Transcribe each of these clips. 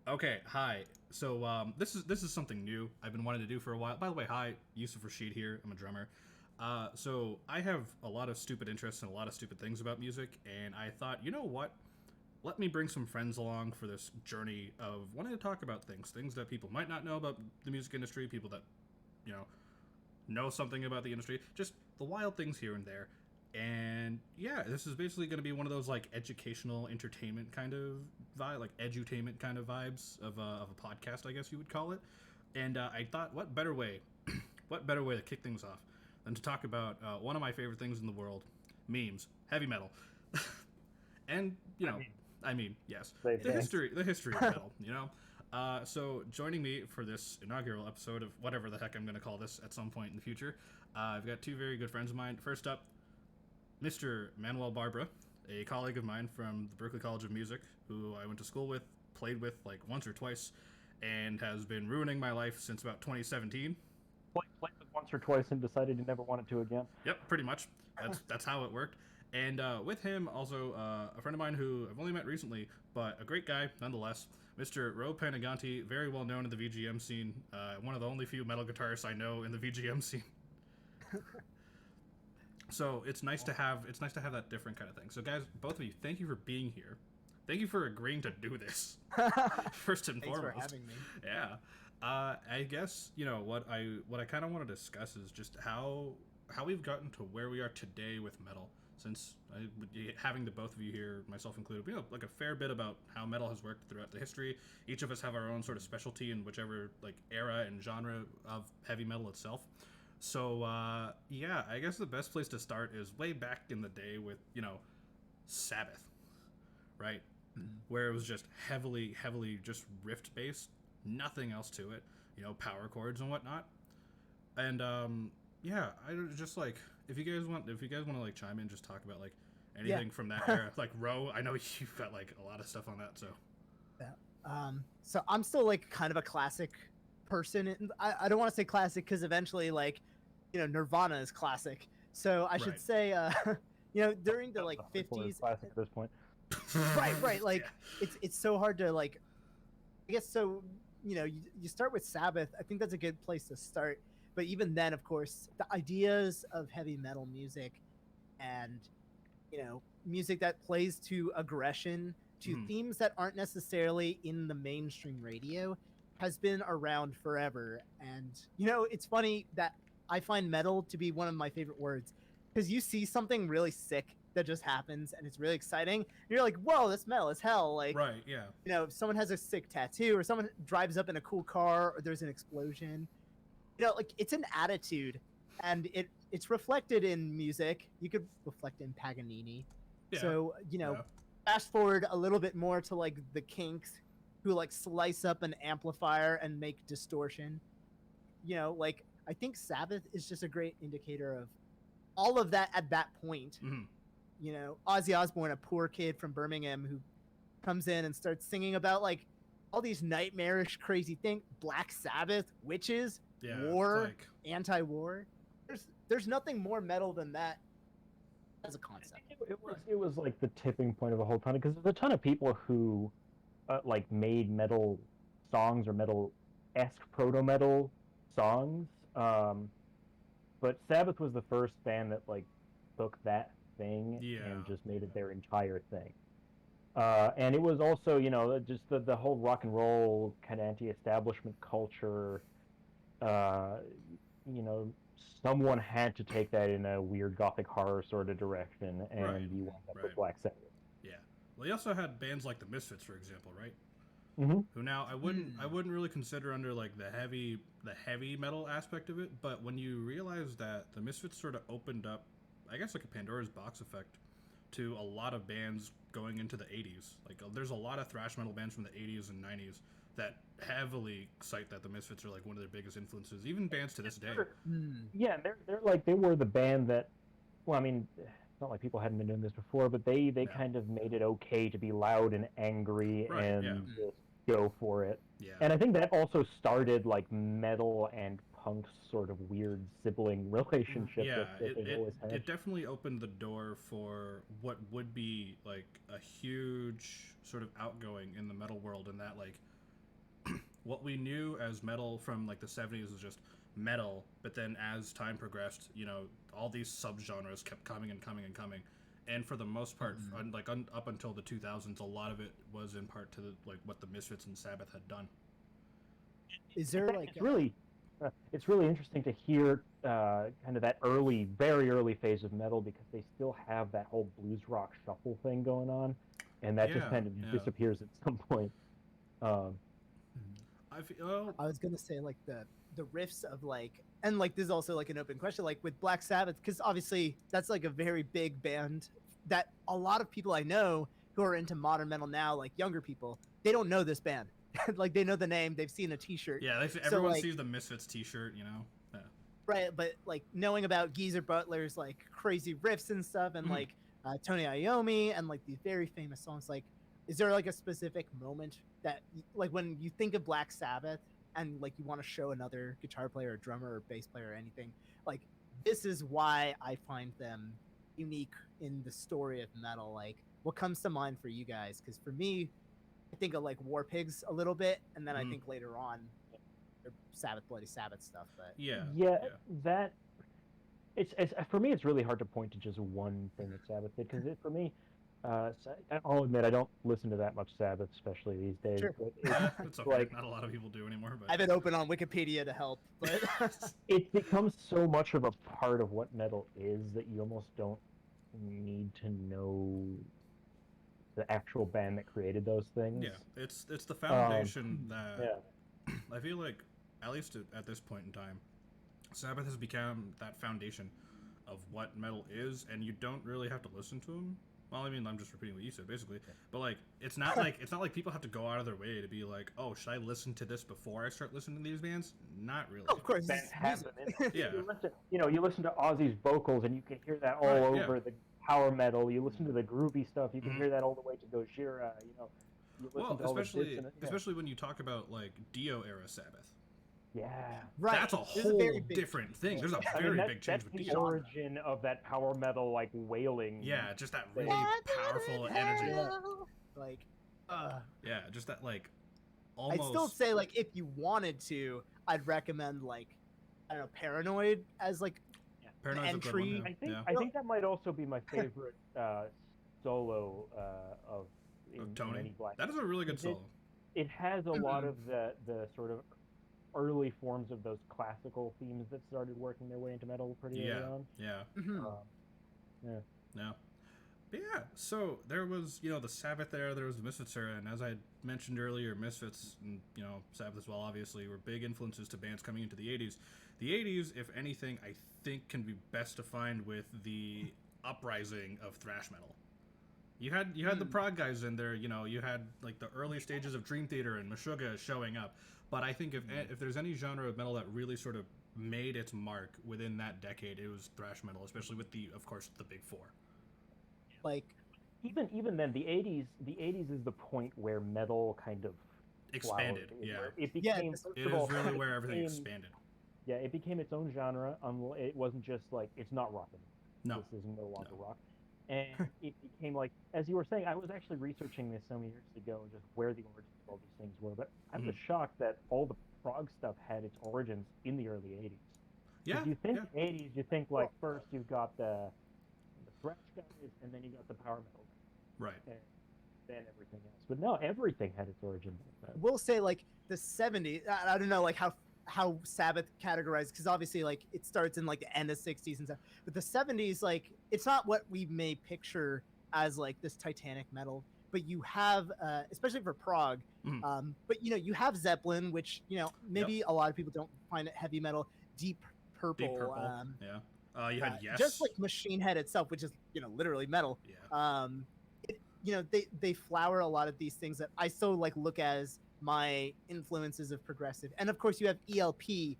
Okay, hi. So this is something new I've been wanting to do for a while. By the way, hi, Yusuf Rashid here. I'm a drummer. So I have a lot of stupid interests and a lot of stupid things about music, and I thought, you know what? Let me bring some friends along for this journey of wanting to talk about things that people might not know about the music industry, people that you know know something about the industry, just the wild things here and there. And yeah, this is basically going to be one of those like educational entertainment kind of vibe, like edutainment kind of vibes of a podcast, I guess you would call it. And I thought, what better way, what better way to kick things off than to talk about one of my favorite things in the world, memes, heavy metal, and I mean, yes, same thing. the history of metal. So joining me for this inaugural episode of whatever the heck I'm going to call this at some point in the future, I've got two very good friends of mine. First up, Mr. Manuel Barbara, a colleague of mine from the Berklee College of Music, who I went to school with, played with like once or twice, and has been ruining my life since about 2017. Played it once or twice and decided he never wanted to again. Yep, pretty much. That's how it worked. And with him, also a friend of mine who I've only met recently, but a great guy nonetheless, Mr. Ro Panuganti, very well known in the VGM scene, one of the only few metal guitarists I know in the VGM scene. So it's nice to have that different kind of thing. So guys, both of you, thank you for being here. Thank you for agreeing to do this. First and Thanks for foremost. having me. Yeah. I guess what I kind of want to discuss is just how we've gotten to where we are today with metal. Since having the both of you here, myself included, like a fair bit about how metal has worked throughout the history. Each of us have our own sort of specialty in whichever like era and genre of heavy metal itself. So yeah, I guess the best place to start is way back in the day with Sabbath, right? Where it was just heavily just riff based, nothing else to it, power chords and whatnot. And yeah, I just like if you guys want to like chime in, just talk about like Yeah. anything from that era. Like Ro, I know you've got like a lot of stuff on that, so Yeah. So I'm still like kind of a classic person. And I don't want to say classic because eventually, like, Nirvana is classic. So I should right. say, during the like It's 50s, classic at this point. right. Like, Yeah. it's so hard to like. I guess so. You start with Sabbath. I think that's a good place to start. But even then, of course, the ideas of heavy metal music and music that plays to aggression, to themes that aren't necessarily in the mainstream radio, has been around forever. And it's funny that I find metal to be one of my favorite words, because you see something really sick that just happens and it's really exciting and you're like, whoa, that's metal as hell. Like, Right, yeah. if someone has a sick tattoo or someone drives up in a cool car or there's an explosion, like, it's an attitude, and it's reflected in music. You could reflect in Paganini. Yeah. So, Yeah. fast forward a little bit more to like the Kinks, who like slice up an amplifier and make distortion. Like, I think Sabbath is just a great indicator of all of that at that point. Ozzy Osbourne, a poor kid from Birmingham who comes in and starts singing about like all these nightmarish crazy things, Black Sabbath, witches, Yeah, war, like- anti-war. There's nothing more metal than that as a concept. It was like the tipping point of a whole ton, because there's a ton of people who like made metal songs or metal-esque proto-metal songs. But Sabbath was the first band that like took that thing and just made it their entire thing. And it was also, just the whole rock and roll kind of anti-establishment culture. Someone had to take that in a weird gothic horror sort of direction, and Right, you wound up right. with Black Sabbath. Yeah. Well, you also had bands like the Misfits, for example, right? Mm-hmm. Who now I wouldn't really consider under like the heavy metal aspect of it, but when you realize that the Misfits sort of opened up, I guess like a Pandora's box effect to a lot of bands going into the 80s. Like there's a lot of thrash metal bands from the 80s and 90s that heavily cite that the Misfits are like one of their biggest influences, even bands to this day. Yeah, and they were the band that, well, I mean, it's not like people hadn't been doing this before, but they kind of made it okay to be loud and angry and just go for it. Yeah. And I think that also started like metal and punk's sort of weird sibling relationship that they always had. It definitely opened the door for what would be like a huge sort of outgoing in the metal world, in that like what we knew as metal from like the 70s was just metal, but then as time progressed, all these subgenres kept coming and coming and coming. And for the most part, up until the 2000s, a lot of it was in part to what the Misfits and Sabbath had done. Is there like it's really interesting to hear kind of that very early phase of metal, because they still have that whole blues rock shuffle thing going on, and that just kind of disappears at some point. I was gonna say like the riffs of like, and like this is also like an open question, like with Black Sabbath, because obviously that's like a very big band that a lot of people I know who are into modern metal now, like younger people, they don't know this band. Like they know the name, they've seen a T-shirt. Yeah, everyone sees the Misfits T-shirt, Yeah. Right, but like knowing about Geezer Butler's like crazy riffs and stuff, and like Tony Iommi and like these very famous songs, like is there like a specific moment that like when you think of Black Sabbath and like you want to show another guitar player or drummer or bass player or anything, like this is why I find them unique in the story of metal? Like what comes to mind for you guys? Because for me, I think of like War Pigs a little bit, and then I think later on Sabbath, Bloody Sabbath stuff. But that it's for me, it's really hard to point to just one thing that Sabbath did, because for me, I'll admit I don't listen to that much Sabbath, especially these days. Sure. But it's okay. like, not a lot of people do anymore. But I've been open on Wikipedia to help, but it becomes so much of a part of what metal is that you almost don't need to know the actual band that created those things. Yeah, it's the foundation that I feel like, at least at this point in time, Sabbath has become that foundation of what metal is, and you don't really have to listen to them. Well, I mean, I'm just repeating what you said, basically. But like, it's not like people have to go out of their way to be like, oh, should I listen to this before I start listening to these bands? Not really. of course, That has them in it. Yeah. You listen to Ozzy's vocals, and you can hear that all over the power metal. You listen to the groovy stuff, you can hear that all the way to Gojira. You listen to all especially when you talk about like Dio era Sabbath. Yeah, right. That's a whole different thing. There's a very big change with the Dio. origin of that power metal like wailing. Yeah, just that really powerful energy. Like, yeah, just that like almost. I'd still say like if you wanted to, I'd recommend like I don't know, Paranoid as like Paranoid's entry. A good one, I think that might also be my favorite solo of Tony. Black. That is a really good solo. It has a lot of the sort of early forms of those classical themes that started working their way into metal pretty early on. Yeah. But yeah, so there was, the Sabbath era, there was the Misfits era, and as I mentioned earlier, Misfits and, Sabbath as well, obviously, were big influences to bands coming into the 80s. The 80s, if anything, I think can be best defined with the uprising of thrash metal. You had the prog guys in there, you had like the early stages of Dream Theater and Meshuggah showing up. But I think if there's any genre of metal that really sort of made its mark within that decade, it was thrash metal, especially with of course, the big four. Like even then, the 80s is the point where metal kind of expanded. Flowered. It became it is really where everything expanded. Yeah, it became its own genre. It wasn't just like it's not rock anymore. No, this is no longer rock. And it became like, as you were saying, I was actually researching this so many years ago, just where the origins of all these things were. But I was shocked that all the prog stuff had its origins in the early 80s. Yeah. You think 80s, you think like first you've got the thrash guys, and then you got the power metal. Right. And then everything else. But no, everything had its origin. We'll say like the 70s. I don't know like how Sabbath categorized, because obviously like it starts in like the end of 60s and stuff, but the 70s, like it's not what we may picture as like this Titanic metal, but you have especially for prog, but you have Zeppelin, which maybe a lot of people don't find it heavy metal. Deep Purple. You had Yes, just like Machine Head itself, which is literally metal. They flower a lot of these things that I so like look as my influences of progressive. And of course you have ELP,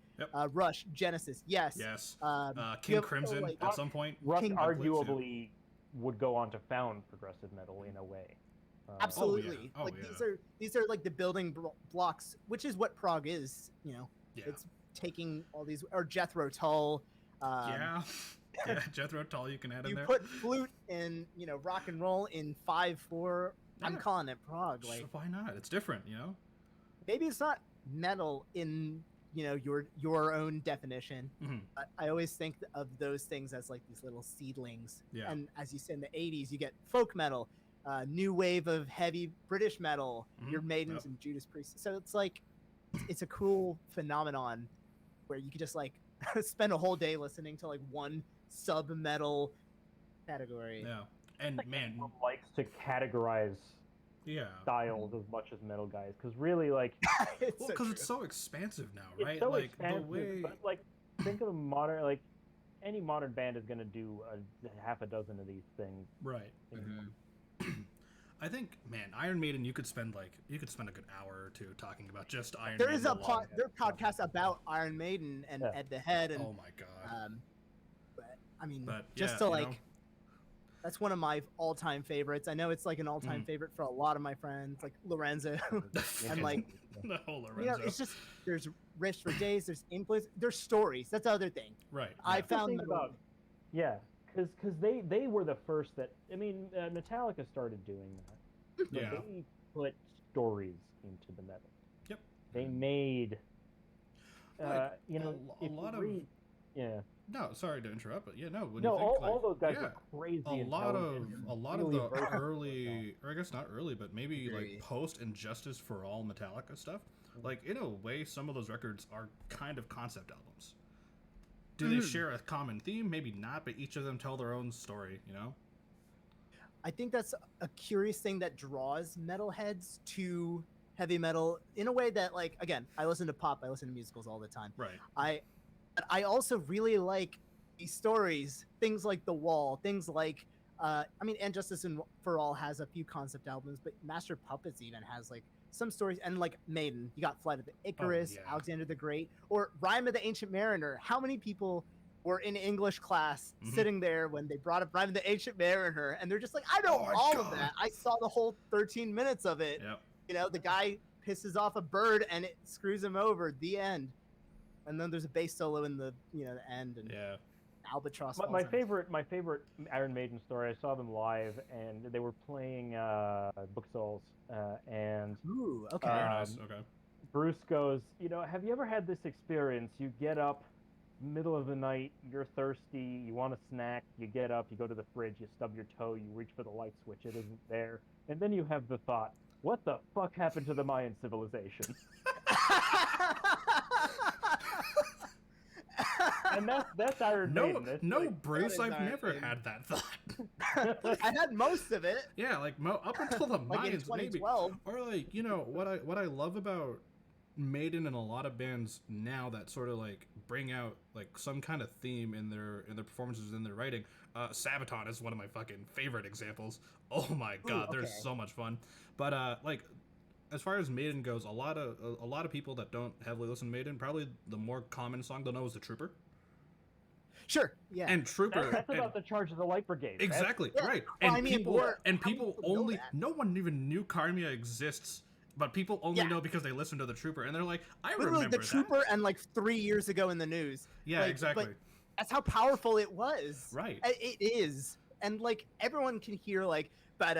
Rush, Genesis, Yes, King Crimson at some point. Rush arguably would go on to found progressive metal in a way. Absolutely. These are like the building blocks, which is what prog is. It's taking all these, or Jethro Tull. Jethro Tull you can add in there. You put flute in, rock and roll in 5/4. I'm calling it prog. Like, why not? It's different, Maybe it's not metal in your own definition. Mhm. I always think of those things as like these little seedlings. Yeah. And as you said, in the 80s, you get folk metal, new wave of heavy British metal, your Maidens and Judas Priest. So it's like, it's a cool phenomenon where you could just like spend a whole day listening to like one sub metal category. Yeah. And man, Everyone likes to categorize styles as much as metal guys, because really, like, because it's so expansive now, right? It's so like expansive, the way, but like, think of a modern, like, any modern band is gonna do half a dozen of these things. right? Mm-hmm. I think, man, Iron Maiden, you could spend a good hour or two talking about just Iron There Maiden. is there are podcasts about Iron Maiden and Ed the Head, and oh my god! but I mean, But, just yeah, to you like. know. That's one of my all-time favorites. I know it's like an all-time favorite for a lot of my friends, like Lorenzo, and like the whole Lorenzo. you know, it's just there's riffs for days, there's influence, there's stories. That's the other thing. Right. I yeah. found about, because they were the first that, I mean, Metallica started doing that. But Yeah. they put stories into the metal. Yep. They made, Like, you know, a lot of No, sorry to interrupt, but yeah, no. When you think, all those guys yeah, are crazy. a lot of really the versatile. early, or I guess not early, but maybe Very. like post Injustice for All Metallica stuff. Like in a way, some of those records are kind of concept albums. Do they share a common theme? Maybe not, but each of them tell their own story. You know. I think that's a curious thing that draws metalheads to heavy metal in a way that, like, again, I listen to pop, I listen to musicals all the time. Right. I also really like these stories, things like The Wall, things like, I mean, And Justice for All has a few concept albums, but Master of Puppets even has like some stories, and like Maiden, you got Flight of the Icarus, yeah. Alexander the Great, or Rhyme of the Ancient Mariner. How many people were in English class sitting there when they brought up Rhyme of the Ancient Mariner, and they're just like, I know all of that. I saw the whole 13 minutes of it. Yep. You know, the guy pisses off a bird and it screws him over. The end. And then there's a bass solo in the the end, and Albatross. My favorite Iron Maiden story. I saw them live, and they were playing Book Souls, and Ooh, okay. Very nice. Okay. Bruce goes, have you ever had this experience? You get up, middle of the night, you're thirsty, you want a snack, you get up, you go to the fridge, you stub your toe, you reach for the light switch, it isn't there, and then you have the thought, what the fuck happened to the Mayan civilization? And that's Iron Maiden. That's Bruce, I've Iron never Maiden. had that thought. I had most of it. Yeah, like up until the Like in Mayans, maybe. 2012. Or like, what I love about Maiden and a lot of bands now that sort of like bring out like some kind of theme in their performances, in their writing. Sabaton is one of my fucking favorite examples. Oh my god, they're so much fun. But like, as far as Maiden goes, a lot of people that don't heavily listen to Maiden, probably the more common song they'll know is the Trooper. Sure, yeah. And Trooper. That's about the Charge of the Light Brigade. Exactly, Yeah, right. Crimean War. And How many people people know only, that? no one even knew Crimea exists, but people only know because they listen to the Trooper, and they're like, I Literally, remember the Trooper, that. and like 3 years ago in the news. Yeah, Like, exactly. But that's how powerful it was. Right. It is, and like everyone can hear like. It's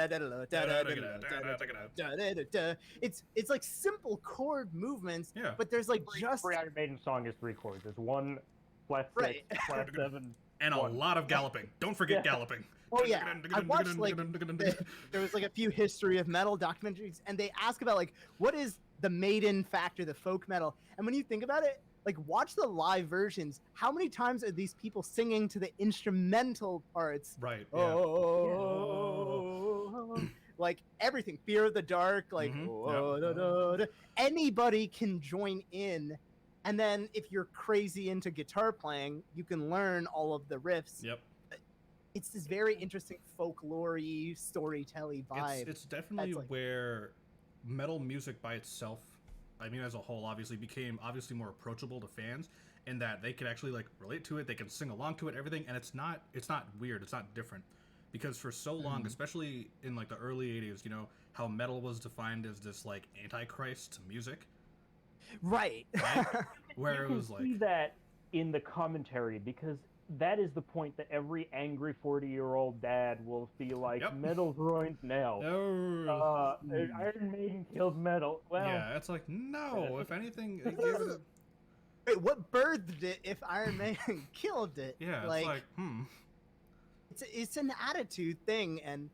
like simple chord movements, Yeah. but there's like just Every Iron Maiden song is 3 chords. There's 1 flat 6, Right. flat 7. And a lot of galloping. Don't forget galloping. Oh yeah, I watched like there was like a few history of metal documentaries, and they ask about like what is the Maiden factor, the folk metal, and when you think about it, like watch the live versions. How many times are these people singing to the instrumental parts? Right. Yeah. Oh, like everything, Fear of the Dark, like anybody can join in. And then if you're crazy into guitar playing, you can learn all of the riffs. Yep. It's this very interesting folklore-y, storytelling vibe. It's definitely like- where metal music by itself, I mean as a whole, became more approachable to fans, in that they could actually like relate to it, they can sing along to it, everything, and it's not weird, it's not different. Because for so long, especially in like the early 80s, how metal was defined as this like antichrist music. Right. Where it was You like, can see that in the commentary, because that is the point that every angry 40-year-old dad will be like, Yep. metal ruined now. Oh. Iron Maiden killed metal. Well, Yeah, it's like, no, if anything, it gave it a... Wait, what birthed it if Iron Maiden killed it? Yeah, it's like, It's an attitude thing, and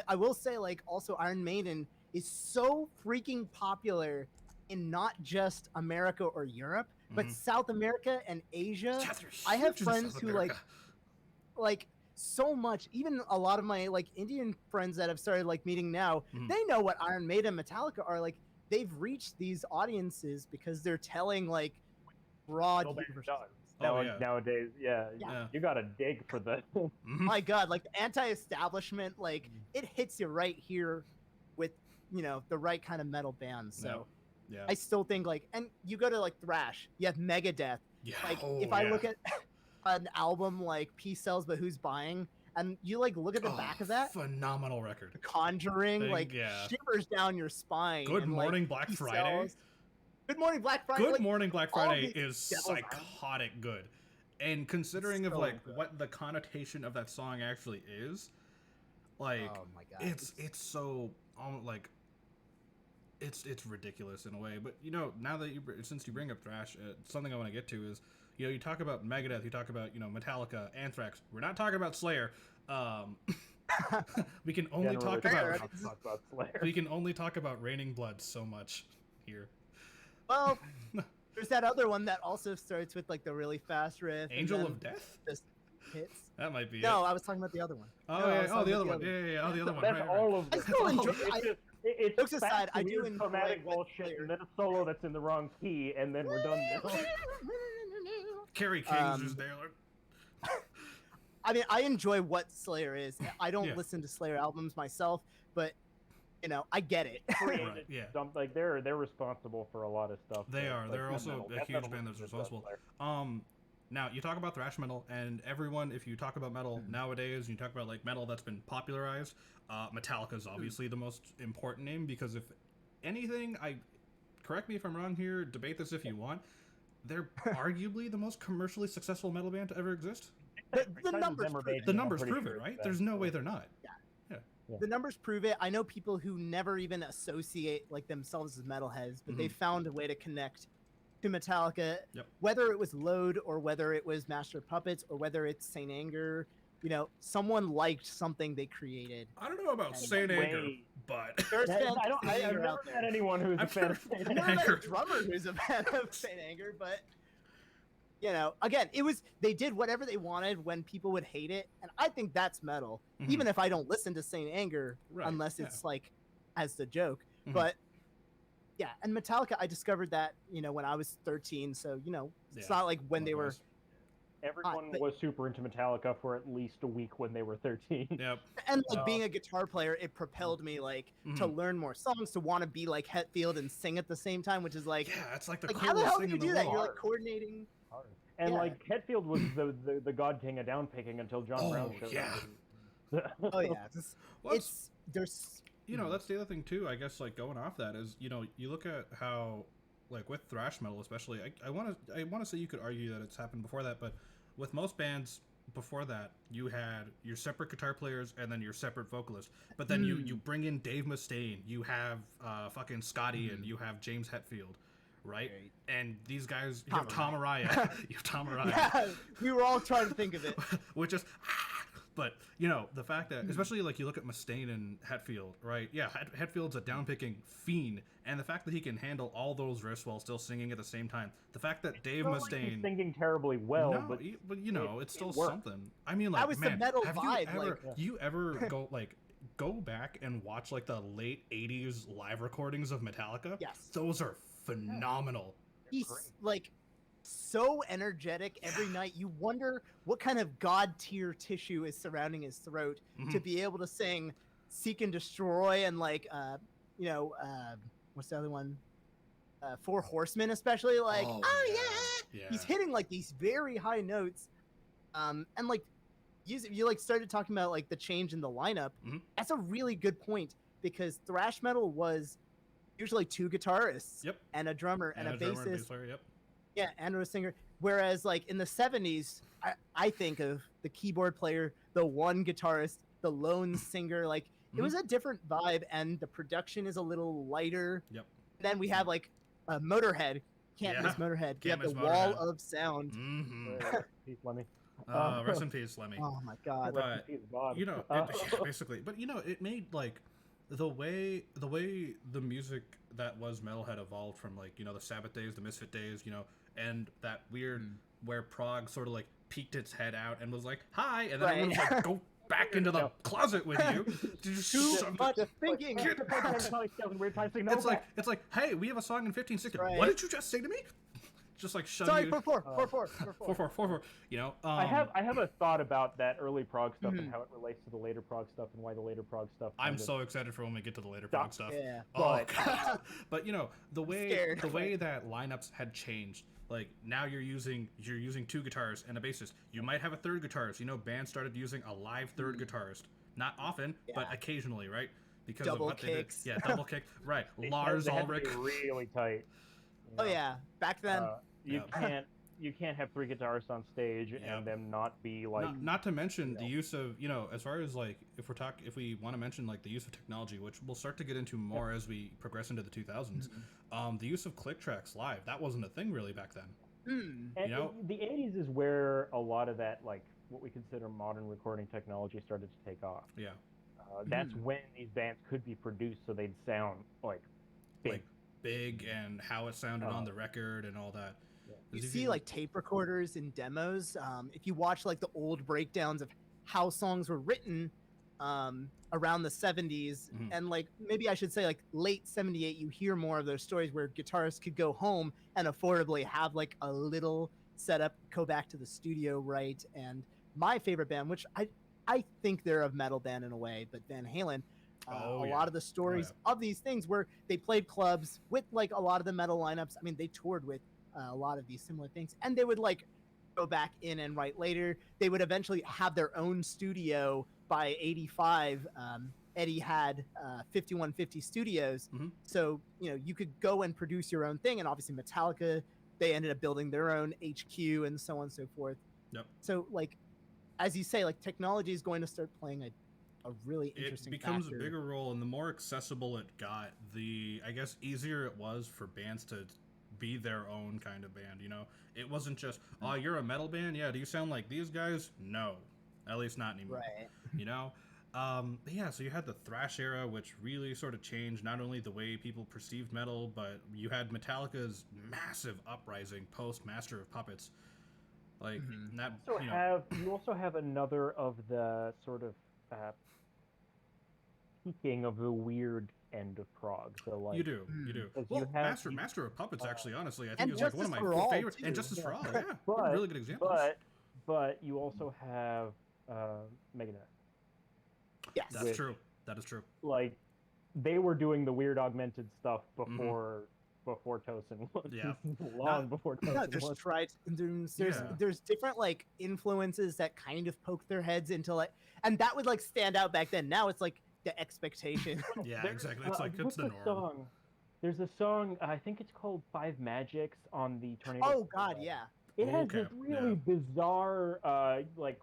I will say, like, also Iron Maiden is so freaking popular in not just America or Europe, but South America and Asia. Yeah, I have huge in friends South who America. like so much. Even a lot of my like Indian friends that I've started like meeting now, they know what Iron Maiden, Metallica are like. They've reached these audiences because they're telling like broad universal nowadays, you gotta dig for that. My God, like the anti-establishment, like it hits you right here with, you know, the right kind of metal bands. So Yeah. I still think like, and you go to like thrash, you have Megadeth. Yeah. Like if I look at an album like Peace Sells But Who's Buying, and you like look at the back of that, phenomenal record. Conjuring, like shivers down your spine. Good and, Morning like, Black Peace Friday. Sells. Good Morning Black Friday. Good like, Morning Black all Friday these is devils psychotic good. And considering of so like good. what the connotation of that song actually is, like Oh my God. it's so like it's ridiculous in a way. But you know, now that since you bring up thrash, something I want to get to is, you know, you talk about Megadeth, you talk about, you know, Metallica, Anthrax. We're not talking about Slayer. We can only talk about Slayer. we can only talk about Raining Blood so much here. Well, there's that other one that also starts with like the really fast riff. Angel and of Death? Just hits. That might be No, it. I was talking about the other one. Oh, No, I yeah. was Oh, talking the about other one. Yeah. Oh, the other one. That's Right. all of I them. still enjoy It's jokes fast aside, I and do weird enjoy chromatic what bullshit, Slayer- and then a solo that's in the wrong key, and then we're done. Kerry King's just there. Like, I mean, I enjoy what Slayer is. I don't Yeah. listen to Slayer albums myself, but you know, I get it. right, yeah. Like they're responsible for a lot of stuff. They are. Like, They're death also metal. a Death huge metal band that's is responsible. Slayer. Now you talk about thrash metal, and everyone, if you talk about metal nowadays, and you talk about like metal that's been popularized, Metallica is obviously the most important name, because if anything, correct me if I'm wrong here, debate this if you want, they're arguably the most commercially successful metal band to ever exist. The numbers prove it. The numbers prove it, right? There's no way they're not. The numbers prove it. I know people who never even associate like themselves as metalheads, but they found a way to connect to Metallica, whether it was Load or whether it was Master of Puppets or whether it's Saint Anger. You know, someone liked something they created. I don't know about Saint Anger, but I've never met anyone who's a fan of Saint I've never met Anger. a drummer who's a fan of Saint Anger, but you know, again, they did whatever they wanted when people would hate it, and I think that's metal. Even if I don't listen to Saint Anger, unless it's like as the joke. But yeah, and Metallica, I discovered that, you know, when I was 13, so you know, it's not like when they were. Everyone was super into Metallica for at least a week when they were 13. Yep. And like being a guitar player, it propelled me like to learn more songs, to want to be like Hetfield and sing at the same time, which is like, it's like the like coolest how the hell thing do you in the do that? world. You're like coordinating. And like Hetfield was the god king of downpicking until John Brown showed up. Oh yeah, it's there's. You know, that's the other thing too. I guess like going off that is, you know, you look at how, like with thrash metal especially, I want to say you could argue that it's happened before that, but with most bands before that, you had your separate guitar players and then your separate vocalists. But then you bring in Dave Mustaine, you have fucking Scotty, and you have James Hetfield, right? And these guys, you have Tom Araya. You have Tom Araya. Yeah, we were all trying to think of it. Which is, but you know, the fact that, especially like you look at Mustaine and Hetfield, right? Yeah, Hetfield's a downpicking fiend, and the fact that he can handle all those riffs while still singing at the same time. The fact that Dave Mustaine, like he's singing terribly well, no, but you know, it's still works. something. I mean, like, That was the man, metal have vibe, you ever go back and watch like the late '80s live recordings of Metallica? Yes, those are phenomenal. He's like so energetic every night. You wonder what kind of god tier tissue is surrounding his throat to be able to sing "Seek and Destroy" and like you know, what's the other one? Four Horsemen, especially like yeah. He's hitting like these very high notes, and like you like started talking about like the change in the lineup. That's a really good point, because thrash metal was usually two guitarists, and a drummer and a bassist. Yep. Yeah, and a singer. Whereas like in the 70s, I think of the keyboard player, the one guitarist, the lone singer. Like it was a different vibe, and the production is a little lighter. Yep. Then we have like Motorhead. Can't miss Yeah. Motorhead. We Can't have miss the wall Motorhead. of sound. Peace, Lemmy. Rest in peace, Lemmy. Oh my god. But Peace, God. you know, basically, but you know, it made like the way the music that was metal had evolved from like, you know, the Sabbath days, the Misfit days, you know, and that weird where prog sort of like peeked its head out and was like, "Hi," and then everyone was like, "Go back into the closet with you." Too much thinking. It's like, "Hey, we have a song in 15 seconds. Right. What did you just say to me?" Just like shove Sorry, you. 4-4. You know, I have a thought about that early prog stuff and how it relates to the later prog stuff and why the later prog stuff. I'm so excited for when we get to the later prog stuff. Yeah. Oh, God. But you know, the way that lineups had changed. Like now you're using 2 guitarists and a bassist. You might have a third guitarist. You know, bands started using a live third guitarist. Not often, but occasionally, right? Because double of what kicks. they did. Yeah, double kick. Right. Lars they had to Ulrich. be really tight. Oh yeah, back then. You can't have 3 guitarists on stage and them not be like. Not to mention the use of, you know, as far as like if we want to mention like the use of technology, which we'll start to get into more as we progress into the 2000s. The use of click tracks live, that wasn't a thing really back then. And You know, the 80s is where a lot of that, like what we consider modern recording technology, started to take off. Yeah. That's when these bands could be produced so they'd sound like big. Like big, and how it sounded on the record and all that. You see like tape recorders and demos. If you watch like the old breakdowns of how songs were written around the 70s, and like maybe I should say like late 78, you hear more of those stories where guitarists could go home and affordably have like a little setup, go back to the studio, right? And my favorite band, which I think they're a metal band in a way, but Van Halen, a lot of the stories of these things where they played clubs with like a lot of the metal lineups. I mean, they toured with a lot of these similar things, and they would like go back in and write later. They would eventually have their own studio by 85. Eddie had 5150 studios, so you know you could go and produce your own thing. And obviously Metallica, they ended up building their own HQ and so on and so forth. So like as you say, like technology is going to start playing a really interesting it becomes factor. a bigger role, and the more accessible it got, the I guess easier it was for bands to be their own kind of band. You know, it wasn't just, "Oh, you're a metal band, yeah, do you sound like these guys?" No, at least not anymore. Right. You know, yeah, so you had the thrash era, which really sort of changed not only the way people perceived metal, but you had Metallica's massive uprising post Master of Puppets. Like that, you also have another of the sort of peaking of the weird end of prog. So like you do. Well, you have Master of Puppets, actually, honestly, I and think is like one of Justice my for All, favorites. too. And Justice for All, Yeah. yeah, But- really good examples. but you also have Megadeth. Yes. That's true. That is true. Like they were doing the weird augmented stuff before Tosin was. Yeah. Long before Tosin No, there's was. there's different like influences that kind of poke their heads into like, and that would like stand out back then. Now it's like the expectation. Yeah, exactly. It's like it's the norm. Song? There's a song, I think it's called Five Magics on the Tornado. Oh God, yeah. It has this really bizarre, like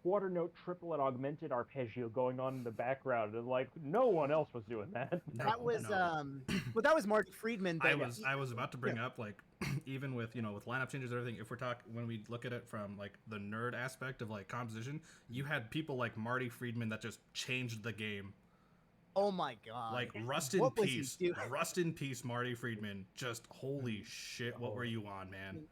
quarter note triplet augmented arpeggio going on in the background, and like no one else was doing that. That was well, that was Marty Friedman. I was about to bring up like even with with lineup changes and everything. If we're talking when we look at it from like the nerd aspect of like composition, you had people like Marty Friedman that just changed the game. Oh my God! Like rust in What was he peace, doing? rust in peace, Marty Friedman. Just holy shit, what were you on, man?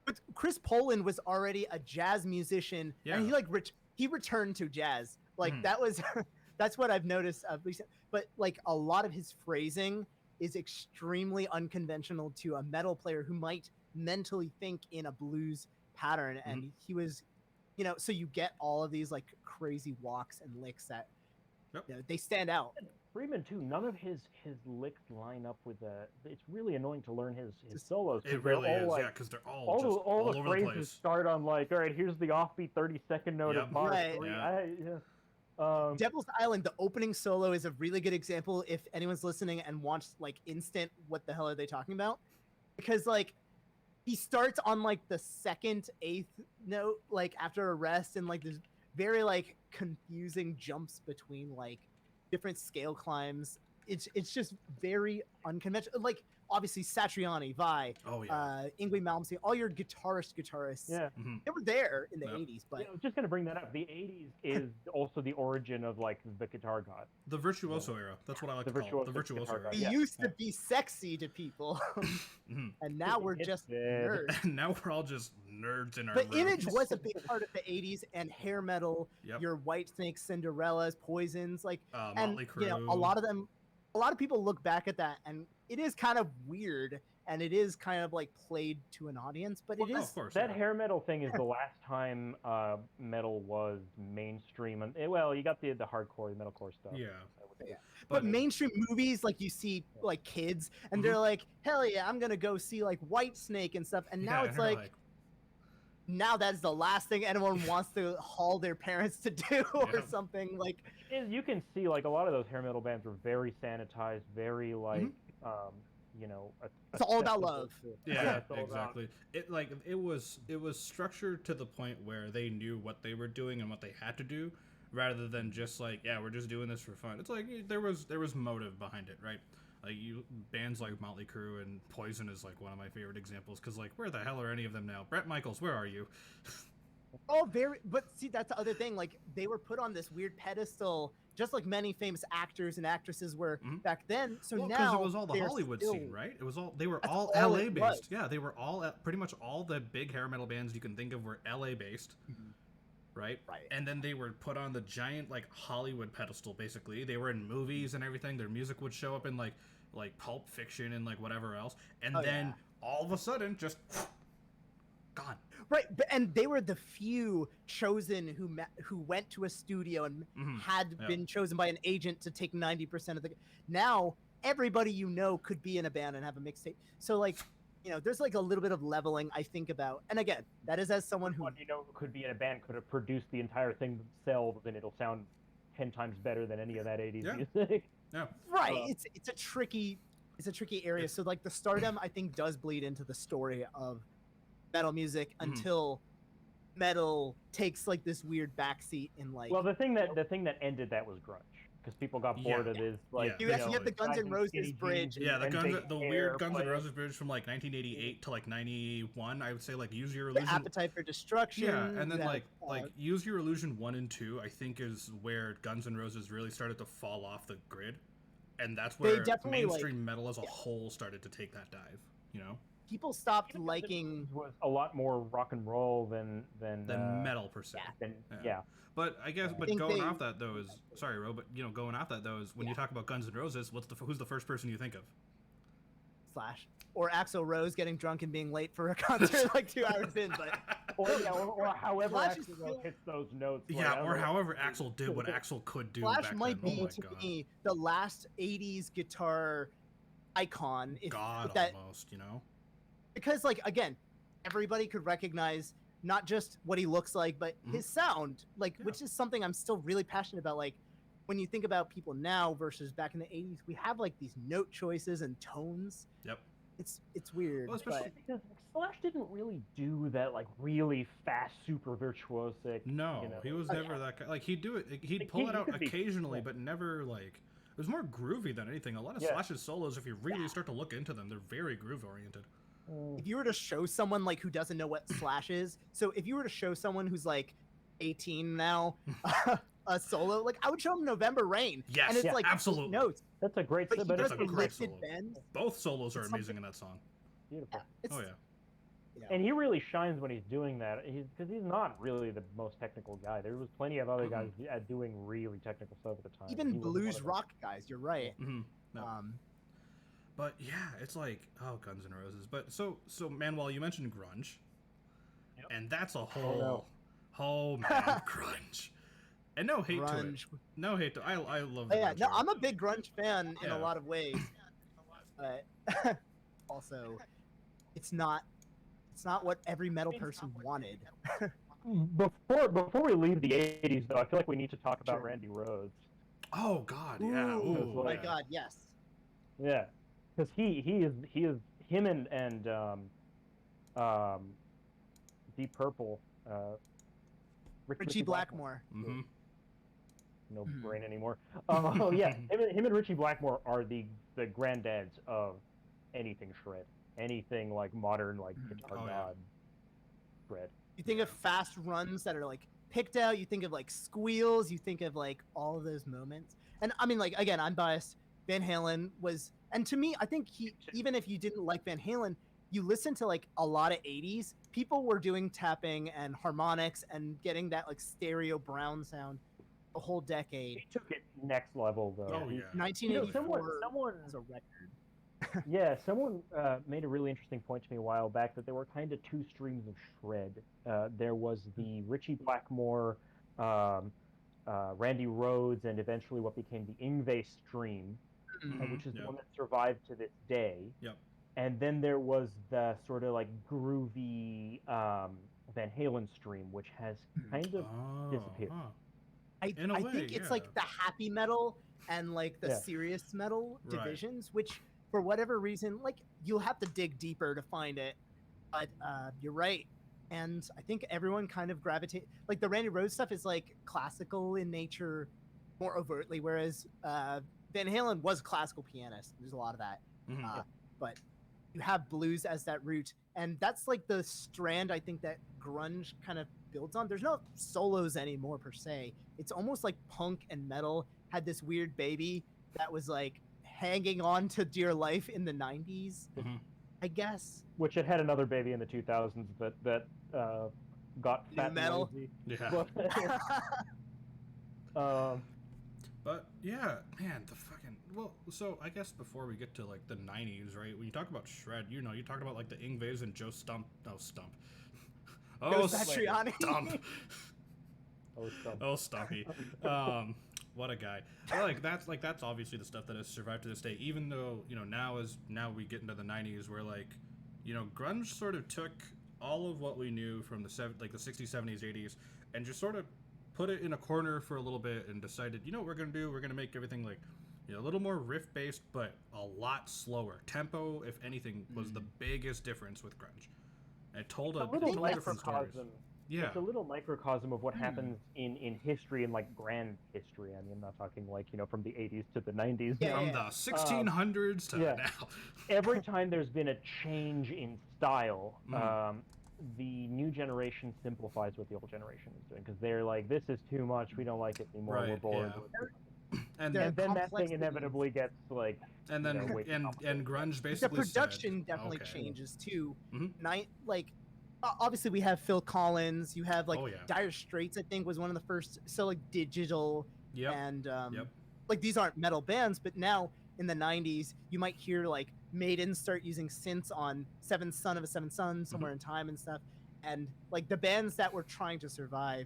But Chris Poland was already a jazz musician, and he like he returned to jazz. Like that was that's what I've noticed of recent. But like a lot of his phrasing is extremely unconventional to a metal player who might mentally think in a blues pattern, and he was, so you get all of these like crazy walks and licks that they stand out. Freeman too. None of his licks line up with it's really annoying to learn his solos. It really is, yeah, because they're all just all all the over phrases the place. start on like, all right, here's the offbeat 30-second note of bar Right. 3. Yeah. Devil's Island, the opening solo is a really good example if anyone's listening and wants like instant what the hell are they talking about, because like he starts on like the second eighth note, like after a rest, and like there's very like confusing jumps between like different scale climbs. It's just very unconventional. Like obviously Satriani, Vi, Oh yeah. Yngwie Malmsteen, all your guitarists, Yeah. they were there in the Yep. 80s, but I was just gonna bring that up. The '80s is also the origin of like the guitar god. The virtuoso era. That's what I like The to call it. The virtuoso virtuoso guitar era. god. it Yeah, used yeah. to be sexy to people, Mhm. and now we're It's just dead. nerds. And now we're all just nerds in our But image rooms. was a big part of the 80s, and hair metal, Yep. your Whitesnake, Cinderellas, Poisons, like, and Motley you know, Crue. a lot of people look back at that, and it is kind of weird, and it is kind of like played to an audience, but it Oh, is of course. That yeah. hair metal thing is the last time metal was mainstream. And well, you got the hardcore, the metalcore stuff. Yeah. Yeah. But mainstream movies, like you see like kids, and they're like, hell yeah, I'm gonna go see like Whitesnake and stuff, and now Yeah, it's and you're like now that's the last thing anyone wants to haul their parents to do or Yeah. something like. You can see like a lot of those hair metal bands were very sanitized, very like you know. It's all about accessible love. to- Yeah, it's all about- exactly. It was structured to the point where they knew what they were doing and what they had to do, rather than just like, yeah, we're just doing this for fun. It's like there was motive behind it, right? Like bands like Motley Crue and Poison is like one of my favorite examples, because like where the hell are any of them now? Bret Michaels, where are you? Oh, but see, that's the other thing. Like they were put on this weird pedestal, just like many famous actors and actresses were back then. So Well, now it was all the they're Hollywood still- scene, right? It was all they were That's all all LA it based. was. Yeah, they were all pretty much all the big hair metal bands you can think of were LA based. Right? Right. And then they were put on the giant like Hollywood pedestal. Basically, they were in movies and everything. Their music would show up in like Pulp Fiction and like whatever else. And Oh, then yeah. all of a sudden, just gone. Right, and they were the few chosen who went to a studio and had Yeah. been chosen by an agent to take 90% of the. Now everybody you know could be in a band and have a mixtape. So like, you know, there's like a little bit of leveling I think about. And again, that is as someone who One you know who could be in a band could have produced the entire thing themselves, and it'll sound 10 times better than any of that '80s Yeah. music. Yeah. right. It's a tricky area. So like the stardom I think does bleed into the story of metal music until metal takes like this weird backseat in like. Well, the thing that ended that was grunge, because people got bored Yeah. of this. Like Yeah. You actually have the Guns guys N' in Roses skinny bridge. jeans Yeah, the and Guns, big the hair weird Guns N' playing- Roses bridge from like 1988 to like 91. I would say like Use Your The Illusion. Appetite for Destruction. Yeah, and then you like have, Use Your Illusion 1 and 2, I think is where Guns N' Roses really started to fall off the grid, and that's They where definitely, like- mainstream metal as a whole started to take that dive. You know, people stopped Guns N' liking. Roses was a lot more rock and roll than metal per se. yeah. But I guess, but think going they- off that though is sorry, Ro, but you know, going off that though is when you talk about Guns N' Roses, who's the first person you think of? Slash or Axl Rose getting drunk and being late for a concert like 2 hours in, but Or however Slash is Axl Rose still- hits those notes. Yeah, like, or however Axl did what Axl could do. Slash back might then. be Oh my to God. me the last '80s guitar icon. If God that, almost, you know. because like again, everybody could recognize not just what he looks like, but his sound, like which is something I'm still really passionate about. Like when you think about people now versus back in the '80s, we have like these note choices and tones. Yep. It's weird. Well, especially- because Slash didn't really do that like really fast, super virtuosic. No, you know. he was never that guy. Like he'd do it, he'd Like, pull he it out could be- occasionally, yeah. but never like. It was more groovy than anything. A lot of Yeah. Slash's solos, if you really start to look into them, they're very groove oriented. if you were to show someone like who doesn't know what Slash is, so if you were to show someone who's like 18 now a solo, like I would show him November Rain. Yes, and it's yeah, like absolutely. notes, That's a great. but he but does a the great lifted solo. bend. Both solos are It's amazing in that song. beautiful. It's, Oh yeah. you know, And he really shines when he's doing that. Because he's not really the most technical guy. There was plenty of other guys doing really technical stuff at the time. He even was one blues of them. rock guys. You're right. Mm-hmm. No. But yeah, it's like Guns N' Roses. But so Manuel, you mentioned grunge, and that's a whole man grunge. And no hate to it. Grunge. No hate to. I love. Oh, The yeah, grunge no, era. I'm a big grunge fan in Yeah. a lot of ways, but also, it's not what every metal person wanted. Before we leave the '80s, though, I feel like we need to talk about Sure. Randy Rhoads. Oh God, yeah. Ooh, Ooh, oh my yeah. God, yes. Yeah, because he is him and Deep Purple, Richie Blackmore. Mm-hmm. No brain anymore. Oh yeah, him and Richie Blackmore are the granddads of anything shred, anything like modern like guitar god shred. You think of fast runs that are like picked out. You think of like squeals. You think of like all of those moments. And I mean, like again, I'm biased. Van Halen was, and to me, I think he, even if you didn't like Van Halen, you listen to like a lot of 80s, people were doing tapping and harmonics and getting that like stereo brown sound a whole decade. He took it next level though. Oh yeah. 1984 someone is a record. yeah, someone made a really interesting point to me a while back that there were kind of two streams of shred. There was the Richie Blackmore, Randy Rhoads, and eventually what became the Yngwie stream, which is the one that survived to this day. Yep. And then there was the sort of like groovy Van Halen stream, which has kind of disappeared. I think it's like the happy metal and like the serious metal divisions, which for whatever reason, like you'll have to dig deeper to find it. But you're right. And I think everyone kind of gravitate, like the Randy Rhoads stuff is like classical in nature more overtly, whereas Van Halen was a classical pianist. There's a lot of that. But you have blues as that root. And that's like the strand I think that grunge kind of builds on. There's no solos anymore per se. It's almost like punk and metal had this weird baby that was like hanging on to dear life in the 90s, I guess. Which it had another baby in the 2000s that got fat and metal. lazy. Yeah. But yeah, man, the fucking so I guess before we get to like the 90s, right? When you talk about shred, you talk about like the Yngwies and Joe Stump. Oh, Satriani. Stump. Stump. Oh, Stumpy. What a guy. That's obviously the stuff that has survived to this day. Even though now we get into the 90s where like grunge sort of took all of what we knew from the 60s, 70s, 80s, and just sort of put it in a corner for a little bit and decided, what we're gonna do? We're gonna make everything like a little more riff based, but a lot slower. Tempo, if anything, was the biggest difference with grunge. It told a little different stories. Yeah. It's a little microcosm of what happens in history and like grand history. I mean, I'm not talking like from the 80s to the 90s. From the 1600s to now. Every time there's been a change in style, the new generation simplifies what the old generation is doing because they're like, this is too much. We don't like it anymore. Right, we're bored. yeah. And then that thing inevitably gets like. And then and grunge basically. The production definitely changes too. Obviously we have Phil Collins. You have like Dire Straits. I think was one of the first. So like digital. Yep. And like these aren't metal bands, but now in the 90s you might hear like Maiden start using synths on Seventh Son of a Seventh Son, Somewhere in Time and stuff, and like the bands that were trying to survive,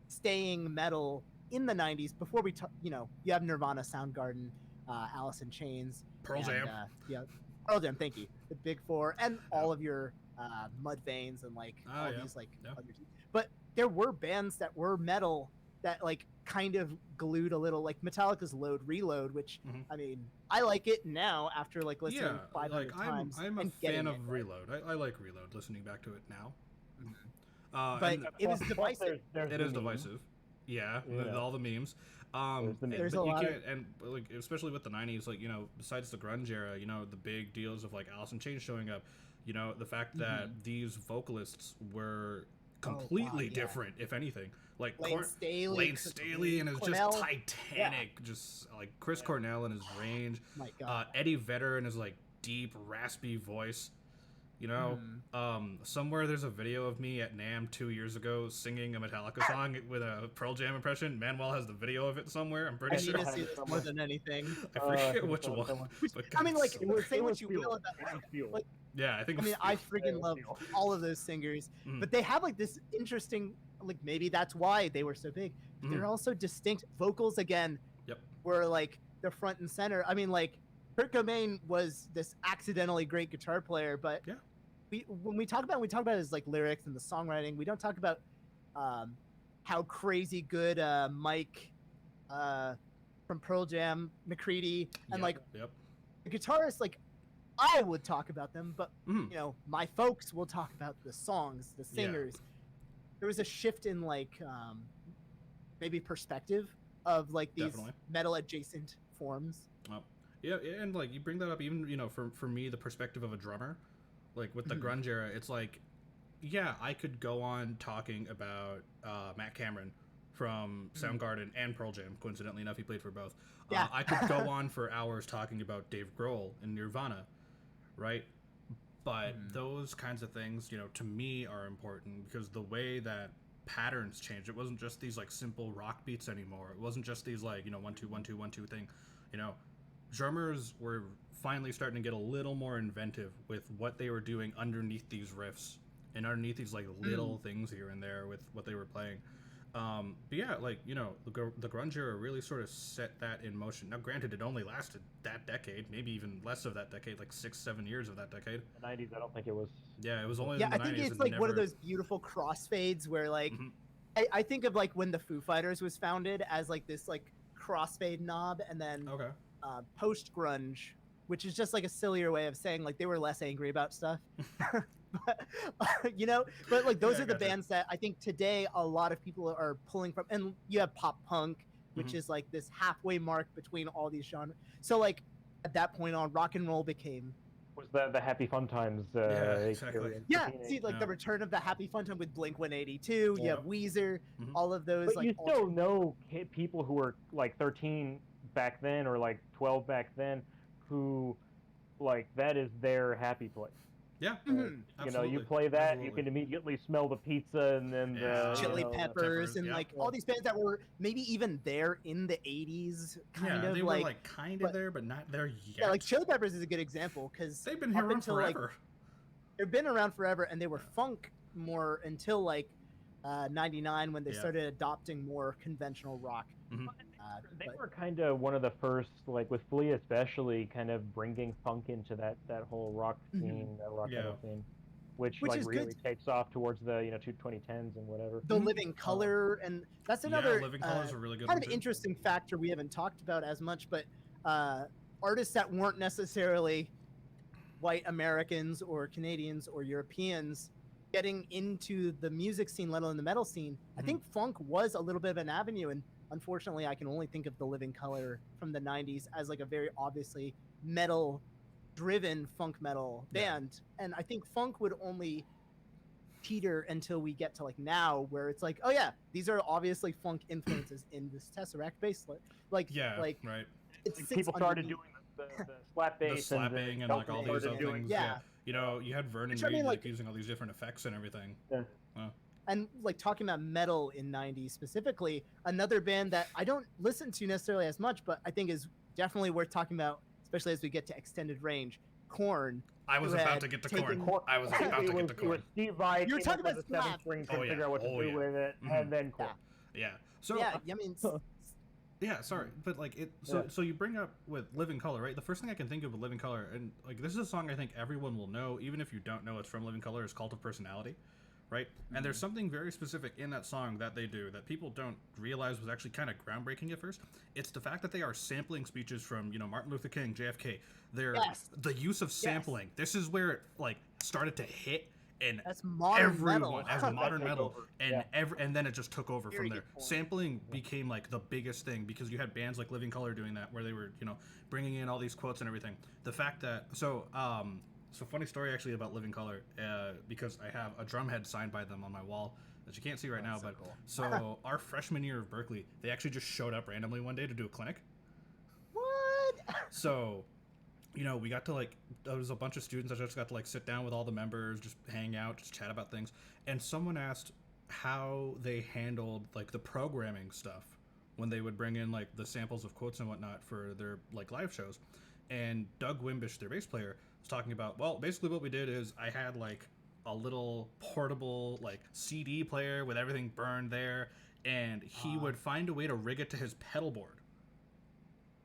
staying metal in the 90s before we you have Nirvana, Soundgarden, Alice in Chains, Pearl Jam. Pearl Jam, thank you, the Big Four, and all of your Mudvaynes and like all these like other teams. But there were bands that were metal that like kind of glued a little, like Metallica's Load Reload, which I mean I like it now after like listening 500 times. I'm a fan of Reload. I like Reload listening back to it now. But it is divisive. It is divisive. Yeah. All the memes. There's a lot and like especially with the 90s, like besides the grunge era, the big deals of like Alice in Chains showing up, the fact that these vocalists were completely different, if anything. Like Lane Staley and his Cornell. Just titanic, just like Chris Cornell and his range. My God. Eddie Vedder and his like deep raspy voice. Somewhere there's a video of me at NAMM 2 years ago singing a Metallica song with a Pearl Jam impression. Manuel has the video of it somewhere. I'm pretty sure. I need to see this more than anything. I forget which one. I mean, like, say what you will about like, yeah, I think. I mean, I freaking love all of those singers, but they have like this interesting, like maybe that's why they were so big. But they're also distinct vocals again. Yep. Were like the front and center. I mean, like Kurt Cobain was this accidentally great guitar player, but when we talk about his like lyrics and the songwriting, we don't talk about how crazy good Mike from Pearl Jam, McCready, and the guitarist, like I would talk about them, but Mhm. you know, my folks will talk about the songs, the singers. There was a shift in like maybe perspective of like these Definitely. metal adjacent forms. Yeah, and like you bring that up, even for me, the perspective of a drummer, like with the Mhm. grunge era, it's like, yeah, I could go on talking about Matt Cameron from Mhm. Soundgarden and Pearl Jam. Coincidentally enough, he played for both. Yeah. I could go on for hours talking about Dave Grohl and Nirvana, right? But Mhm. those kinds of things, to me are important because the way that patterns changed, it wasn't just these like simple rock beats anymore. It wasn't just these like 1 2 1 2 1 2 thing. You know, drummers were finally starting to get a little more inventive with what they were doing underneath these riffs and underneath these like little things here and there with what they were playing. But yeah, like the grunge era really sort of set that in motion. Now, granted, it only lasted that decade, maybe even less of that decade, like 6 7 years of that decade. The 90s, I don't think it was. Yeah, it was only Yeah, in the I think 90s it's and like never. one of those beautiful crossfades where like Mhm. I think of like when the Foo Fighters was founded as like this like crossfade knob, and then Okay. post grunge, which is just like a sillier way of saying like they were less angry about stuff. but, but like those Yeah, I are the gotcha. bands that I think today a lot of people are pulling from, and you have pop punk, which Mhm. is like this halfway mark between all these genres. So like at that point on, rock and roll became Was the Happy Fun Times Yeah, exactly. experience. yeah. the See, like Yeah. the return of the Happy Fun Time with Blink 182. You Yeah. have Weezer, Mhm. all of those But like you still know people who were like 13 back then or like 12 back then who like that is their happy place. Yeah. Mhm. Absolutely. You play that, Absolutely. you can immediately smell the pizza and then the Chili Peppers, Peppers and yeah. like all these bands that were maybe even there in the 80s, kind Yeah, of they like were like kind of but- there, but not there yet. yeah, like Chili Peppers is a good example because They've been here up around until forever. like they've been around forever, and they were funk more until like 99 when they Yeah. started adopting more conventional rock. Mhm. They But- were kind of one of the first, like with Flea especially, kind of bringing funk into that whole rock scene, that rock Yeah. metal scene, which Which like is really good. takes off towards the 2010s and whatever. The Mhm. Living Color, and that's another Living Color's a really good kind one of too. interesting factor we haven't talked about as much, but artists that weren't necessarily white Americans or Canadians or Europeans getting into the music scene, let alone the metal scene. I Mhm. think funk was a little bit of an avenue, and unfortunately, I can only think of the Living Color from the '90s as like a very obviously metal-driven funk metal Yeah. band, and I think funk would only teeter until we get to like now, where it's like, oh yeah, these are obviously funk influences in this Tesseract bass, like Yeah. like Right. it Like, sits people started underneath. doing the slap The bass slapping and like all Elton these started other doing- things. Yeah. You had Vernon Which, I Reid mean, like like- using all these different effects and everything. Yeah. And like talking about metal in '90s specifically, another band that I don't listen to necessarily as much, but I think is definitely worth talking about, especially as we get to extended range. Korn. I was who about had to get to taken- Korn. I was about to it get was, to it Korn. was Steve Vai You were came talking up with about the seven slap. string, Oh, couldn't yeah. figure out what to Oh, do yeah. with it, Mhm. and then Korn. Yeah. So Yeah, I mean, Yeah, sorry, but like it. So you bring up with Living Color, right? The first thing I can think of with Living Color, and like this is a song I think everyone will know, even if you don't know it's from Living Color, is Cult of Personality, right? And there's something very specific in that song that they do that people don't realize was actually kind of groundbreaking at first. It's the fact that they are sampling speeches from Martin Luther King, JFK. They're Yes. the use of sampling. This is where it like started to hit. And that's modern everyone metal. as modern took metal, over. and Yeah. and then it just took over Very from there. good point. Sampling became like the biggest thing because you had bands like Living Color doing that, where they were bringing in all these quotes and everything. The fact that so funny story actually about Living Color, because I have a drum head signed by them on my wall that you can't see right now, so but cool. so our freshman year of Berkeley, they actually just showed up randomly one day to do a clinic. What? So, we got to there was a bunch of students that just got to sit down with all the members, just hang out, just chat about things. And someone asked how they handled the programming stuff when they would bring in the samples of quotes and whatnot for their live shows. And Doug Wimbish, their bass player, was talking about, well, basically what we did is I had a little portable CD player with everything burned there, and he would find a way to rig it to his pedal board.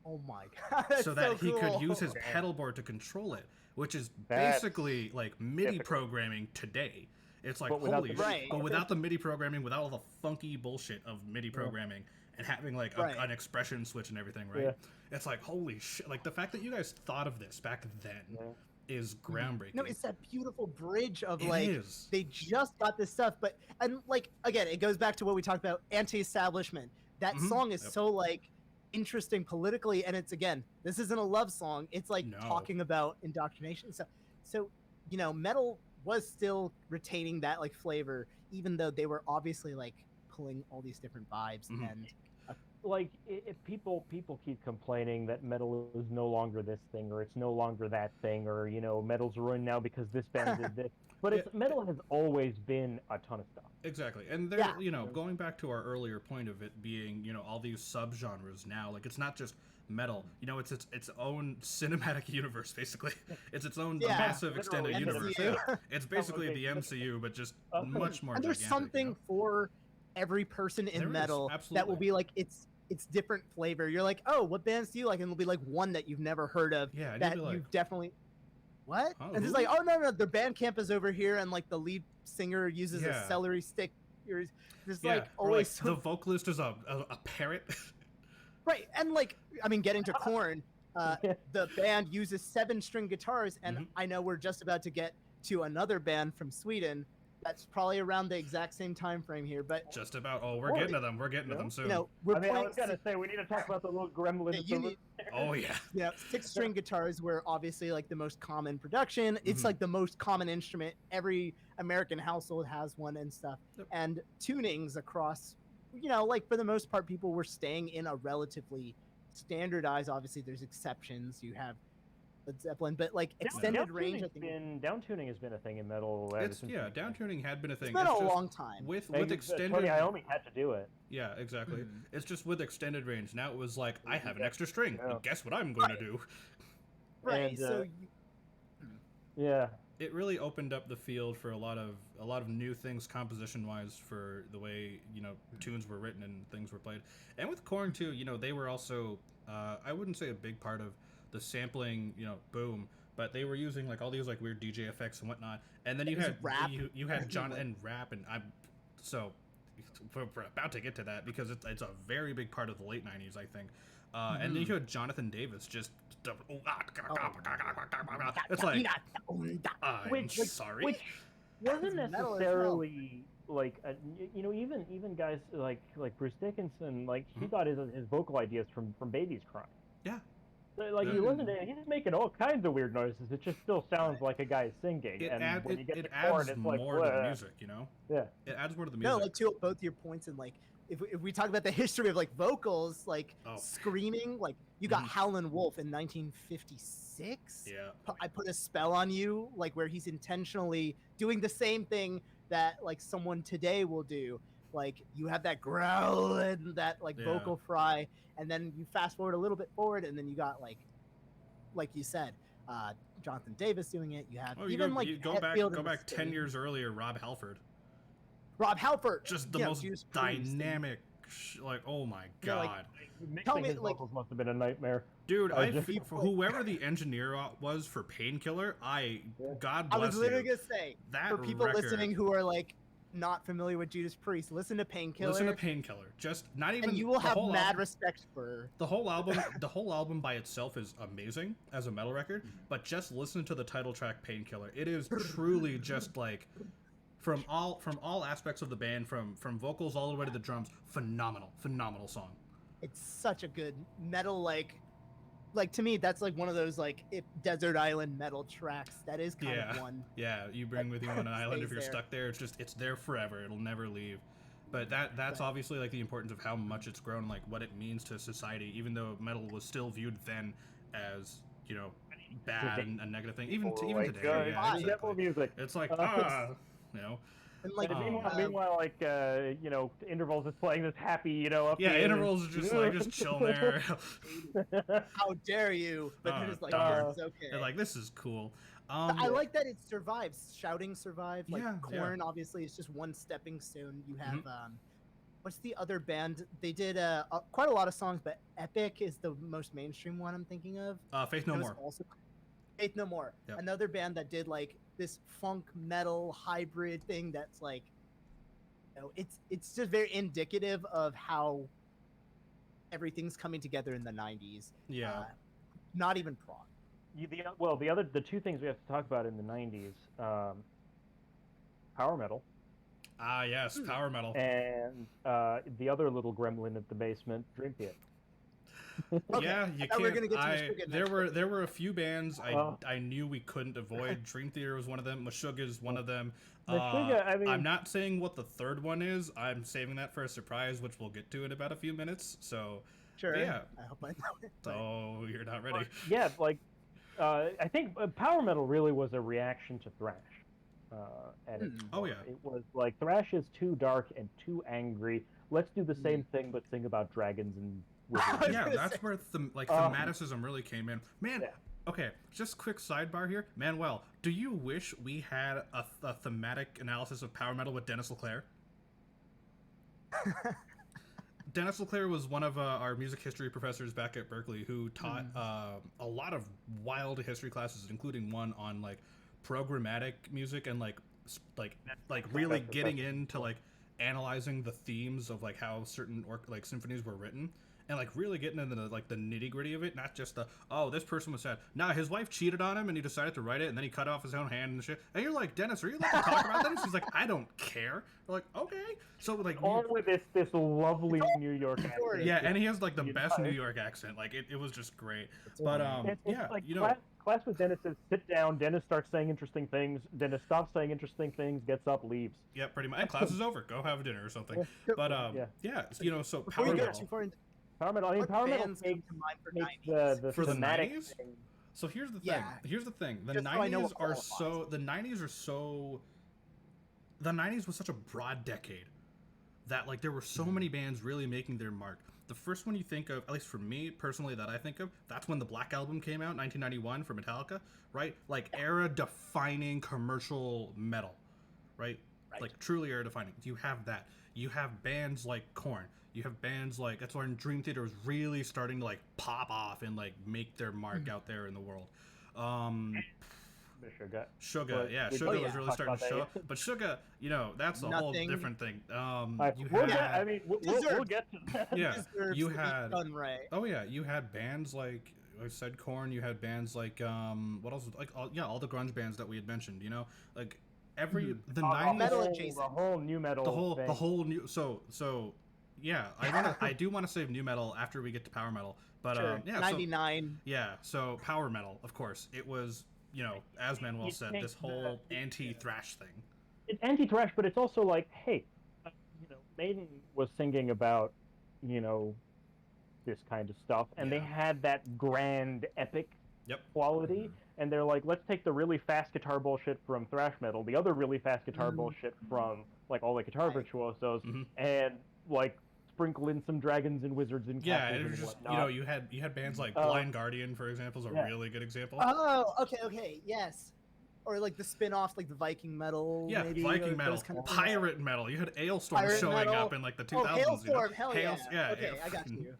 Oh my god! That's so that he cool. could use his pedal board to control it, which is That's basically MIDI difficult. programming today. It's But without holy the shit. Right. But without the MIDI programming, without all the funky bullshit of MIDI programming, and having Right. an expression switch and everything, right? Yeah. It's holy shit. The fact that you guys thought of this back then, Yeah. is groundbreaking. No, it's that beautiful bridge of It like is. they just got this stuff, but and like again, it goes back to what we talked about, anti-establishment. That Mhm. song is Yep. so like interesting politically, and it's again, this isn't a love song. It's like No. talking about indoctrination. So metal was still retaining that like flavor, even though they were obviously like pulling all these different vibes Mhm. and Like people keep complaining that metal is no longer this thing, or it's no longer that thing, or metal's ruined now because this band did this. But Yeah. metal has always been a ton of stuff. Exactly. And there, Yeah. going back to our earlier point of it being, all these subgenres now, like it's not just metal, it's its own cinematic universe, basically. It's its own Yeah, massive extended literally. universe. MCU. Yeah. It's basically the MCU, but just much more and there's gigantic, something for every person in There is, metal that will absolutely. be like it's different flavor. You're like, oh, what bands do you like? And it'll be like one that you've never heard of Yeah, and that you'll be like, you've definitely what? Huh, and it's who? like, oh no, their band camp is over here, and like the lead singer uses Yeah. a celery stick. There's yeah, like or, always the vocalist is a parrot. right, and like I mean, getting to Korn, the band uses 7-string guitars, and Mhm. I know we're just about to get to another band from Sweden. That's probably around the exact same time frame here, but Just about. Oh, we're getting to them. We're getting to them soon. we're I mean, I playing was gonna say we need to talk about the little gremlins. you need- Oh yeah. 6-string guitars were obviously like the most common production. It's Mhm. like the most common instrument. Every American household has one and stuff. Yep. And tunings across, like for the most part, people were staying in a relatively standardized. Obviously, there's exceptions. You have Led Zeppelin, but like extended range, I think Downtuning has been a thing in metal. Downtuning had been a thing. it's been a just long time. with Tony extended. Iommi had to do it. Yeah, exactly. Mhm. It's just with extended range. Now it was like, I have an Yeah. extra string. Yeah. And guess what I'm going to do? Right. And, So Yeah. It really opened up the field for a lot of new things composition wise for the way tunes were written and things were played. And with Korn too, they were also I wouldn't say a big part of the sampling boom, but they were using like all these like weird DJ effects and whatnot. And then you There's had rap. you had John and rap, and we're about to get to that because it's a very big part of the late '90s, I think. And then you had Jonathan Davis just. It's like, I'm Which- sorry. Which wasn't It's metal as necessarily like even guys like Bruce Dickinson, like he got his vocal ideas from Babies Crying. Yeah. Like he Yeah. wasn't he's making all kinds of weird noises. It just still sounds like a guy singing. And when you get to Korn, adds it's like more to the bleh. music, Yeah. It adds more to the music. No, like to both your points, and like if we talk about the history of like vocals, like Oh. screaming, like you got Mhm. Howlin' Wolf in 1956. Yeah. I Put a Spell on You, like where he's intentionally doing the same thing that like someone today will do. Like you have that growl and that like Yeah. vocal fry, and then you fast forward a little bit forward, and then you got like you said, Jonathan Davis doing it. You have Oh, you even go, like you go Hetfield back in the 10 Sting. years earlier, Rob Halford. Rob Halford, Just the you know, most Judas Priest and- dynamic like, oh my Yeah, like- god. Mixing me, his like- vocals must have been a nightmare. Dude, I just- for whoever the engineer was for Painkiller, God I bless was literally you. gonna say, That for people record, listening who are like not familiar with Judas Priest, listen to Painkiller, listen to Painkiller. Just not even and you will the have whole mad album, respect for. the whole album by itself is amazing as a metal record, but just listen to the title track Painkiller. It is truly just like from all aspects of the band, from vocals all the way to the drums, phenomenal song. It's such a good metal, like to me, that's like one of those like if desert island metal tracks. That is kind of one. Yeah, you bring with you on an island if Stays you're there. stuck there. It's there forever. It'll never leave. But that's Right. obviously like the importance of how much it's grown, like what it means to society. Even though metal was still viewed then as bad and a negative thing, even today. Yeah, Devil exactly. music. It's like you know. And like Meanwhile, like Intervals is playing this happy, up. Yeah, Intervals is just chilling there. how dare you? But then it's like, darn. it's okay. They're like, this is cool. But I like that it survives. Shouting survived. Like Yeah, Korn, obviously, is just one stepping stone. You have Mm-hmm. what's the other band? They did quite a lot of songs, but Epic is the most mainstream one I'm thinking of. Faith No It was More. Also, Faith No More. Yep. Another band that did like this funk metal hybrid thing that's like, it's just very indicative of how everything's coming together in the 90s. Yeah. Not even prog. the two things we have to talk about in the '90s, power metal, Ah, yes, power metal. and the other little gremlin at the basement, Dream Theater. Okay, Yeah, you I thought we were can't. gonna get to Meshuggah There next. were a few bands Oh. I knew we couldn't avoid. Dream Theater was one of them. Meshuggah is one of them. Meshuggah, I mean- I'm not saying what the third one is. I'm saving that for a surprise, which we'll get to in about a few minutes. So, Sure. yeah. I hope I know it. but- so you're not ready. Yeah, like I think power metal really was a reaction to thrash. At its Oh, core. yeah. It was like thrash is too dark and too angry. Let's do the same thing, but sing about dragons and wizards. was Yeah, gonna that's say- where thematicism really came in. Man, Yeah. okay, just quick sidebar here. Manuel, do you wish we had a thematic analysis of power metal with Dennis LeClaire? Dennis LeClaire was one of our music history professors back at Berkeley who taught a lot of wild history classes, including one on like programmatic music and like really getting into like analyzing the themes of like how certain symphonies were written. And like really getting into the nitty gritty of it, not just this person was sad. Nah, his wife cheated on him and he decided to write it, and then he cut off his own hand and shit. And you're like, Dennis, are you allowed to talk about that? And she's like, I don't care. We're like, okay. So like, All with this lovely New York accent. yeah, and he has like the best New Guitarist. York accent. Like it was just great. It's But It's yeah, like you know, class with Dennis says, sit down. Dennis starts saying interesting things. Dennis stops saying interesting things, gets up, leaves. yeah, pretty much. And class is over. Go have dinner or something. Yeah. But Yeah. yeah, you know, so Before power we go metal. too far into Power metal. I mean, what power metal bands come makes to mind for makes 90s? the For the thematic 90s? thing. So here's the thing. Yeah. Here's the thing. The Just so I know 90s what are qualifies. so. The 90s are so. The 90s was such a broad decade that like there were so many bands really making their mark. The first one you think of, at least for me personally, that I think of, that's when the Black Album came out, 1991 for Metallica, right? Like era-defining commercial metal, right? Right. Like truly era-defining. You have that. You have bands like Korn. You have bands like, that's when Dream Theater was really starting to like pop off and like make their mark out there in the world. Meshuggah. Sugar, But yeah, we- Sugar Oh, was yeah. really Talk starting to about show that, up. But Sugar, you know, that's a whole Nothing. different thing. You We'll had, get, I mean, we'll Deserved. get to that. yeah, Deserves you to be had, done right. oh yeah, you had bands like I said, Korn. You had bands like what else? Like all the grunge bands that we had mentioned. You know, like every the '90s, Metal adjacent. The whole new metal. the thing. whole new. So yeah, I do want to save new metal after we get to power metal. But Sure. yeah, so, 99. yeah, so power metal, of course, it was, you know, as Manuel You said, think this whole the- anti-thrash thing. It's anti-thrash, but it's also like, hey, Maiden was singing about, this kind of stuff, and they Yeah. had that grand epic Yep. quality, and they're like, let's take the really fast guitar bullshit from thrash metal, the other really fast guitar bullshit from like all the guitar Right. virtuosos, Mhm. and like sprinkle in some dragons and wizards and Yeah, castles it and was just whatnot. you had bands like Uh, Blind Guardian, for example, is a yeah. really good example. Oh, okay, yes. Or like the spin-off, like the Viking metal. Yeah, maybe, Viking or metal, those kind of things. Pirate metal. You had Ailstorm Pirate showing metal. up in like the 2000s. Oh, Hailstorm, hell yeah. Yeah, Okay, yeah, I got you.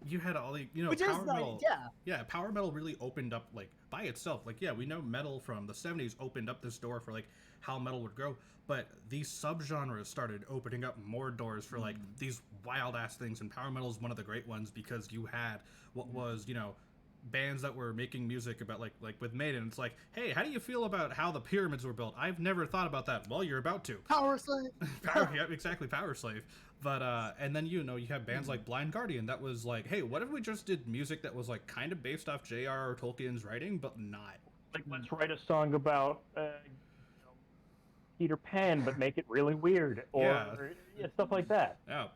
You had all the Which is power like, metal. yeah. Yeah, power metal really opened up like by itself. Like, yeah, we know metal from the 70s opened up this door for like how metal would grow, but these subgenres started opening up more doors for like these wild ass things, and power metal is one of the great ones because you had what was, bands that were making music about like with Maiden, it's like, hey, how do you feel about how the pyramids were built? I've never thought about that. Well, you're about to. Power Slave. Yeah, exactly, Power Slave. But and then you have bands like Blind Guardian that was like, hey, what if we just did music that was like kind of based off J.R.R. Tolkien's writing, but not. Like, let's write a song about Peter Pan, but make it really weird, or Yeah. stuff like that. Yeah.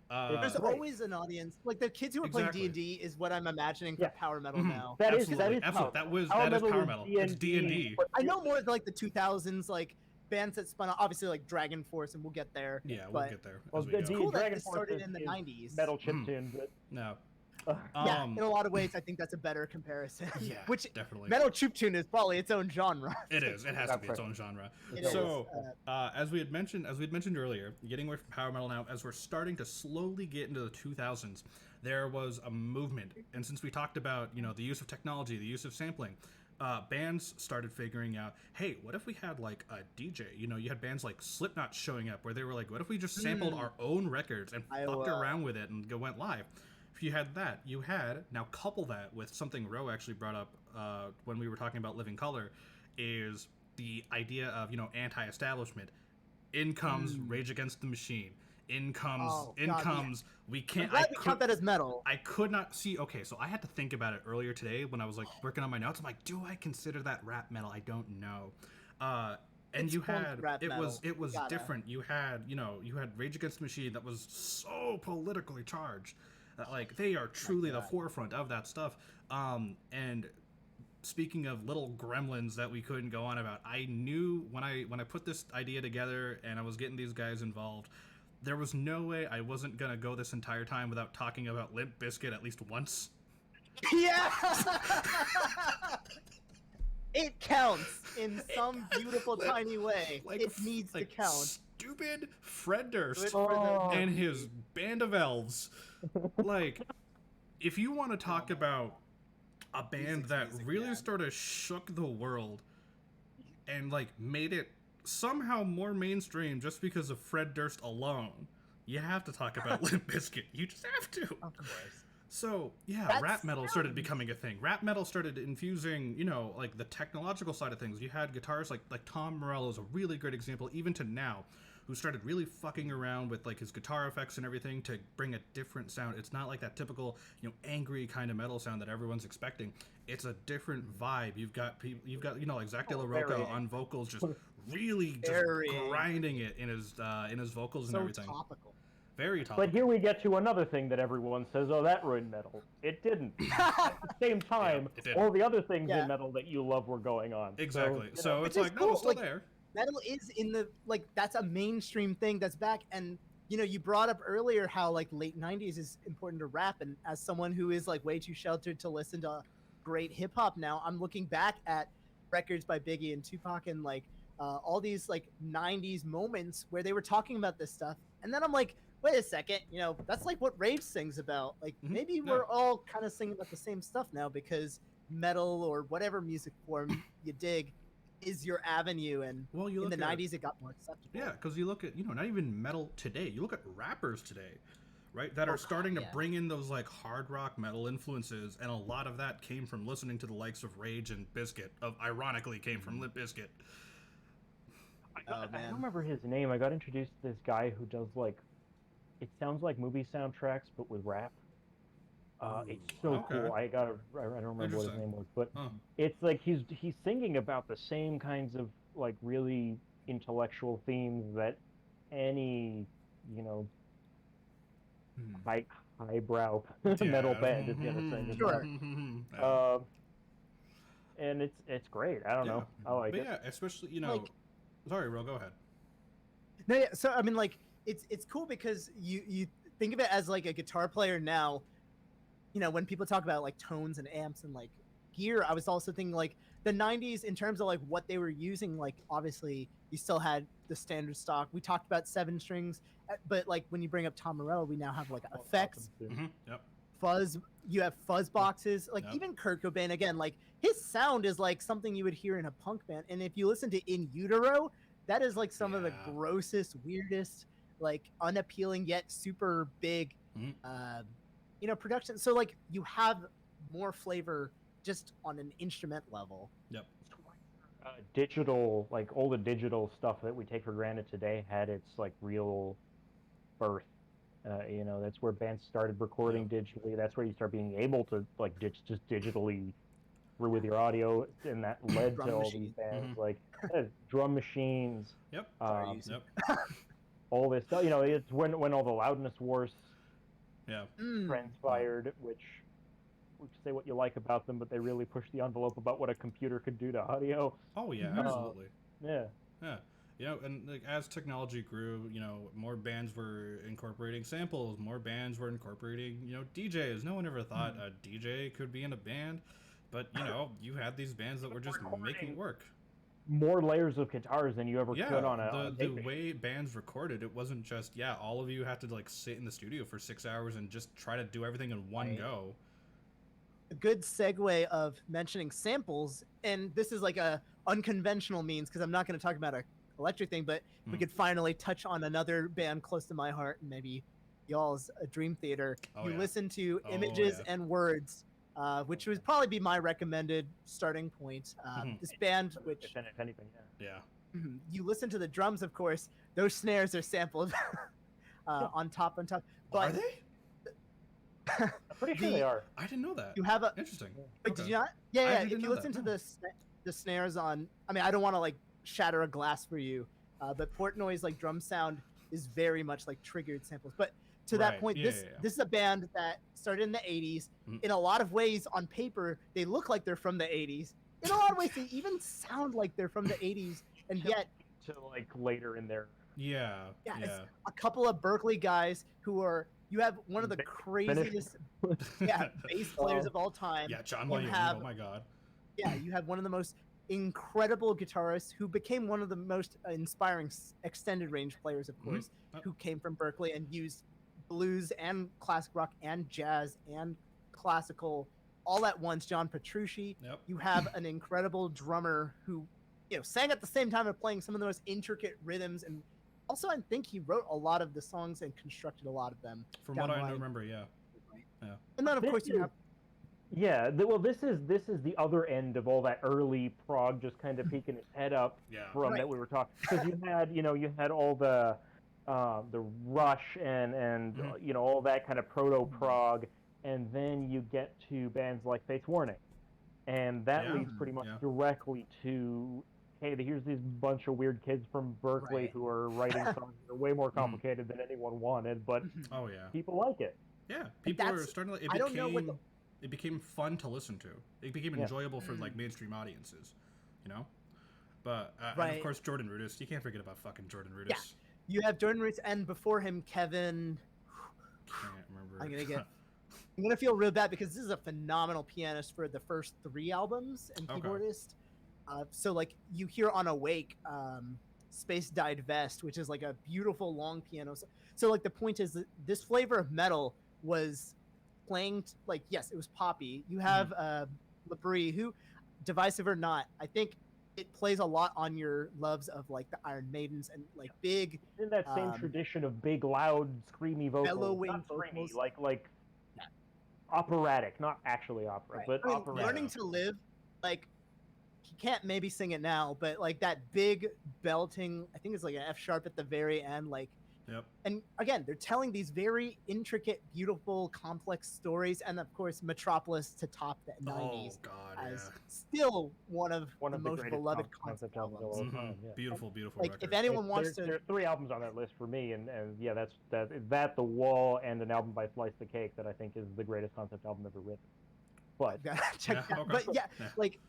There's Right. always an audience. Like the kids who are Exactly. playing D&D is what I'm imagining for Yeah. power metal Mhm. now. That is Absolutely. power. That is Power power is metal. It's D&D. but I know more of like the 2000s, like bands that spun out, obviously like Dragon Force, and we'll get there. Yeah, we'll but get there Well, as we the go. D- cool that Dragon this Force started is- in the is 90s. metal chiptune, but No. Yeah, in a lot of ways, I think that's a better comparison. Yeah, Which definitely. metal chiptune is probably its own genre. It is. It has to be That's its right. own genre. It So, is. as we had mentioned earlier, getting away from power metal now, as we're starting to slowly get into the 2000s, there was a movement, and since we talked about the use of technology, the use of sampling, bands started figuring out, hey, what if we had like a DJ? You had bands like Slipknot showing up, where they were like, what if we just sampled our own records and fucked around with it and went live? If you had that, now couple that with something Ro actually brought up when we were talking about Living Color, is the idea of anti-establishment. In comes Rage Against the Machine. In comes. We can't. I'm glad we count that as metal. I could not see. Okay, so I had to think about it earlier today when I was like working on my notes. I'm like, do I consider that rap metal? I don't know. And It's you punk had rap it was metal. it was different. You had Rage Against the Machine that was so politically charged. That, like, they are truly the forefront of that stuff. And speaking of little gremlins that we couldn't go on about, I knew when I put this idea together and I was getting these guys involved, there was no way I wasn't gonna go this entire time without talking about Limp Bizkit at least once. Yeah. It counts in some beautiful tiny way. Like, it needs to count. Stupid Fred Durst Oh. and his band of elves. Like, if you want to talk about a band that really sort of shook the world and like made it somehow more mainstream just because of Fred Durst alone, you have to talk about Limp Bizkit. You just have to. Of course. So, yeah, That rap metal started sounds- becoming a thing. Rap metal started infusing, like the technological side of things. You had guitarists like Tom Morello is a really great example, even to now, who started really fucking around with like his guitar effects and everything to bring a different sound. It's not like that typical, angry kind of metal sound that everyone's expecting. It's a different vibe. You've got like Zach De La Rocha very. on vocals, just really just Very. grinding it in his vocals and So everything. topical. Very topical. But here we get to another thing that everyone says, oh, that ruined metal. It didn't. At the same time, it didn't. all the other things Yeah. in metal that you love were going on. Exactly. So, Which it's is like, no, it's cool. still there. Metal is in the that's a mainstream thing that's back. And you brought up earlier how like late 90s is important to rap, and as someone who is like way too sheltered to listen to great hip hop now, I'm looking back at records by Biggie and Tupac and like all these like 90s moments where they were talking about this stuff, and then I'm like, wait a second, that's like what Rage sings about. Like maybe Yeah. we're all kind of singing about the same stuff now because metal or whatever music form you dig is your avenue, and Well, you in look the at 90s it got more acceptable. Yeah, because you look at, not even metal today. You look at rappers today, right? That Oh, are starting God, to yeah. bring in those like hard rock metal influences, and a lot of that came from listening to the likes of Rage and Bizkit. Ironically, came from Limp Bizkit. Oh, I man. don't remember his name. I got introduced to this guy who does like, it sounds like movie soundtracks, but with rap. It's so okay. cool. I don't remember what his Interesting. name was, but Huh. it's like he's singing about the same kinds of like really intellectual themes that any highbrow metal band is gonna sing Sure. Yeah. and it's great. I don't know. I like But it. yeah, especially, Like- sorry, Ro, go ahead. No, yeah, so I mean, like, it's cool because you think of it as like a guitar player now. When people talk about like tones and amps and like gear, I was also thinking like the 90s in terms of like what they were using. Like, obviously, you still had the standard stock. We talked about 7 strings, but like when you bring up Tom Morello, we now have like effects, Yep. fuzz. You have fuzz boxes. Like Yep. even Kurt Cobain again. Like his sound is like something you would hear in a punk band. And if you listen to In Utero, that is like some of the Yeah. grossest, weirdest, like unappealing yet super big, Mhm. production. So like you have more flavor just on an instrument level. Yep. Digital, like all the digital stuff that we take for granted today had its like real birth. That's where bands started recording digitally. That's where you start being able to like just digitally through with your audio, and that led Drum to all machine. these bands Mhm. like drum machines, Yep. Sorry, you Yep. all this stuff. It's when all the loudness wars Yeah. transpired, which we can say what you like about them, but they really pushed the envelope about what a computer could do to audio. Oh yeah, Mhm. absolutely. Yeah. Yeah. And like as technology grew, more bands were incorporating samples, more bands were incorporating, DJs. No one ever thought a DJ could be in a band, but you had these bands that were just making it work. More layers of guitars than you ever Yeah, could on a the tape machine. way bands recorded, it wasn't just all of you had to like sit in the studio for 6 hours and just try to do everything in one Right. go. A good segue of mentioning samples, and this is like a unconventional means because I'm not going to talk about a electric thing, but we could finally touch on another band close to my heart and maybe y'all's Dream Theater. Oh, You yeah. listen to Oh, Images yeah. and Words which would probably be my recommended starting point. This band, which If anything, yeah. Yeah. you listen to the drums, of course, those snares are sampled on top. But Are they? I'm pretty sure they are. I didn't know that. you have a Interesting. Wait, Okay. did you not? Yeah. didn't If you know listen that, to no. the snares on, I mean, I don't want to like shatter a glass for you, but Portnoy's like drum sound is very much like triggered samples. But to that Right, point, yeah, this yeah. this is a band that started in the '80s. Mhm. In a lot of ways, on paper, they look like they're from the '80s. In a lot of ways, they even sound like they're from the '80s, and yet To like later in their Yeah. Yeah, Yeah. it's a couple of Berkeley guys who are. You have one of the craziest, bass players of all time. Yeah, John You Williams. have- Oh my God. Yeah, you have one of the most incredible guitarists who became one of the most inspiring extended range players, of course, who came from Berkeley and used blues and classic rock and jazz and classical all at once. John Petrucci. Yep. You have an incredible drummer who, sang at the same time of playing some of the most intricate rhythms, and also I think he wrote a lot of the songs and constructed a lot of them. From down what I the line. remember, yeah. And then of This course you is- have well, this is the other end of all that early prog just kind of peeking its head up Yeah. from Right. that we were talking, because you had all the Rush and Mhm. all that kind of proto prog, and then you get to bands like Fate's Warning, and that Yeah. leads pretty much Yeah. directly to, hey, here's these bunch of weird kids from Berkeley Right. who are writing songs that are way more complicated than anyone wanted, but Oh yeah. people like it. Yeah. People are that's- starting to. I don't know what the- It became fun to listen to. It became Yeah. enjoyable for like mainstream audiences, But and Right. of course Jordan Rudess. You can't forget about fucking Jordan Rudess. You have Jordan Roots, and before him, Kevin. Can't remember. I'm gonna feel real bad because this is a phenomenal pianist for the first 3 albums and Okay. keyboardist. So like you hear on Awake, Space Dyed Vest, which is like a beautiful long piano. So like the point is that this flavor of metal was playing like, yes, it was poppy. You have Labrie, who, divisive or not, I think it plays a lot on your loves of like the Iron Maidens and like big In that same tradition of big, loud, screamy vocals, bellowing not screamy, vocals. like operatic, not actually opera, Right. but I mean, operatic. Learning to Live, like he can't maybe sing it now, but like that big belting, I think it's like an F sharp at the very end, like. Yep. And again, they're telling these very intricate, beautiful, complex stories, and of course, Metropolis to top the Oh '90s God. as Yeah. still one of One the of the most greatest beloved concept concept albums of albums. all time. Mhm. Yeah. Beautiful, beautiful Like record. if anyone wants there to, are 3 albums on that list for me, and yeah, that's that The Wall and an album by Slice the Cake that I think is the greatest concept album ever written. But check Yeah, that. okay. But yeah, Yeah. like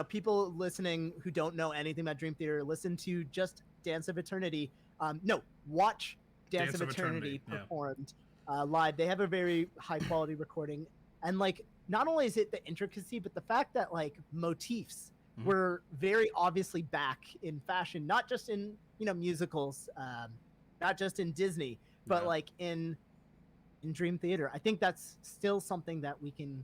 people listening who don't know anything about Dream Theater, listen to just Dance of Eternity. No, watch Dance of Eternity yeah. performed live. They have a very high quality recording, and like not only is it the intricacy, but the fact that like motifs Mhm. were very obviously back in fashion, not just in musicals, not just in Disney, but Yeah. like in Dream Theater. I think that's still something that we can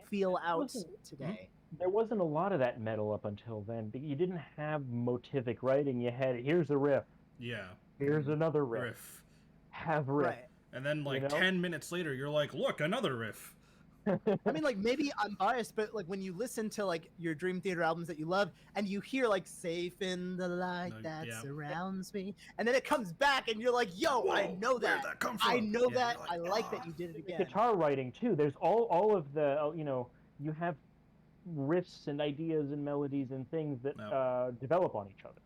feel out wasn't- today. there wasn't a lot of that metal up until then. You didn't have motivic writing. You had, here's a riff, Yeah. here's another riff, Riff. have riff. Right. And then like know? 10 minutes later, you're like, look, another riff. I mean, like maybe I'm biased, but like when you listen to like your Dream Theater albums that you love, and you hear like "Safe in the Light Like, That yeah. Surrounds Me," and then it comes back, and you're like, "Yo, I Whoa, know where'd that. that come from? I know Yeah, that. you're I like that "Ah." you did it again." Guitar writing too. There's all of the you have riffs and ideas and melodies and things that No. develop on each other.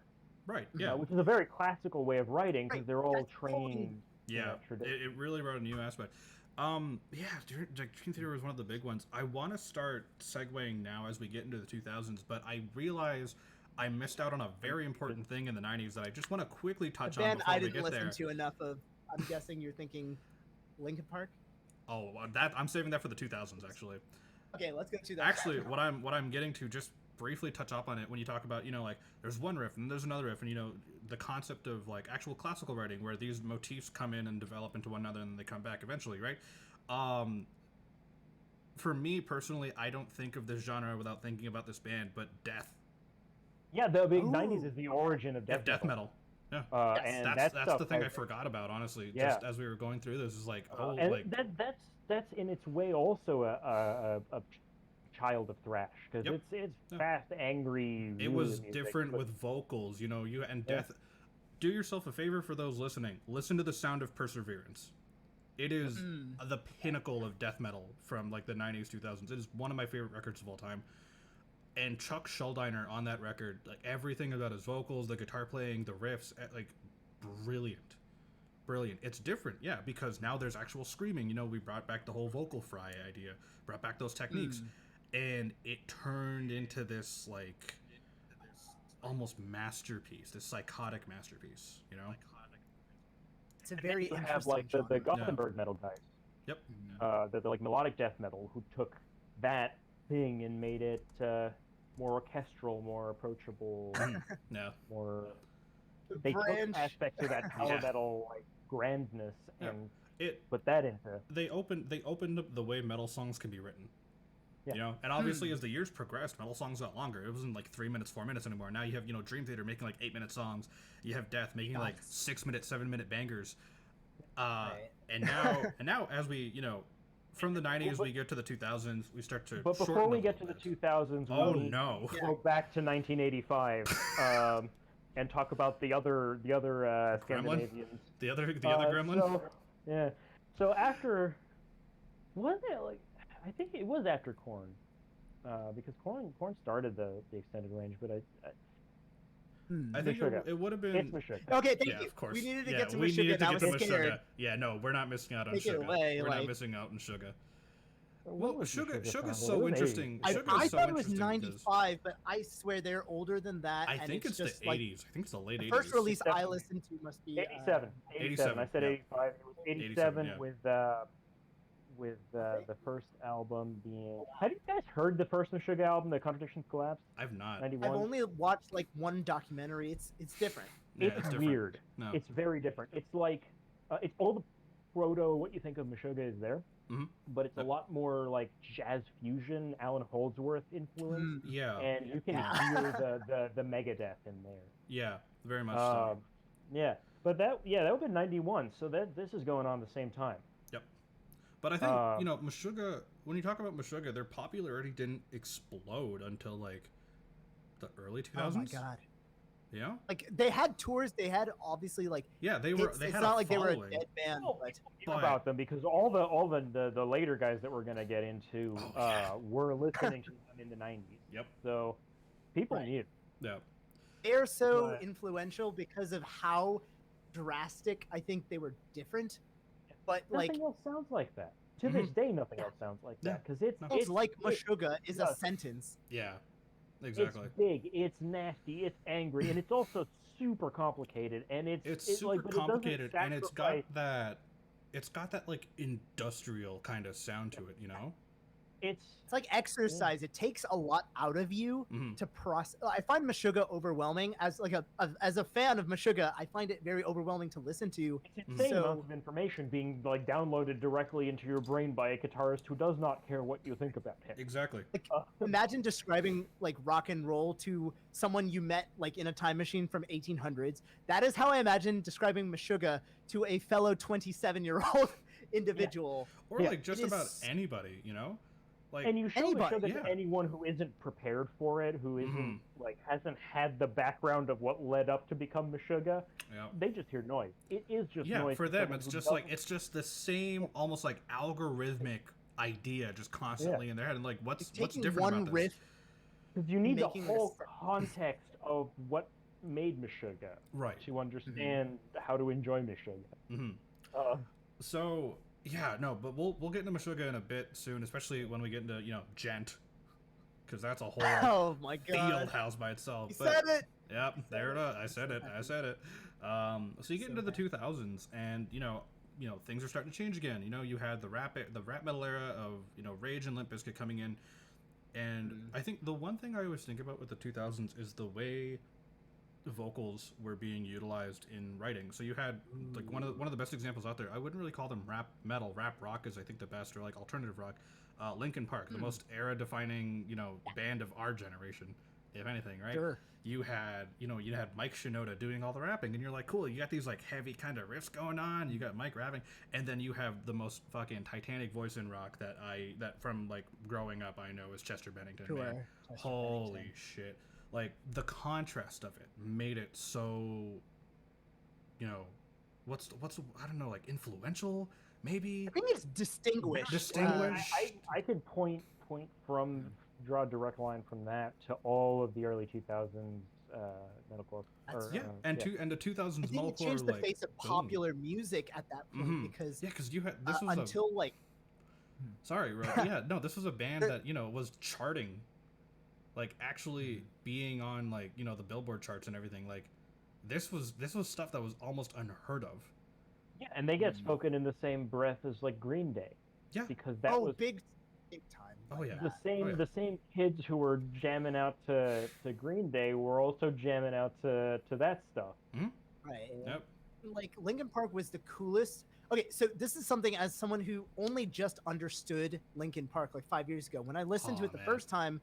Right. Yeah. Which is a very classical way of writing because Right, they're all that's totally- trained. in Yeah, that tradition. it really brought a new aspect. Yeah, Dream Theater was one of the big ones. I want to start segueing now as we get into the 2000s, but I realize I missed out on a very important thing in the 90s that I just want to quickly The touch on band before I we didn't get listen there. to enough of. I'm guessing you're thinking Linkin Park. Oh, that I'm saving that for the 2000s actually. Okay, let's go to that. Actually, what I'm getting to, just briefly touch up on it, when you talk about, like there's one riff and there's another riff, and the concept of like actual classical writing where these motifs come in and develop into one another and they come back eventually, right? For me personally, I don't think of this genre without thinking about this band, but Death. Yeah, the big Ooh. 90s is the origin of death Death metal. Yeah. And That's that stuff the thing I has- forgot about, honestly. Yeah. Just as we were going through this, is like, and like that's in its way also a child of thrash, because Yep. it's Yeah. fast, angry. it really was music, different but- with vocals, you know, you and Yeah. death. Do yourself a favor, for those listening. Listen to the Sound of Perseverance. It is the pinnacle of death metal from like the 90s, 2000s. It is one of my favorite records of all time. And Chuck Schuldiner on that record, like everything about his vocals, the guitar playing, the riffs, like brilliant. Brilliant. It's different, yeah, because now there's actual screaming. You know, we brought back the whole vocal fry idea, brought back those techniques, and it turned into this like almost masterpiece, this psychotic masterpiece, you know? It's a very You interesting have like the genre. Gothenburg metal guys, Yep. the like melodic death metal, who took that thing and made it more orchestral, more approachable, Yeah. more. The They branch- took aspects of that power Yeah. metal like grandness Yeah. and It put that into. they opened up the way metal songs can be written. Yeah. You know, and obviously as the years progressed, metal songs got longer. It wasn't like 3 minutes, 4 minutes anymore. Now you have, you know, Dream Theater making like 8-minute songs. You have Death making like Nice. 6-minute, 7-minute bangers. Right. And now as we, you know, from the 90s we get to the 2000s, we start to. But before shorten we a get to little the bit. 2000s, Oh we need no. to go back to 1985 and talk about the other Scandinavians. The other gremlin. So, yeah. So after, was it like? I think it was after Korn, because Korn started the extended range, but I think Meshuggah. it would have it's been. Meshuggah. Okay, thank Yeah, you. of course. We needed to Yeah, get to we needed Meshuggah. I to was get to scared. Meshuggah. Yeah, no, we're not missing out on Take it Sugar. away, We're not like- missing out on Sugar. When Well, was Sugar, Meshuggah Sugar's founded? so It was interesting. 80s. Sugar's I so thought it was interesting because 95, but I swear they're older than that. I and think it's just the like 80s. I think it's the late the 80s. first release I 87. listened to must be 87. 87. I said yeah. 85. It was 87, 87, yeah. with the first album being. Have you guys heard the first Meshuggah album, The Contradictions Collapse? I've not. 91. I've only watched like one documentary. It's different. Yeah, it's different. weird. No. It's very different. It's like it's all the proto what you think of Meshuggah is there, but it's a lot more like jazz fusion, Alan Holdsworth influence, Yeah. and you can hear the Megadeth in there. Yeah. Very much so. Yeah, but that would have been 91. So this is going on the same time. Yep. But I think you know, Meshuggah. When you talk about Meshuggah, their popularity didn't explode until like the early 2000s. Oh my god! Yeah. Like they had tours. They had obviously like Yeah, they were. it's They had not a like they were a following. dead band. Oh, But people knew about them because all the later guys that we're gonna get into were listening to them in the 90s. Yep. So people knew. Yeah. they're so But- influential because of how drastic I think they were different. But like Nothing else sounds like that. To this day, nothing else sounds like that because it's No. it's like Meshuggah is a does. sentence. Yeah. Exactly. It's big, it's nasty, it's angry, and it's also super complicated. And It's like, super but it doesn't complicated, and it's sacrifice- got that like industrial kind of sound to it, you know. It's like exercise. It takes a lot out of you Mhm. to process. I find Meshuggah overwhelming as like as a fan of Meshuggah. I find it very overwhelming to listen to. It's insane So- amounts of information being like downloaded directly into your brain by a guitarist who does not care what you think about him. Exactly. Imagine describing like rock and roll to someone you met like in a time machine from 1800s. That is how I imagine describing Meshuggah to a fellow 27-year-old individual. Or Yeah. like just It about is- anybody, you know. Like And you show Anybody, Meshuggah yeah. to anyone who isn't prepared for it, who isn't Mhm. like hasn't had the background of what led up to become Meshuggah, yeah. they just hear noise. It is just Yeah, noise. for to them, someone it's who just like doesn't- it's just the same, almost like algorithmic idea, just constantly in their head, and like what's Taking different one about this? riff. 'Cause you need the making whole this- context of what made Meshuggah Right. to understand how to enjoy Meshuggah. hmm Uh, So yeah, no, but we'll get into Meshuggah in a bit soon, especially when we get into Djent, because that's a whole Oh my field god! house by itself. He But- said it. Yep, there it is. I said it. So you get So into the bad. 2000s, and things are starting to change again. You had the rap metal era of Rage and Limp Bizkit coming in, and I think the one thing I always think about with the 2000s is the way the vocals were being utilized in writing. So you had like one of the best examples out there. I wouldn't really call them rap metal. Rap rock is I think the best, or like alternative rock. Linkin Park, the most era-defining band of our generation. if anything, right? Sure. You had Mike Shinoda doing all the rapping, and you're like, cool, you got these like heavy kind of riffs going on, you got Mike rapping, and then you have the most fucking titanic voice in rock that from like growing up I know is Chester Bennington. Sure. Man. Chester Holy Bennington. shit. Like the contrast of it made it so, what's I don't know, like influential maybe. I think it's distinguished. Distinguished. I could draw a direct line from that to all of the early 2000s metalcore. And the 2000s I think metalcore it changed the face of boom. popular music at that point because because you had this was until like sorry, Ro, yeah, no, this was a band that was charting, like actually being on like the Billboard charts and everything. Like this was stuff that was almost unheard of. Yeah, and they get spoken in the same breath as like Green Day. Yeah, because that was big time. Oh yeah, the same kids who were jamming out to Green Day were also jamming out to that stuff. Mm-hmm. Right. Yep. Like Linkin Park was the coolest. Okay, so this is something as someone who only just understood Linkin Park like 5 years ago. When I listened to it the first time,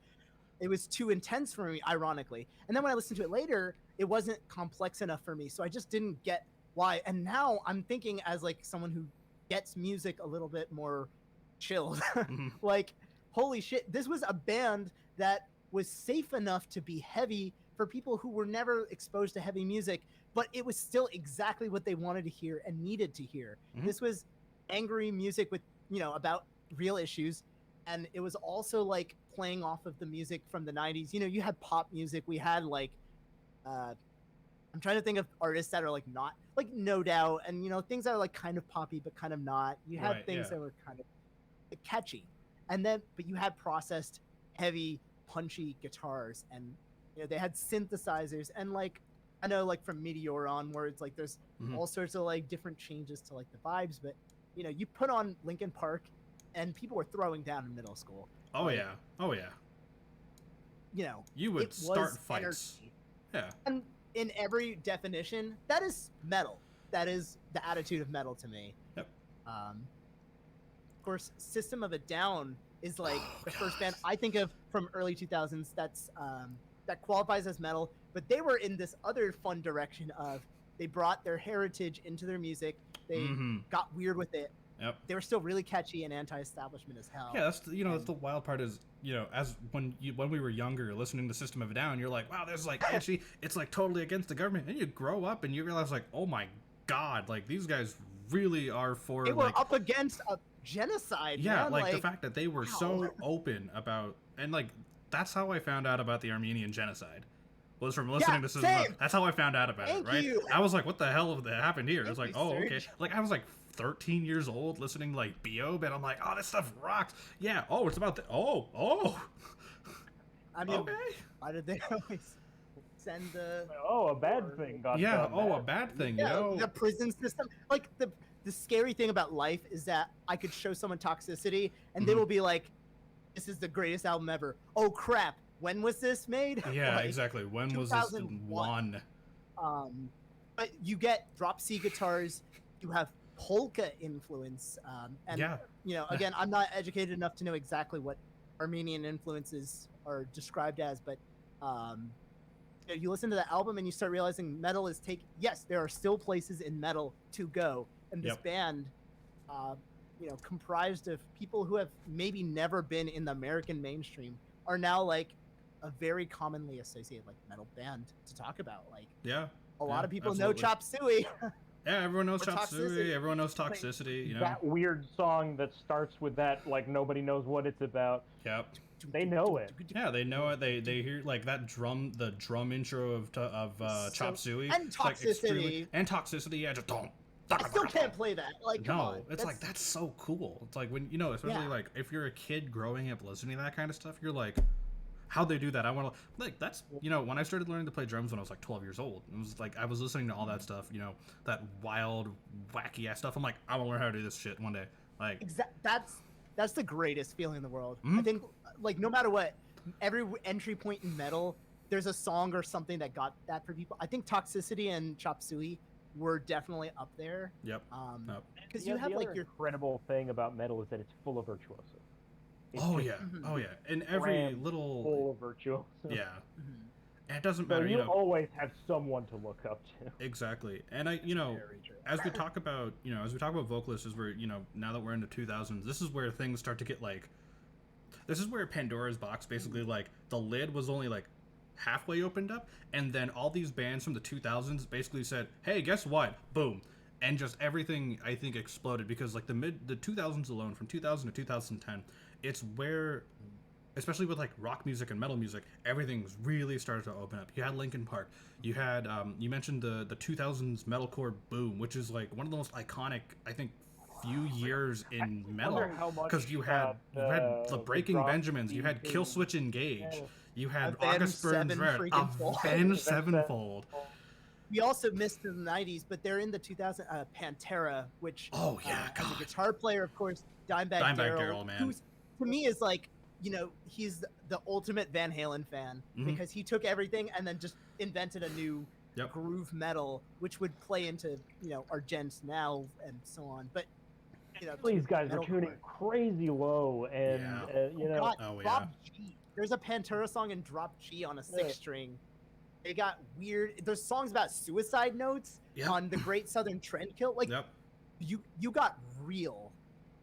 it was too intense for me, ironically. And then when I listened to it later, it wasn't complex enough for me. So I just didn't get why. And now I'm thinking as like someone who gets music a little bit more chilled. Like, holy shit, this was a band that was safe enough to be heavy for people who were never exposed to heavy music, but it was still exactly what they wanted to hear and needed to hear. This was angry music with, about real issues. And it was also like playing off of the music from the 90s. You had pop music. We had like, I'm trying to think of artists that are like not like No Doubt and, things that are like kind of poppy, but kind of not. You had things that were kind of like, catchy. And then, but you had processed, heavy, punchy guitars, and they had synthesizers, and like I know, like from Meteor onwards, like there's all sorts of like different changes to like the vibes. But you put on Linkin Park, and people were throwing down in middle school. Oh like, yeah. You would start fights. Energy. Yeah. And in every definition, that is metal. That is the attitude of metal to me. Yep. Of course, System of a Down is like the first band I think of from early 2000s that's that qualifies as metal, but they were in this other fun direction of they brought their heritage into their music. They got weird with it. Yep. They were still really catchy and anti-establishment as hell. Yeah, that's that's the wild part is as when we were younger listening to System of a Down, you're like, wow, this is like edgy. It's like totally against the government, and you grow up and you realize like, oh my god, like these guys really are for. They were like, up against a genocide. Yeah, man. like the fact that they were so open about, and like that's how I found out about the Armenian genocide. Was from listening to System. That's how I found out about it, right? You. I was like, what the hell happened here? It was like, oh, Serge. okay. Like I was like 13 years old listening to like Biob, and I'm like, oh, this stuff rocks. Yeah. Oh, it's about the. Oh. I mean, okay. why did they always send the? A bad thing got Yeah. done. A bad thing. Yeah, the prison system. Like the scary thing about life is that I could show someone Toxicity, and they will be like, "This is the greatest album ever." Oh crap! When was this made? Yeah, like, exactly. When was this one? But you get drop C guitars. You have polka influence, and again, I'm not educated enough to know exactly what Armenian influences are described as, but you listen to the album and you start realizing metal is yes, there are still places in metal to go, and this band comprised of people who have maybe never been in the American mainstream are now like a very commonly associated like metal band to talk about. Like a lot of people know Chop Suey. Yeah, everyone knows Chop Suey. Everyone knows Toxicity. That weird song that starts with that, like nobody knows what it's about. Yep. They know it. Yeah, they know it. They hear like that the drum intro of Chop Suey and Toxicity like, and Toxicity. Yeah, just don't. I still can't play that. Like, come on. It's like that's so cool. It's like when especially like if you're a kid growing up listening to that kind of stuff, you're like, how'd they do that? I want to like that's when I started learning to play drums when I was like 12 years old. It was like I was listening to all that stuff, that wild, wacky ass stuff. I'm like, I want to learn how to do this shit one day. Like that's the greatest feeling in the world. I think like no matter what, every entry point in metal, there's a song or something that got that for people. I think Toxicity and Chop Suey were definitely up there. Yep. Because you have the like other your incredible thing about metal is that it's full of virtuosos. It's Oh just yeah, Mhm. oh yeah, and every crammed little full of virtuosos. yeah, Mhm. and it doesn't So matter, you always have someone to look up to. exactly. And Very true. as we talk about, as we talk about vocalists, as we're, now that we're into 2000s, this is where things start to get like, this is where Pandora's box basically like the lid was only like halfway opened up, and then all these bands from the 2000s basically said, "Hey, guess what? Boom." And just everything I think exploded because like the 2000s alone, from 2000 to 2010, it's where, especially with like rock music and metal music, everything's really started to open up. You had Linkin Park, you had you mentioned the 2000s metalcore boom, which is like one of the most iconic, I think, few years in metal, Wonder how much because you had the Breaking drop Benjamins, you had beat Killswitch Engage, Yes. you had Avenged August Burns Red, Sevenfold. Avenged Sevenfold. We also missed the 90s, but they're in the 2000 Pantera, which Oh yeah, as a God. guitar player, of course, Dimebag Dimebag Darrell, Darrell, man. who's to me is like, he's the ultimate Van Halen fan Mhm. because he took everything and then just invented a new Yep. groove metal, which would play into our Djent now and so on. But These guys are metalcore. tuning crazy low, and Yeah. God, Oh, yeah. Drop G. There's a Pantera song in Drop G on a six string. They got weird. There's songs about suicide notes Yep. on the Great Southern Trend Kill. Like Yep. you got real.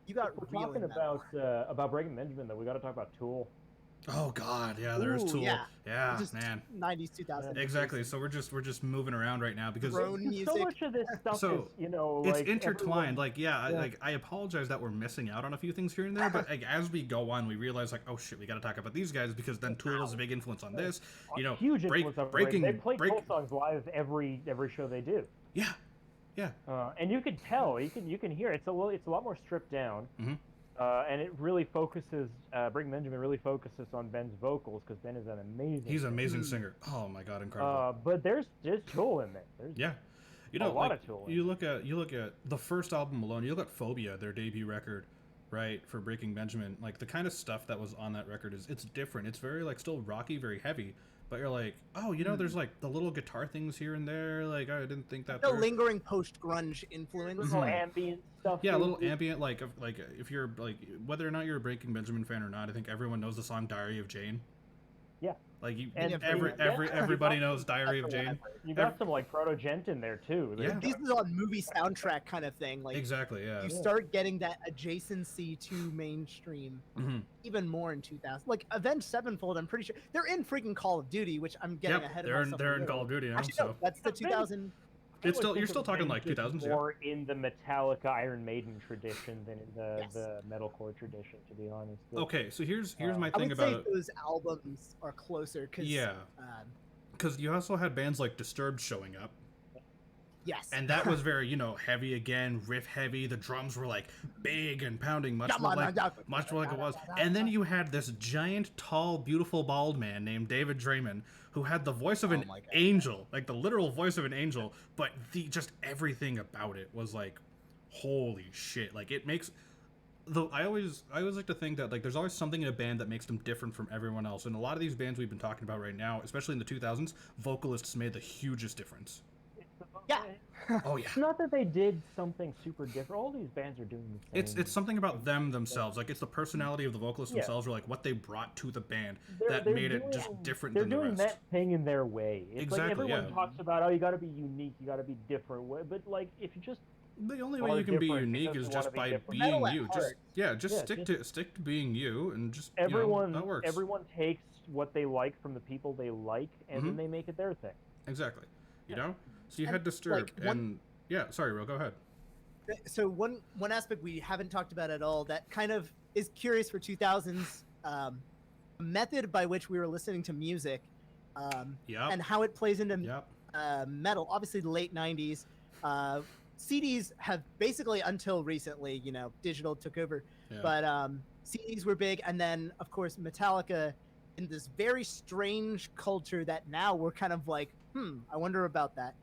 You got we're real. talking in metal. about Breaking Benjamin, though. We got to talk about Tool. Oh God, yeah, there's Ooh, Tool. yeah. Yeah, Just man. 90s, 2000s. Exactly. So we're just moving around right now because Drone music. So much of this stuff So, is, it's like intertwined. everyone- Like, I apologize that we're missing out on a few things here and there, but like as we go on, we realize like, oh shit, we got to talk about these guys because then Tool was a big influence on this. huge influence on breaking. They play Tool songs live every show they do. Yeah, yeah. And you can tell, you can hear it's a lot more stripped down. Mhm. And it really focuses. Breaking Benjamin really focuses on Ben's vocals because Ben is an amazing. He's an singer. amazing singer. Oh my God, incredible. But there's Tool in there. There's Yeah. a lot of Tool. You look at the first album alone. You look at Phobia, their debut record, right, for Breaking Benjamin. Like the kind of stuff that was on that record it's different. It's very like still rocky, very heavy. But you're like, oh, there's like the little guitar things here and there. Like I didn't think that. The lingering post-grunge influence. little ambient stuff. Yeah, a too. little ambient. Like if you're like whether or not you're a Breaking Benjamin fan or not, I think everyone knows the song "Diary of Jane." Yeah. Like And everybody knows "Diary of Jane." You got some like proto Djent in there too. Yeah. This is on movie soundtrack kind of thing. Like Exactly. Yeah. you start getting that adjacency to mainstream hmm even more in 2000. Like Avenged Sevenfold, I'm pretty sure they're in freaking Call of Duty, which I'm getting ahead of myself. they're a in little. Call of Duty now. Actually, So no, that's the 2000. it's still I would you're think still of talking Ben like just 2000s. Yeah. more in the Metallica Iron Maiden tradition than in Yes. the metalcore tradition, to be honest. Okay, so here's my I thing would about say it. those albums are closer because Yeah. Because you also had bands like Disturbed showing up, yes, and that was very heavy again, riff heavy. The drums were like big and pounding, much more like it was. And then you had this giant, tall, beautiful, bald man named David Draymond, who had the voice of an my God. angel, like the literal voice of an angel. But just everything about it was like, holy shit! Like it makes. Though I always like to think that like there's always something in a band that makes them different from everyone else, and a lot of these bands we've been talking about right now, especially in the 2000s, vocalists made the hugest difference. Yeah. Oh yeah. It's not that they did something super different. All these bands are doing the same. It's something about them themselves. Like it's the personality of the vocalists themselves, or like what they brought to the band that made it just different than the They're rest. doing that thing in their way. It's Exactly, like everyone yeah. talks about, oh, you got to be unique, you got to be different. But like, if you just The only are way you can be different unique because is you wanna just be by different. being Metal at you. heart. Stick to being you, and just everyone that works. everyone takes what they like from the people they like, and then they make it their thing. Exactly. So you And, had Disturbed, like, one- and sorry, Ro, go ahead. So one aspect we haven't talked about at all that kind of is curious for 2000s method by which we were listening to music Yep. and how it plays into Yep. metal. Obviously, the late 90s. CDs have basically until recently, digital took over. Yeah. But CDs were big. And then, of course, Metallica in this very strange culture that now we're kind of like, I wonder about that.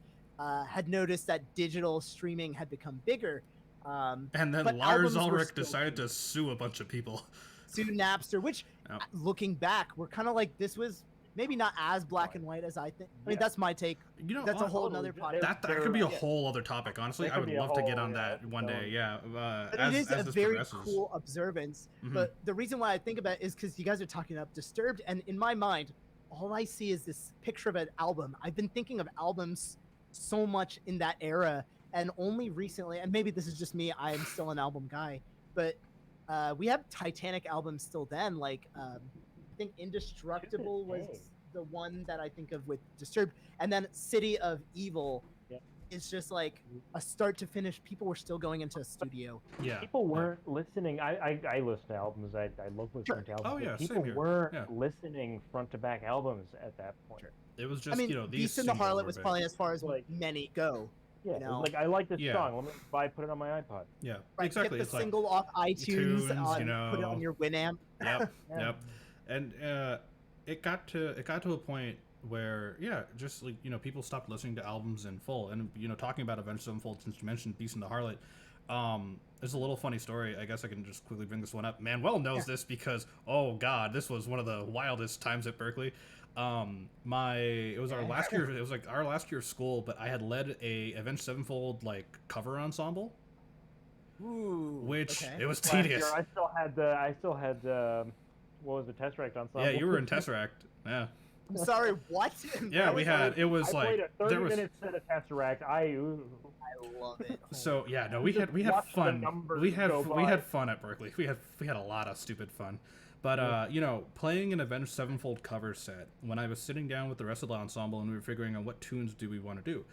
Had noticed that digital streaming had become bigger. And then but Lars albums were Ulrich still decided big. to sue a bunch of people. Sue Napster, which Yep. looking back, we're kind of like, this was maybe not as black and white as I think. I mean, that's my take. You know, That's a whole totally. nother podcast. that could be a whole other topic. Honestly, That I could would be a love to get whole, on that one day. Yeah, But as, it is as a this very progresses. cool observance. Mhm. But the reason why I think about it is because you guys are talking about Disturbed, and in my mind, all I see is this picture of an album. I've been thinking of albums so much in that era, and only recently, and maybe this is just me, I am still an album guy, but we have Titanic albums still then. Like, I think Indestructible was the one that I think of with Disturbed, and then City of Evil is just like a start to finish. People were still going into a studio. Yeah. People weren't listening. I listen to albums. I love listening to albums. Oh, yeah, but same people here. weren't Yeah. listening front to back albums at that point. It was just, I mean, you know, these Beast in the singles Harlot were was big. probably as far as Like- many go. Yeah, You know? like I like this Yeah. song. Let me put it on my iPod. Yeah, Right, exactly. get It's the like, single off iTunes, iTunes, you know. put it on your Winamp. yep, Yeah. yep. And it got to a point where, yeah, just like, you know, people stopped listening to albums in full. And, you know, talking about Avenged Sevenfold, since you mentioned Beast and the Harlot, there's a little funny story. I guess I can just quickly bring this one up. Manuel knows this because, oh god, this was one of the wildest times at Berkeley. It was our last year. It was like our last year of school, but I had led a Avenged Sevenfold like cover ensemble, Ooh, which okay. it was Last year, tedious. I still had what was the Tesseract ensemble? Yeah, you were in Tesseract. Yeah. I'm sorry, what? Yeah, we had. It was I like played a there was. 30-minute set of Tesseract. I love it. So yeah, no, we had Watch the fun. numbers We had go by. fun at Berkeley. We had a lot of stupid fun. But you know, playing an Avenged Sevenfold cover set, when I was sitting down with the rest of the ensemble and we were figuring out what tunes do we want to do.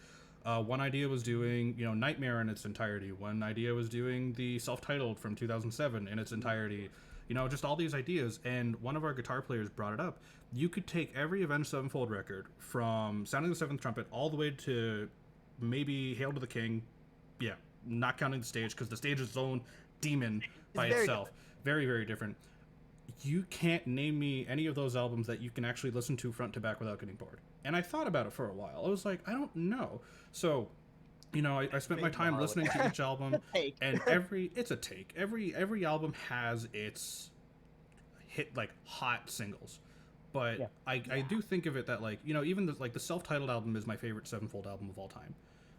One idea was doing, you know, Nightmare in its entirety. One idea was doing the self-titled from 2007 in its entirety. You know, just all these ideas. And one of our guitar players brought it up. You could take every Avenged Sevenfold record from Sounding the Seventh Trumpet all the way to maybe Hail to the King. Yeah, not counting the stage, because the stage is its own demon by very itself. Very, very different. You can't name me any of those albums that you can actually listen to front to back without getting bored. And I thought about it for a while. I was like, I don't know. So, you know, I spent my time listening to each album, Take. and it's a take. Every album has its hit, like, hot singles. But Yeah. I do think of it that, like, you know, even the self-titled album is my favorite Sevenfold album of all time.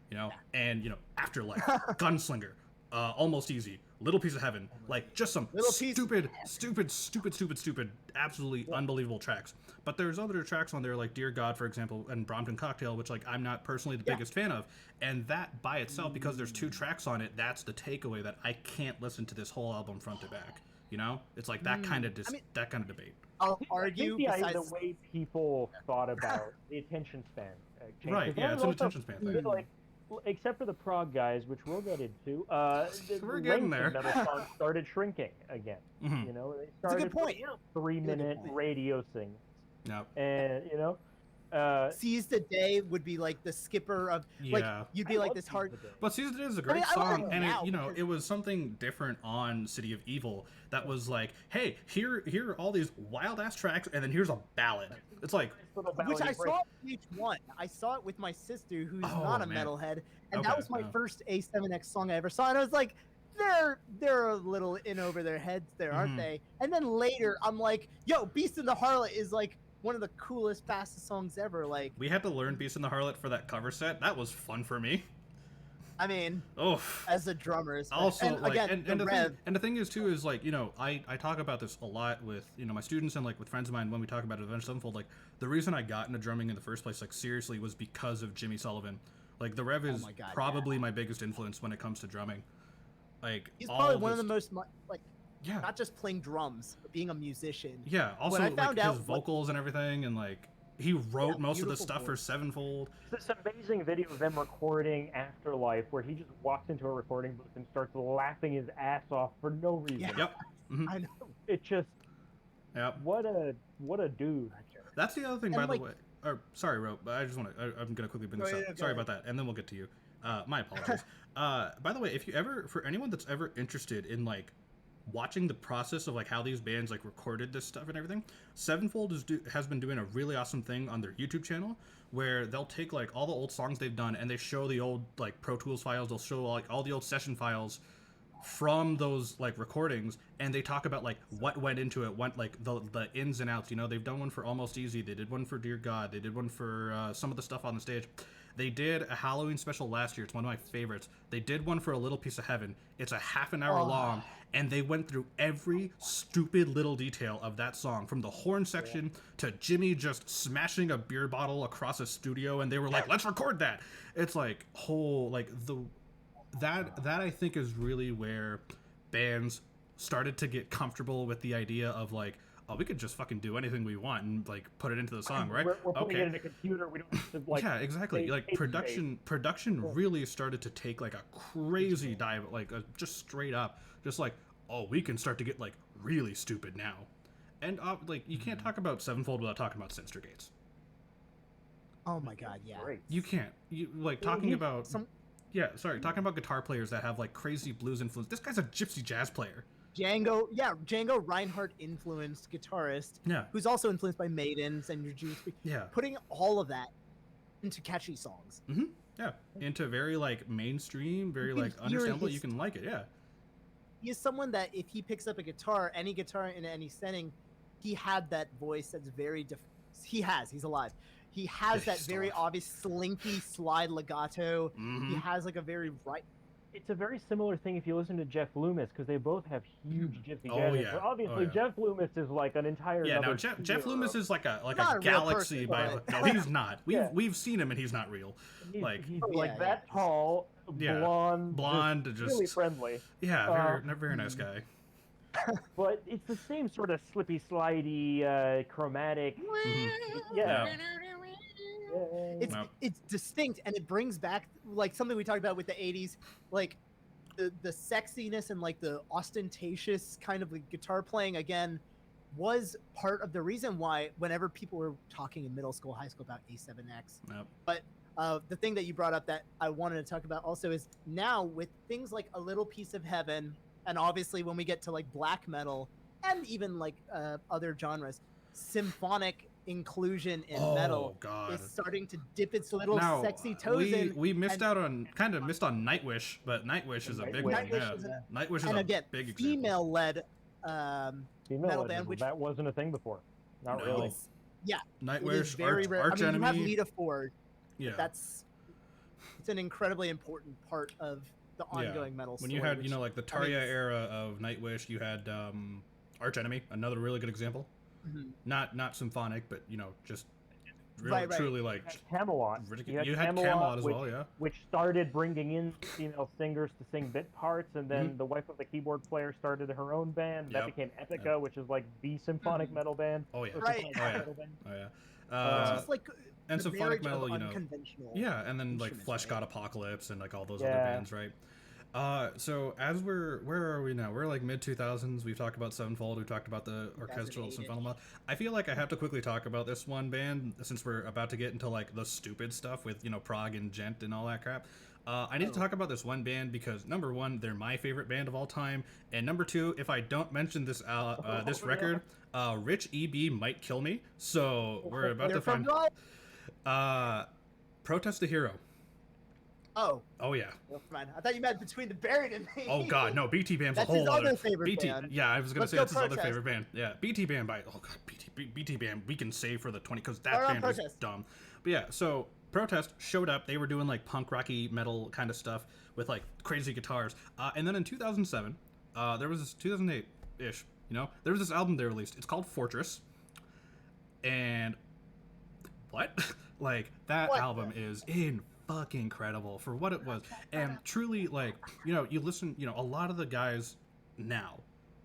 You know, and, you know, Afterlife, Gunslinger, Almost Easy, Little Piece of Heaven, like, just some stupid, absolutely unbelievable tracks. But there's other tracks on there, like Dear God, for example, and Brompton Cocktail, which, like, I'm not personally the biggest fan of. And that by itself, because there's 2 tracks on it, that's the takeaway, that I can't listen to this whole album front to back. You know, it's like that kind of that kind of debate. I'll I argue. think the Besides, way people thought about the attention span. Changed. Right, Because yeah, it's an also, attention span thing. Like, except for the prog guys, which we'll get into, We're getting length of there. metal songs started shrinking again. Mhm. You know, they That's a started good point. 3-minute point. radio sings, Yep. and you know, Seize the Day would be like the skipper of, like, Yeah. you'd be I like love this Seize hard. the Day. But Season Day is a great mean, I like song, it and now it, you know, because- it was something different on City of Evil that was like, hey, here are all these wild ass tracks, and then here's a ballad. It's like, Little Which ballady I break. saw each one. I saw it with my sister, who's Oh, not a man. metalhead, and Okay, that was my yeah. first A7X song I ever saw. And I was like, they're a little in over their heads there, aren't Mhm. they? And then later, I'm like, yo, Beast in the Harlot is like one of the coolest, fastest songs ever. Like, we had to learn Beast and the Harlot for that cover set. That was fun for me. I mean, Oh. as a drummer, Also, and like, again, and the the rev. thing, and the thing is too is, like, you know, I talk about this a lot with, you know, my students and, like, with friends of mine when we talk about Avenged Sevenfold. Like, the reason I got into drumming in the first place, like, seriously, was because of Jimmy Sullivan. Like, the Rev is my God, probably my biggest influence when it comes to drumming. Like, He's all probably one of this- the most, like, yeah. not just playing drums, but being a musician. Yeah, also, I like, found his out what- vocals and everything, and, like, he wrote most of the beautiful stuff for voice. Sevenfold. This amazing video of them recording Afterlife, where he just walks into a recording booth and starts laughing his ass off for no reason. Yeah. Yep. Mhm. I know. It just Yep. what a dude. That's the other thing, And, by like- the way. Or, sorry, Ro, but I just want to. I'm gonna quickly bring this Go up. ahead, go Sorry ahead. about that, and then we'll get to you. My apologies. By the way, if you ever, for anyone that's ever interested in, like, watching the process of, like, how these bands, like, recorded this stuff and everything, Sevenfold has been doing a really awesome thing on their YouTube channel where they'll take, like, all the old songs they've done and they show the old, like, Pro Tools files. They'll show, like, all the old session files from those like recordings, and they talk about like what went into it, what like the ins and outs. You know, they've done one for Almost Easy, they did one for Dear God, they did one for some of the stuff on the stage. They did a Halloween special last year. It's one of my favorites. They did one for A Little Piece of Heaven. It's a half an hour long, and they went through every stupid little detail of that song, from the horn section to Jimmy just smashing a beer bottle across a studio, and they were like, let's record that. It's like whole like that I think is really where bands started to get comfortable with the idea of like, oh, we could just fucking do anything we want and like put it into the song, right? We're putting it in a computer. We don't have to like. Yeah, exactly. Like production really started to take like a crazy dive, like just straight up, just like, oh, we can start to get like really stupid now, and like you can't talk about Sevenfold without talking about Sinister Gates. Oh my god, yeah. Great. You can't. You like talking about talking about guitar players that have like crazy blues influence. This guy's a gypsy jazz player. Django Reinhardt influenced guitarist. Yeah. Who's also influenced by Maidens and your Jewish. Yeah. Putting all of that into catchy songs. Mm-hmm. Yeah. Into very like mainstream, very like understandable. You can like it. Yeah. He is someone that if he picks up a guitar, any guitar in any setting, he had that voice that's very. He's alive. He has that very obvious slinky slide legato. Mm-hmm. He has like a very right. It's a very similar thing if you listen to Jeff Loomis, because they both have huge gypsy Oh, jazz. yeah. But obviously, Oh, yeah. Jeff Loomis is like an entire. Yeah, no, other Jeff Loomis is like a Not a real galaxy person, by. No, he's not. Yeah. We've seen him and he's not real. He's Like like that tall, blonde, just really friendly. Yeah, very nice guy. But it's the same sort of slippy, slidey, chromatic. Yeah. It's distinct, and it brings back like something we talked about with the 80s, like the sexiness and like the ostentatious kind of like, guitar playing again was part of the reason why whenever people were talking in middle school, high school about A7X. Yep. But the thing that you brought up that I wanted to talk about also is now with things like A Little Piece of Heaven, and obviously when we get to like black metal and even like other genres, symphonic inclusion in metal is starting to dip its little sexy toes in. We missed on Nightwish, but Nightwish is a big one. Nightwish is a big example. Female-led metal band, which that wasn't a thing before. Not really. Yeah, Nightwish, very rare. Arch Enemy. You have Lita Ford. Yeah, it's an incredibly important part of the ongoing metal when story. You had like the Tarja era of Nightwish, you had Arch Enemy, another really good example. Mm-hmm. Not symphonic, but just really truly like Camelot. You had Camelot as well, yeah. Which started bringing in female singers to sing bit parts, and then the wife of the keyboard player started her own band. That became Epica, which is like the symphonic metal band. Oh yeah, just like and symphonic metal, unconventional. Yeah, and then like Flesh God Apocalypse and like all those other bands, right? So as where are we now? We're like mid 2000s. We've talked about Sevenfold. We've talked about the orchestral symphonic. I feel like I have to quickly talk about this one band since we're about to get into like the stupid stuff with Prog and Djent and all that crap. I need to talk about this one band because number one, they're my favorite band of all time, and number two, if I don't mention this this record, Rich EB might kill me. So we're about to find. Protest the Hero. Oh yeah. Never mind. I thought you meant Between the Buried and Me. Oh god, no. BT Bam's that's a whole his other favorite band. Yeah, I was gonna say that's his other favorite band. Yeah, BT Bam by BT Bam. We can save for the 20 because that band is dumb. But yeah, so Protest showed up. They were doing like punk rocky metal kind of stuff with like crazy guitars. And then in 2007, there was this 2008 ish. There was this album they released. It's called Fortress. And what? Like that album is fucking incredible for what it was, and truly like you listen, a lot of the guys now,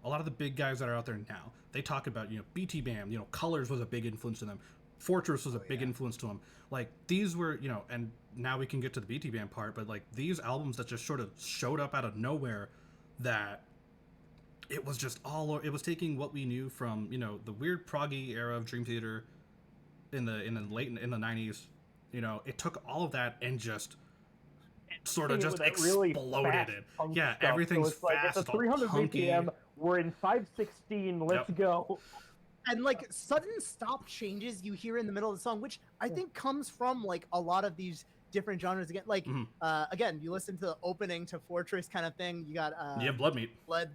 a lot of the big guys that are out there now, they talk about BT Bam, Colors was a big influence to them, Fortress was a big influence to them. Like these were and now we can get to the BT Bam part, but like these albums that just sort of showed up out of nowhere, that it was just it was taking what we knew from the weird proggy era of Dream Theater in the 90s. It took all of that and just sort of just exploded it. Yeah, everything's so it's fast. Like, it's a 300 BPM. We're in 516. Let's go. And like sudden stop changes you hear in the middle of the song, which I think comes from like a lot of these different genres again. Like Mhm. again, you listen to the opening to Fortress kind of thing. You got You have Blood Meat. Blood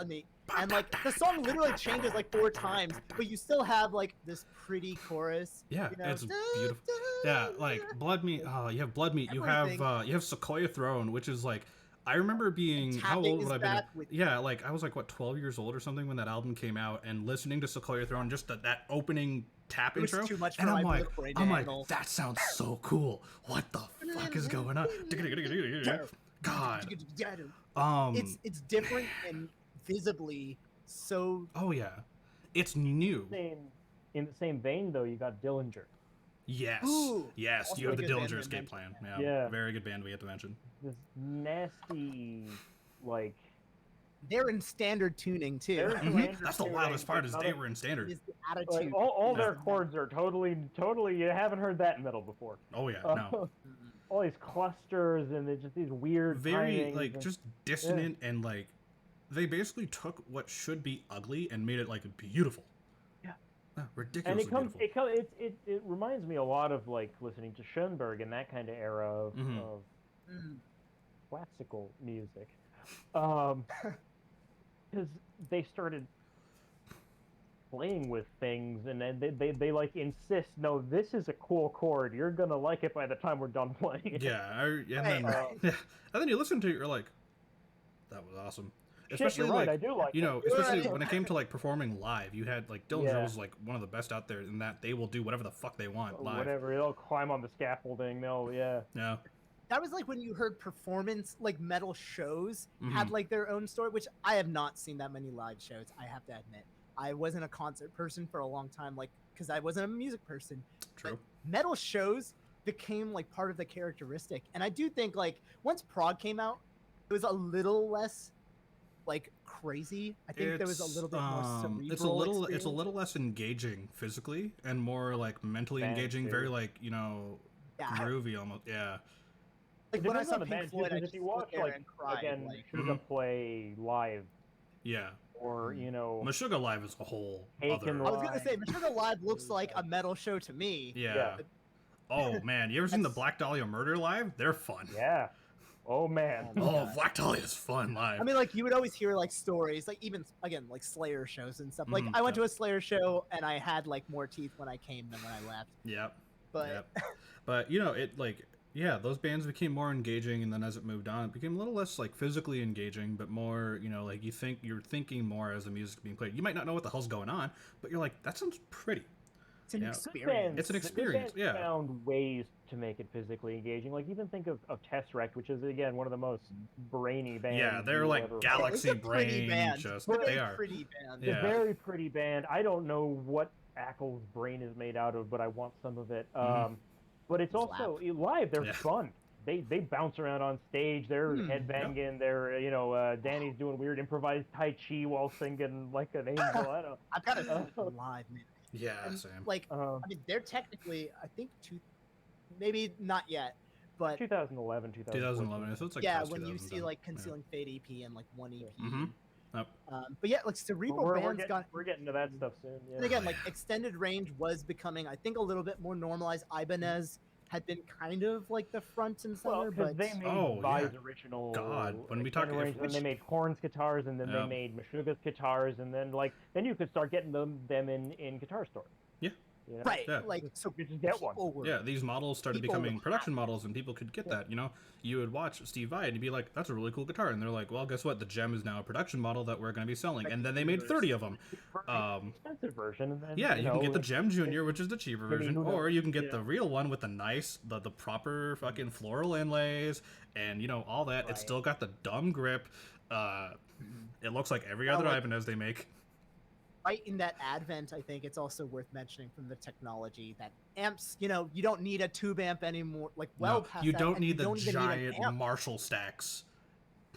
Meat, and like the song literally changes like 4 times, but you still have like this pretty chorus. Yeah, you know? it's beautiful. Yeah, like Blood Meat. Oh, you have Blood Meat. Everything. You have Sequoia Throne, which is like, I remember being how Tapping old his would I been? back with- Yeah, like I was like what 12 years old or something when that album came out, and listening to Sequoia Throne, just that opening tap It was intro, too much and for I'm my like, little brain to I'm like, handle. that sounds so cool. What the fuck is going on? God. It's different and visibly so. Oh yeah, it's new. In the same vein, though, you got Dillinger. Yes, Ooh, yes. also You have a the good band Dillinger to Escape mention. Plan. Yeah. Very good band we have to mention. This nasty, like. They're in standard tuning too. They're Mhm. standard That's the tuning, wildest part is but they other- were in standard. Is the attitude. Like, all Yeah. their chords are totally. You haven't heard that in metal before. Oh yeah, no. All these clusters and they're just these weird. Very timings like and- just dissonant and like they basically took what should be ugly and made it like beautiful. Yeah. Ah, And ridiculously beautiful. it reminds me a lot of like listening to Schoenberg and that kind of era of, Mhm. of Mm. classical music, because they started playing with things and then they like insist, no, this is a cool chord, you're gonna like it by the time we're done playing it. Yeah, and Right, then right. yeah, and then you listen to it, you're like, that was awesome. Shit, Especially you're right, like I do like you it. know, You're especially right. when it came to like performing live, you had like Dillinger Yeah. was like one of the best out there in that they will do whatever the fuck they want live. Whatever, they'll climb on the scaffolding, Yeah. That was like when you heard performance, like metal shows had Mhm. like their own story, which I have not seen that many live shows. I have to admit, I wasn't a concert person for a long time, like because I wasn't a music person. True. Metal shows became like part of the characteristic, and I do think like once Prog came out, it was a little less like crazy. I think there was a little bit more cerebral. It's a little experience. less engaging physically and more like mentally Fancy. engaging, very like, you know, Yeah. groovy almost. Yeah. Like It when I depends saw on the Pink band, Floyd, I because just if you stood watch there like and cried. again Like, Meshuggah play live, Yeah. or you know Meshuggah Live is a whole Taken other. I was gonna say, Meshuggah Live looks like a metal show to me. Yeah. Oh man, you ever seen the That's- Black Dahlia Murder live? They're fun. yeah. Oh man. Oh, Oh, God. Black Dahlia is fun live. I mean, like you would always hear like stories, like even again like Slayer shows and stuff. Like Mhm, I went yeah. to a Slayer show and I had like more teeth when I came than when I left. Yep. But Yep. But you know, it like yeah, those bands became more engaging, and then as it moved on, it became a little less like physically engaging, but more, you know, like you're thinking more as the music's being played. You might not know what the hell's going on, but you're like, that sounds pretty. it's an Yeah. experience. It's an Good experience, bands yeah. Found ways to make it physically engaging. Like even think of Tesseract, which is again one of the most brainy bands. Yeah, they're you'll like ever Galaxy It's a pretty Brain. band. Just They're they a are. pretty band. It's Yeah. a very pretty band. I don't know what Ackle's brain is made out of, but I want some of it. Mhm. But it's also live. They're Yeah. fun. They bounce around on stage. They're headbanging. They're Danny's doing weird improvised tai chi while singing like an angel. I don't. I've got to see them live, man. Yeah, And, same. like Uh, I mean, they're technically I think maybe not yet, but 2011, 2011. So it's like yeah, post when you see 2010. like Concealing Fate EP and like one EP. Mhm. Yep. But yeah, like cerebral bands we're getting to that stuff soon. Yeah. and again, like extended range was becoming, I think, a little bit more normalized. Ibanez had been kind of like the front and Well, center, because but they made Oh, Vi's yeah. original. God, when we extended talk- range, then they made Korn's guitars, and then Yeah. they made Meshuggah's guitars, and then then you could start getting them in guitar stores. Yeah. You know? right, Yeah. like so You just get one. people were- Yeah, these models started People becoming will production models, and people could get that. You know, you would watch Steve Vai, and you'd be like, "That's a really cool guitar," and they're like, "Well, guess what? The Gem is now a production model that we're going to be selling," and then they made 30 of them. For the expensive version, and then Yeah, you can get the like, Gem Junior, which is the cheaper I mean, version, who knows? or you can get Yeah. the real one with the nice, the proper fucking floral inlays, and you know all that. It's Right. still got the dumb grip. It looks like every Well, other like- Ibanez they make. right in that advent. I think it's also worth mentioning from the technology that amps, you don't need a tube amp anymore. Like No, past you that, don't and need the don't even need an giant amp. Marshall stacks.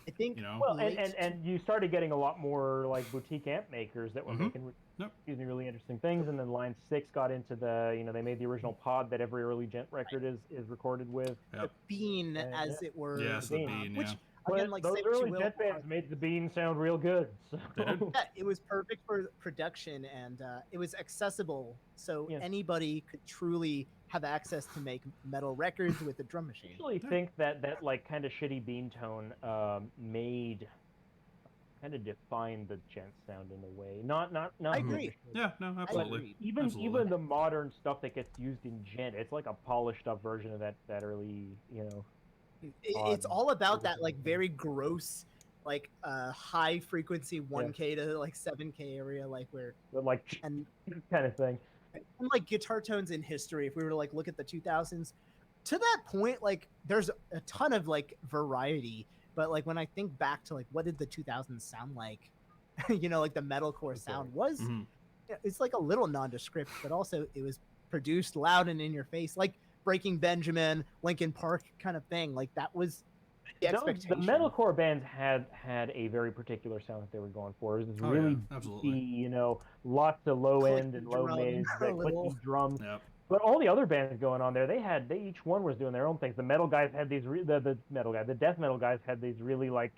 I think You know, Well, late and you started getting a lot more like boutique amp makers that were Mhm. making Yep. really interesting things, and then Line 6 got into they made the original pod that every early Djent record is recorded with. Yep. the bean, Yeah, as it were. Yes, the Bean. bean. Which Yeah. again, But like those say what you early will, Djent bands made the bean sound real good. So. They did. yeah, it was perfect for production, and it was accessible, so Yeah. anybody could truly have access to make metal records with a drum machine. I actually think that like kind of shitty bean tone made kind of defined the Djent sound in a way. Not I agree. Yeah, no, absolutely. Even the modern stuff that gets used in Djent, it's like a polished up version of that early, you know. It's all about that like very gross, like high frequency 1K to like 7K area, like where like and kind of thing. And like guitar tones in history, if we were to like look at the 2000s, to that point, like there's a ton of like variety. But like when I think back to like what did the 2000s sound like, you know, like the metalcore sound was, it's like a little nondescript, but also it was produced loud and in your face, like Breaking Benjamin, Linkin Park kind of thing. Like that was the expectation. The metalcore bands had a very particular sound that they were going for. It was really absolutely, you know, lots of low end and low mids, clicking drums. Yep. But all the other bands going on there, they each one was doing their own things. The metal guys had these the death metal guys had these really like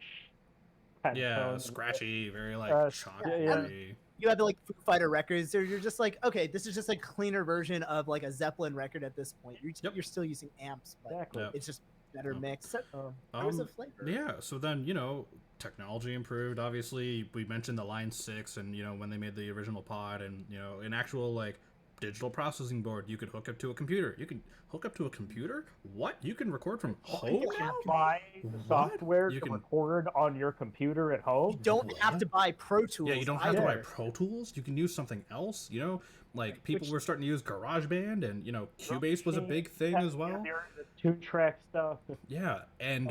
scratchy, very like choppy. You had the like Foo Fighter records, or you're just like, okay, this is just a cleaner version of like a Zeppelin record at this point. You're still using amps, but it's just better mix. There was a flavor. Yeah, so then, you know, technology improved, obviously. We mentioned the Line 6 and, you know, when they made the original pod and, you know, an actual like digital processing board you could hook up to a computer. You can hook up to a computer? What? You can record from home? You can buy the software to record on your computer at home? You don't have to buy Pro Tools. Yeah, you don't have to buy Pro Tools. You can use something else, you know? Like, people were starting to use GarageBand, and, you know, Cubase was a big thing as well. The 2-track stuff. Yeah, and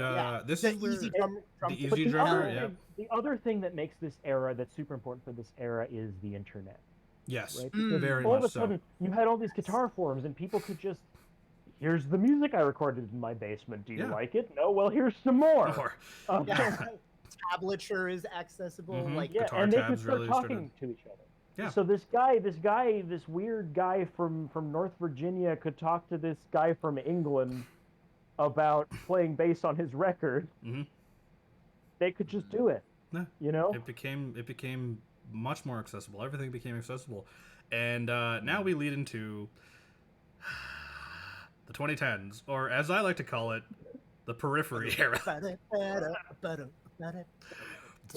this is where... The Easy Drummer, yeah. The other thing that makes this era, that's super important for this era, is the internet. Yes, right? Very all much of a sudden, you had all these guitar forums, and people could just, here's the music I recorded in my basement. Do you like it? No? Well, here's some more. Tablature is accessible. Like and they could start talking to each other. Yeah. So this weird guy from North Virginia could talk to this guy from England about playing bass on his record. They could just do it. Yeah. You know? It became much more accessible. Everything became accessible. And now we lead into the 2010s, or as I like to call it, the periphery era. The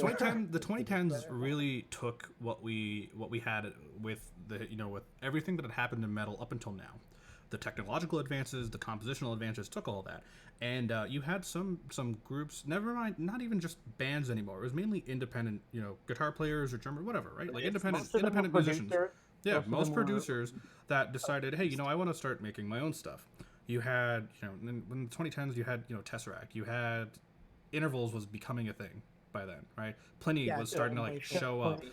2010s really took what we had with with everything that had happened in metal up until now. The technological advances, the compositional advances took all that, and you had some groups. Never mind, not even just bands anymore. It was mainly independent, guitar players or drummer, whatever, right? Like independent musicians. Yeah, most producers that decided, hey, I want to start making my own stuff. You had, in the 2010s, you had, Tesseract. You had intervals was becoming a thing by then, right? Plenty was starting to show up.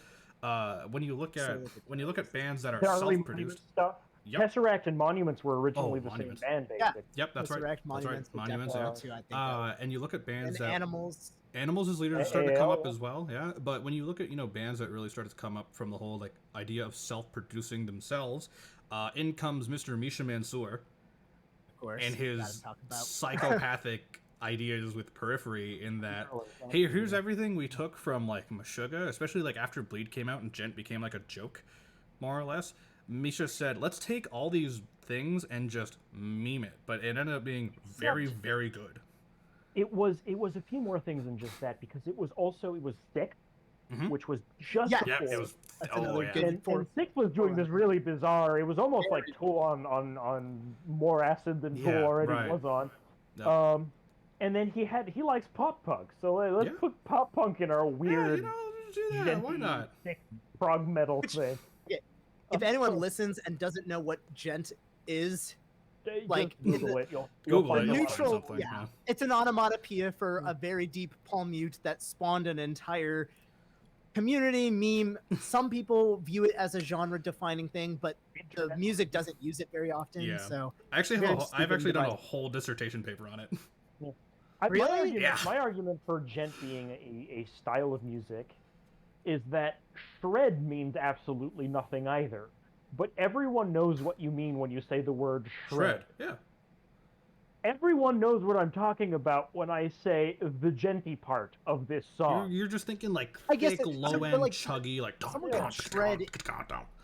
When you look at bands that are self-produced stuff. Yep. Tesseract and Monuments were originally the same band, basically. Yeah. Yep, that's Tesseract, right. Monuments, And you look at bands that Animals. Animals is later starting to come up as well, yeah. But when you look at bands that really started to come up from the whole idea of self-producing themselves, in comes Mr. Misha Mansour, of course, and his psychopathic ideas with Periphery. In that, hey, here's everything we took from Meshuggah, especially after Bleed came out and Djent became a joke, more or less. Misha said, let's take all these things and just meme it. But it ended up being very, very good. It was a few more things than just that, because it was Sick, which was just it was. And Sick was doing this really bizarre. It was almost like Tool on more acid than Tool already was on. No. And then he likes pop punk, so let's put pop punk in our weird. Why not? Prog metal thing. If anyone listens and doesn't know what Djent is, Google it. You'll find neutral, something. It's an onomatopoeia for a very deep palm mute that spawned an entire community meme. Some people view it as a genre-defining thing, but the music doesn't use it very often. Yeah. So I've actually done a whole dissertation paper on it. Really? My argument for Djent being a style of music is that shred means absolutely nothing either. But everyone knows what you mean when you say the word shred. Yeah. Everyone knows what I'm talking about when I say the Djenty part of this song. You're just thinking thick, low-end, chuggy, shred.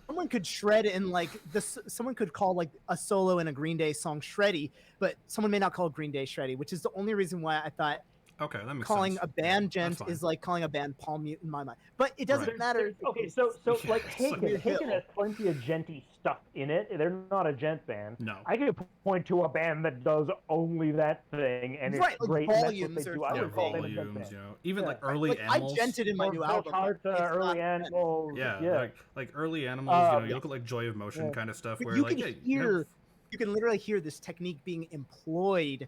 someone could shred in like this. Someone could call like a solo in a Green Day song shreddy, but someone may not call Green Day shreddy, which is the only reason why I thought Okay, that makes calling sense. a band Yeah, that's Djent fine. is like calling a band palm mute in my mind. But it doesn't Right. matter. Okay, so Yeah, like it's like- Haken has plenty of djenty stuff in it. They're not a djent band. No. I could point to a band that does only that thing, and Right, it's like great. And that's what Volumes they or do. I Yeah, would call them a djent volumes, band. you know, even Yeah. like early Like animals. I Djented in my new album. Heart, but it's early not Djent. animals. Yeah, like early animals. You know, you look at like Joy of Motion Yeah. kind of stuff, But where you like can yeah, hear, you can literally hear this technique being employed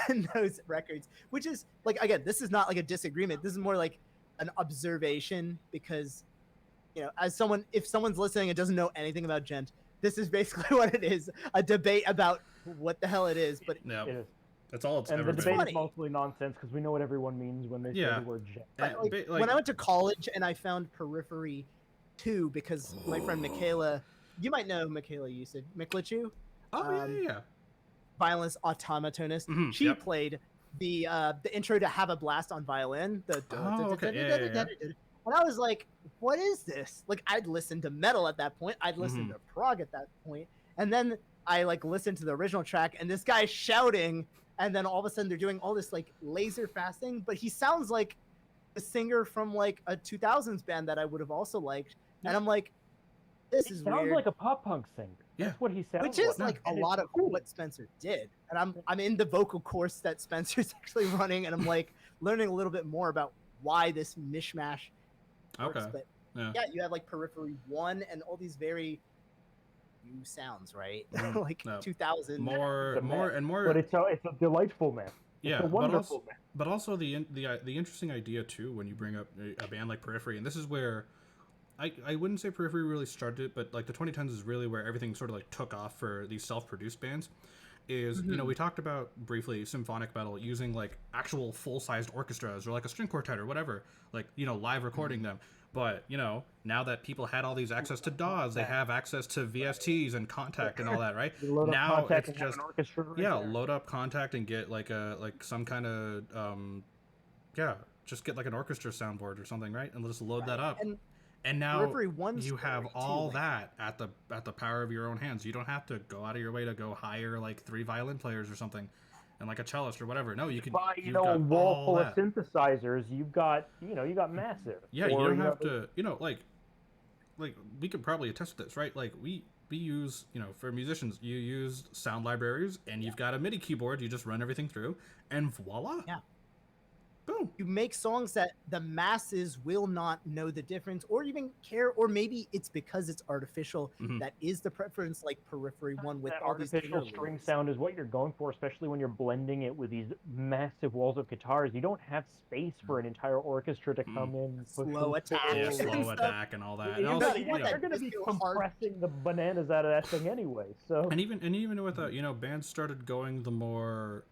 in those records, which is like, again, this is not like a disagreement. This is more like an observation because, you know, as someone, if someone's listening and doesn't know anything about Djent, this is basically what it is, a debate about what the hell it is. But yeah, It is. that's all it's And ever the been. debate funny. is mostly nonsense because we know what everyone means when they say Yeah. the word djent. And like, like, when I went to college and I found Periphery 2 because my friend Michaela, you might know Michaela Usage, Miklichu, oh yeah, violence automatonist. Mhm, She yep. played the intro to Have a Blast on violin. The Oh, okay, yeah. And I was like, what is this? Like, I'd listened to metal at that point. I'd listened Mhm. to prog at that point. And then I like listened to the original track and this guy's shouting, and then all of a sudden they're doing all this like laser fasting, but he sounds like a singer from like a 2000s band that I would have also liked. And I'm like, this He is sounds weird. like a pop punk singer. Yeah. That's what he sounds Which is like. like a And it's lot of cool. what Spencer did. And I'm in the vocal course that Spencer's actually running, and I'm like learning a little bit more about why this mishmash works. Okay. But Yeah. yeah, you have like Periphery 1 and all these very new sounds, right? Mhm. Like No. 2000. More, It's a more, mess. and more. But it's a delightful man. Yeah, It's a but wonderful also, man. but also the interesting idea too when you bring up a band like Periphery, and this is where I wouldn't say Periphery really started it, but like the 2010s is really where everything sort of like took off for these self-produced bands. Is you know, we talked about briefly symphonic metal using like actual full-sized orchestras or like a string quartet or whatever, like, you know, live recording them. But you know, now that people had all these access to DAWs, they have access to VSTs and Contact and all that, right? You load up Now Contact it's and have just an orchestra right yeah, there. load up Contact and get like some kind of yeah, just get like an orchestra soundboard or something, right? And just load that up. And now Periphery 1's you have story, too, all like- that at the power of your own hands. You don't have to go out of your way to go hire like 3 violin players or something, and like a cellist or whatever. No, you can Buy, you've you know, got a wall all full that. of synthesizers. You've got, you got massive. Yeah, Or, you don't know, have to. You know, like we could probably attest to this, right? Like we use, you know, for musicians, you use sound libraries, and you've got a MIDI keyboard. You just run everything through, and voila. Yeah. Boom. You make songs that the masses will not know the difference or even care, or maybe it's because it's artificial. Mhm. That is the preference, like Periphery 1 with that all these artificial interludes. string sound is what you're going for, especially when you're blending it with these massive walls of guitars. You don't have space for an entire orchestra to come in. and put Slow some attack. Yeah, fills. slow Stuff. attack and all that. And You're also, gonna, you you want know, you're gonna be It's hard. compressing the bananas out of that thing anyway. So and even with you know, bands started going the more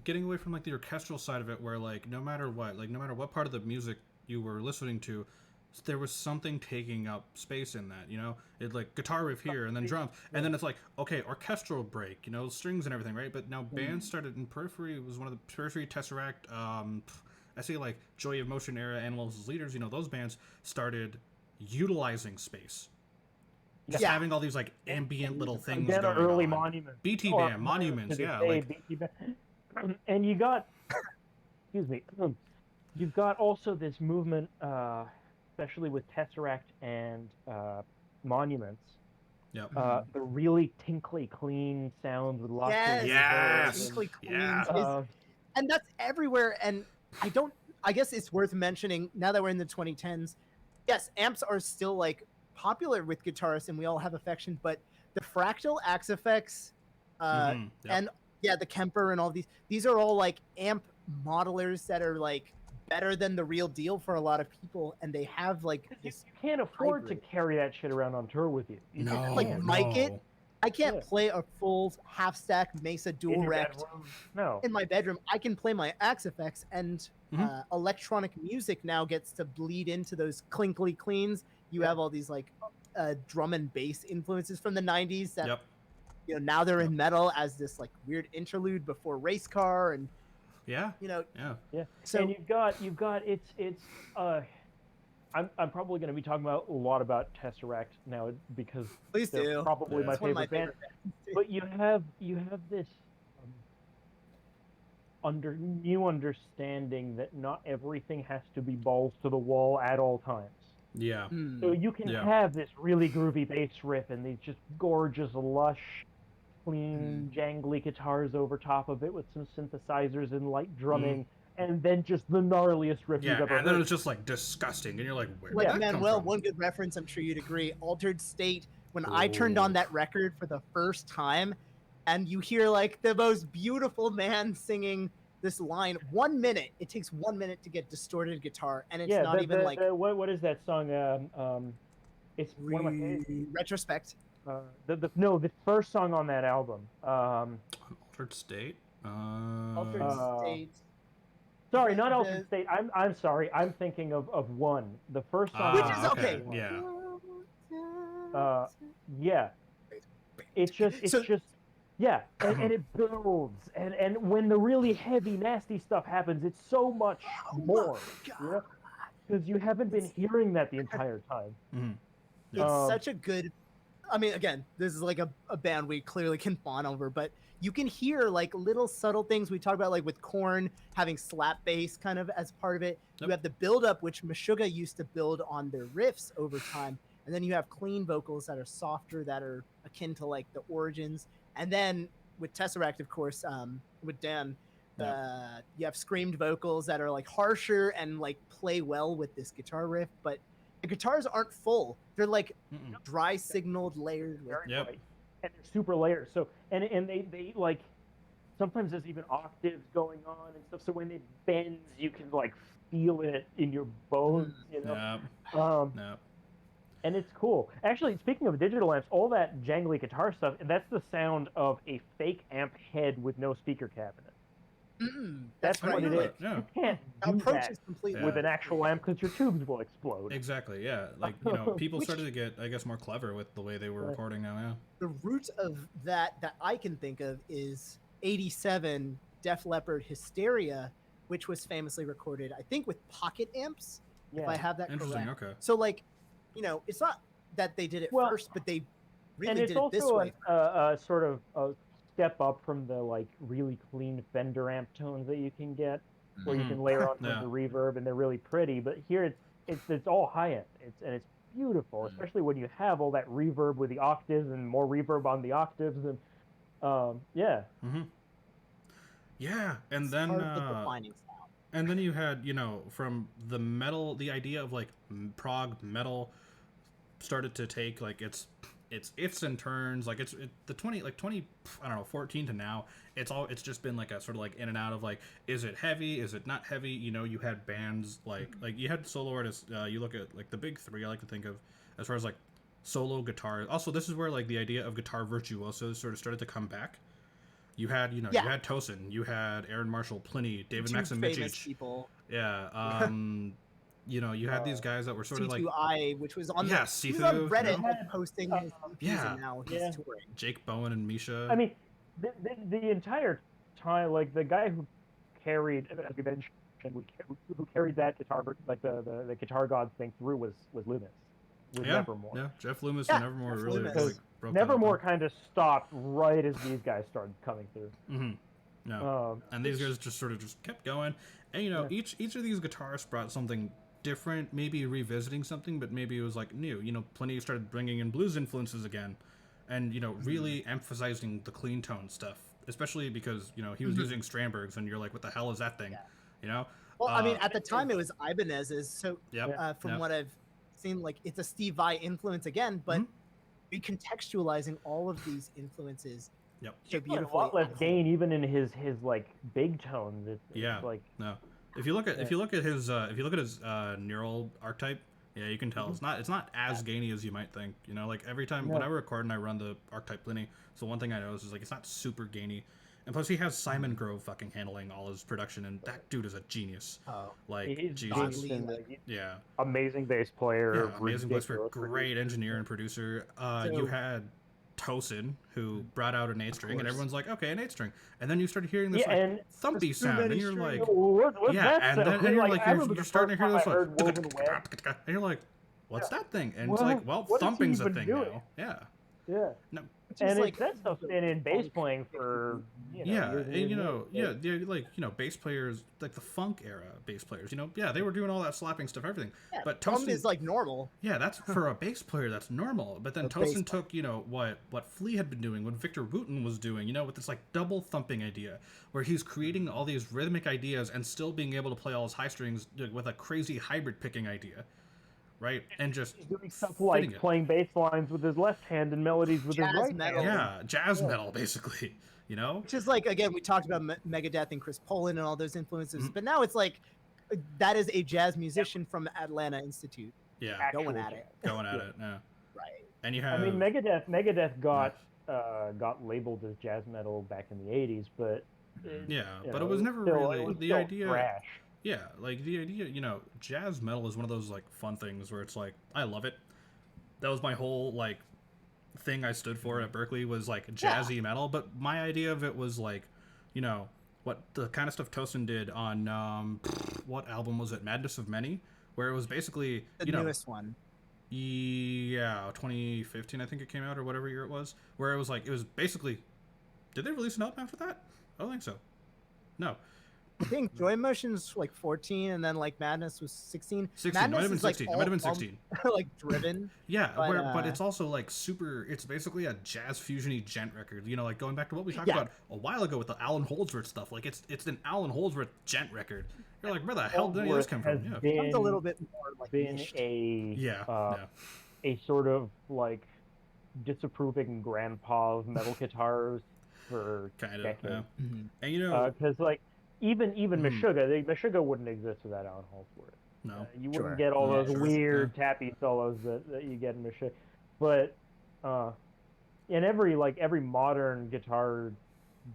getting away from like the orchestral side of it, where like no matter what part of the music you were listening to, there was something taking up space in that, you know, it like guitar riff here and then drums, and then it's like, okay, orchestral break, you know, strings and everything, right? But now bands started, in Periphery was one of the Periphery, Tesseract, I say like Joy of Motion era, Animals as Leaders, you know, those bands started utilizing space. Just Yeah. having all these like ambient little things again, going early on. Monuments. BT Or band, Monuments, to this yeah, day, like BT band. And you got, excuse me, you've got also this movement, especially with Tesseract and Monuments. yep. The really tinkly, clean sounds with lots of Yes. reverb Tinkly and, Yeah. cleans is- and that's everywhere. And I guess it's worth mentioning now that we're in the 2010s. Yes, amps are still like popular with guitarists, and we all have affection. But the fractal axe effects, Mhm, yep. and yeah, the Kemper and all these are all like amp modelers that are like better than the real deal for a lot of people, and they have like you this. can't afford hybrid. to carry that shit around on tour with you. You No, just like can't. mic it. no. I can't Yeah. play a full half stack Mesa In dual your rect bedroom. No. in my bedroom. I can play my axe effects, and Mhm. electronic music now gets to bleed into those clinkly cleans. You have all these like drum and bass influences from the 90s that Yep. you know now they're in metal as this like weird interlude before Race Car, and Yeah. you know Yeah. Yeah. so And you've got it's I'm probably going to be talking about a lot about Tesseract now because Please they're do. probably Yeah. my It's one of favorite my band. favorite bands. too. But you have this new understanding that not everything has to be balls to the wall at all times. Yeah. So you can Yeah. have this really groovy bass riff and these just gorgeous, lush, clean, jangly guitars over top of it with some synthesizers and light drumming, and then just the gnarliest riff you've Yeah, ever and then heard. it's just like disgusting, and you're like, where Like did that come Manuel, from? one good reference, I'm sure you'd agree. Altered State. When I turned on Ooh. that record for the first time, and you hear like the most beautiful man singing this line, 1 minute. It takes 1 minute to get distorted guitar, and it's not even like what is that song? It's one of my favorites. retrospect. The first song on that album. Altered State. Altered State. Sorry, not The- Altered State. I'm sorry. I'm thinking of One. The first song. Which is okay. Yeah. Yeah. It's just yeah, and it builds, and when the really heavy, nasty stuff happens, it's so much more, because you haven't been hearing that the entire time. Mhm. It's such a good. I mean, again, this is like a band we clearly can fawn over, but you can hear like little subtle things we talked about, like with Korn having slap bass kind of as part of it. Yep. You have the build up, which Meshuggah used to build on their riffs over time, and then you have clean vocals that are softer, that are akin to like the Origins, and then with Tesseract, of course, with Dan, you have screamed vocals that are like harsher and like play well with this guitar riff, but the guitars aren't full. They're like dry signaled, layered. With Yep. Right. And they're super layered. So and they like sometimes there's even octaves going on and stuff. So when it bends, you can like feel it in your bones. You know. No. And it's cool. Actually, speaking of digital amps, all that jangly guitar stuff, that's the sound of a fake amp head with no speaker cabinet. That's what it is. Yeah. You can't do Approach that is completely with an actual amp because your tubes will explode. Exactly. Yeah. Like people started to get, I guess, more clever with the way they were recording now. Yeah. The root of that I can think of is '87 Def Leppard Hysteria, which was famously recorded, I think, with pocket amps. Yeah. If I have that Interesting. correct. Okay. So like, it's not that they did it first, but they really and it's did it this also way. a sort of a step up from the like really clean Fender amp tones that you can get, where you can layer on some of the reverb and they're really pretty. But here it's all high end. It's beautiful, especially when you have all that reverb with the octaves and more reverb on the octaves and yeah. Yeah, and It's then part of the defining sound. and then you had from the metal, the idea of like prog metal started to take like its ifs and turns, like the 20 I don't know 14 to now, it's just been like a sort of like in and out of like, is it heavy, is it not heavy. You had bands like you had solo artists. You look at like the big three I like to think of as far as like solo guitar. Also, this is where like the idea of guitar virtuosos sort of started to come back. You had you had Tosin, you had Aaron Marshall, Pliny, David Two famous Maximichich. people. Yeah. You had these guys that were sort of like C2I, which was on C2, he was on Reddit you like, posting his EPs, and now he's touring. Jake Bowen and Misha. I mean, the entire time, like the guy who carried, as we mentioned, who carried that guitar, like the Guitar Gods thing through was Loomis. With Nevermore. Yeah, Jeff Loomis Yeah, and Nevermore Jeff really Loomis. like, broke that Nevermore open. kind of stopped right as these guys started coming through. No. And these guys just sort of just kept going. And each of these guitarists brought something different, maybe revisiting something, but maybe it was like new. Plenty started bringing in blues influences again, and really emphasizing the clean tone stuff, especially because he was using Strandbergs, and you're like, what the hell is that thing? Well, I mean, at the time it was Ibanez's, so from what I've seen, like it's a Steve Vai influence again, but recontextualizing all of these influences. Yep. So A beautifully. lot less gain even in his like big tones. It's like no. If you look at his neural archetype, you can tell it's not as gainy as you might think. Like every time when I record and I run the archetype Pliny, so one thing I notice is like it's not super gainy. And plus, he has Simon Grove fucking handling all his production, and that dude is a genius. Oh, like Jesus, amazing bass player, amazing bass player, great engineer and producer. You had Tosin, who brought out an 8-string, and everyone's like, okay, an 8-string. And then you started hearing this Yeah, and thumpy sound, and you're like, What's yeah, that and sound? then and you're like, I you're starting to hear this I heard Woven Web. and you're like, what's that thing? And it's Well, like, well, what is he thumping's a even thing doing? now. Yeah. Yeah. No. And like, that stuff's been in bass playing for Yeah, years and years. like bass players, like the funk era bass players, they were doing all that slapping stuff, everything. Yeah, But thumb Tosin is like normal. Yeah, that's for a bass player. That's normal. But then A Tosin bass took, what Flea had been doing, what Victor Wooten was doing, with this like double thumping idea, where he's creating all these rhythmic ideas and still being able to play all his high strings with a crazy hybrid picking idea, right? And just He's doing stuff like playing bass lines with his left hand and melodies with his Jazz right metal. hand. Yeah, jazz metal basically. Which is like, again, we talked about Megadeth and Chris Poland and all those influences, Mm-hmm. but now it's like that is a jazz musician from Atlanta Institute. Yeah, Going at it. going at it. Yeah, Right. and you have. I mean, Megadeth got labeled as jazz metal back in the '80s, but Yeah, you but know, it was never still- really it was the still idea. thrash. Yeah, like the idea, jazz metal is one of those like fun things where it's like I love it. That was my whole like thing I stood for at Berkeley was like jazzy metal, but my idea of it was like, what the kind of stuff Tosin did on what album was it? Madness of Many, where it was basically The newest one. Yeah, 2015 I think it came out or whatever year it was, where it was basically, did they release an album after that? I don't think so. No. I think Joy Motion's like 14, and then like Madness was 16. 16. Madness It might have been is, like, 16. It might have been all 16. like driven. Yeah, But, but it's also like super. It's basically a jazz fusiony Djent record. Like going back to what we talked about a while ago with the Alan Holdsworth stuff. Like it's an Alan Holdsworth Djent record. You're like, where the hell did any of this come from? Yeah, It's a little bit more like been niched. a sort of like disapproving grandpa of metal guitars for kind of. decades. Yeah. Mhm. And Because like even Meshuggah, Meshuggah wouldn't exist without Alan Holdsworth. no. You Sure. wouldn't get all Yeah, those sure. weird tappy solos that you get in Meshuggah. But in every modern guitar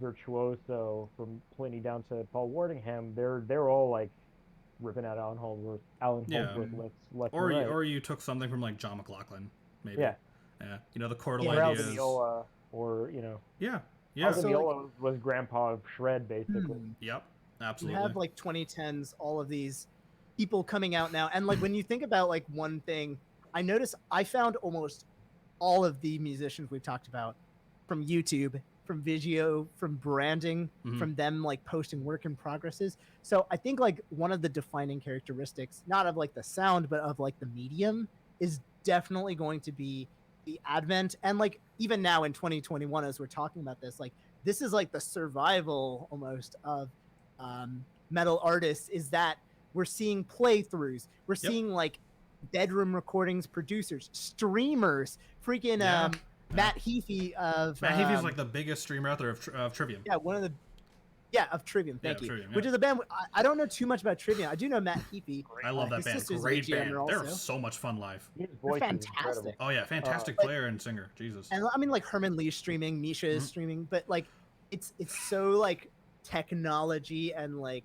virtuoso from Pliny down to Paul Wardingham, they're all like ripping out Alan Holdsworth left Or and right. or you took something from like John McLaughlin, maybe. Yeah. Yeah. The chordal Yeah, or Al ideas. Viola, or Yeah. Al Yeah. Also, Viola was grandpa of shred basically. Yep. You Absolutely. have like 2010s, all of these people coming out now, and like when you think about like one thing, I found almost all of the musicians we've talked about from YouTube, from Vizio, from branding, Mhm. from them like posting work in progresses. So I think like one of the defining characteristics, not of like the sound, but of like the medium, is definitely going to be the advent. And like even now in 2021, as we're talking about this, like this is like the survival almost of metal artists, is that we're seeing playthroughs, we're seeing like bedroom recordings, producers, streamers, freaking Yeah. Matt Heafy of Matt Heafy is like the biggest streamer out there of Trivium. yeah, one of the of Trivium, thank you. Trivium, Which yeah. is a band I don't know too much about Trivium. I do know Matt Heafy. I love that his band. sister's a Great jammer band. also. They're so much fun live. His voice is fantastic. incredible. Oh yeah, fantastic but- player and singer. Jesus. And I mean like Herman Lee's streaming, Misha is Mhm. streaming, but like it's so like technology and like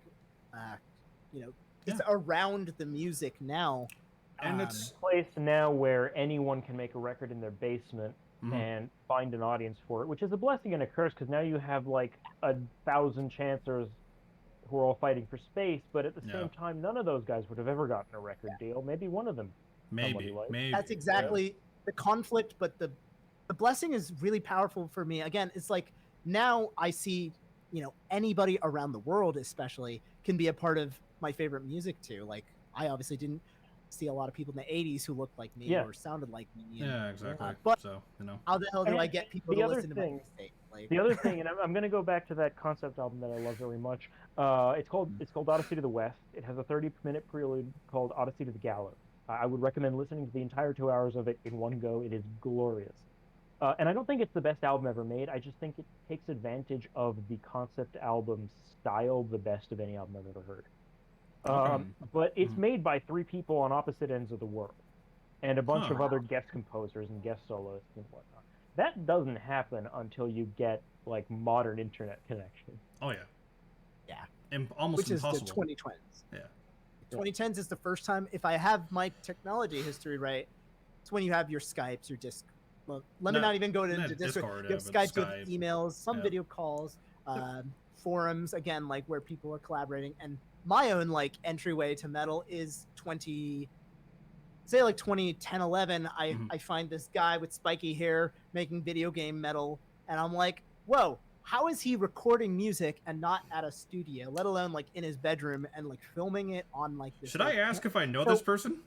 it's around the music now. And it's Place now where anyone can make a record in their basement Mhm. and find an audience for it, which is a blessing and a curse because now you have like 1,000 chancers who are all fighting for space, but at the Yeah. same time, none of those guys would have ever gotten a record deal. Maybe one of them. maybe. That's exactly the conflict, but the blessing is really powerful for me. Again, it's like now I see, anybody around the world especially can be a part of my favorite music too. Like I obviously didn't see a lot of people in the 80s who looked like me Yeah. or sounded like me. Yeah, exactly. but so how the hell do And I get people the to other listen to my thing- mixtape? Like The other thing, and I'm going to go back to that concept album that I love very much. It's called Odyssey to the West. It has a 30-minute prelude called Odyssey to the Gallows. I would recommend listening to the entire 2 hours of it in one go. It is glorious. And I don't think it's the best album ever made. I just think it takes advantage of the concept album style the best of any album I've ever heard. Okay. But it's made by 3 people on opposite ends of the world, and a bunch Huh. of other guest composers and guest soloists and whatnot. That doesn't happen until you get like modern internet connection. Oh yeah. Yeah. Almost which is impossible. the 2020s. Yeah. 2010s is the first time, if I have my technology history right, it's when you have your Skypes, your let me not even go into Discord. You have Skype, you have Skype. emails, some video calls, forums, again, like where people are collaborating. And my own like entryway to metal is 2010, 11. I find this guy with spiky hair making video game metal, and I'm like, whoa, how is he recording music and not at a studio, let alone like in his bedroom and like filming it on like this? Should I ask if I know this person?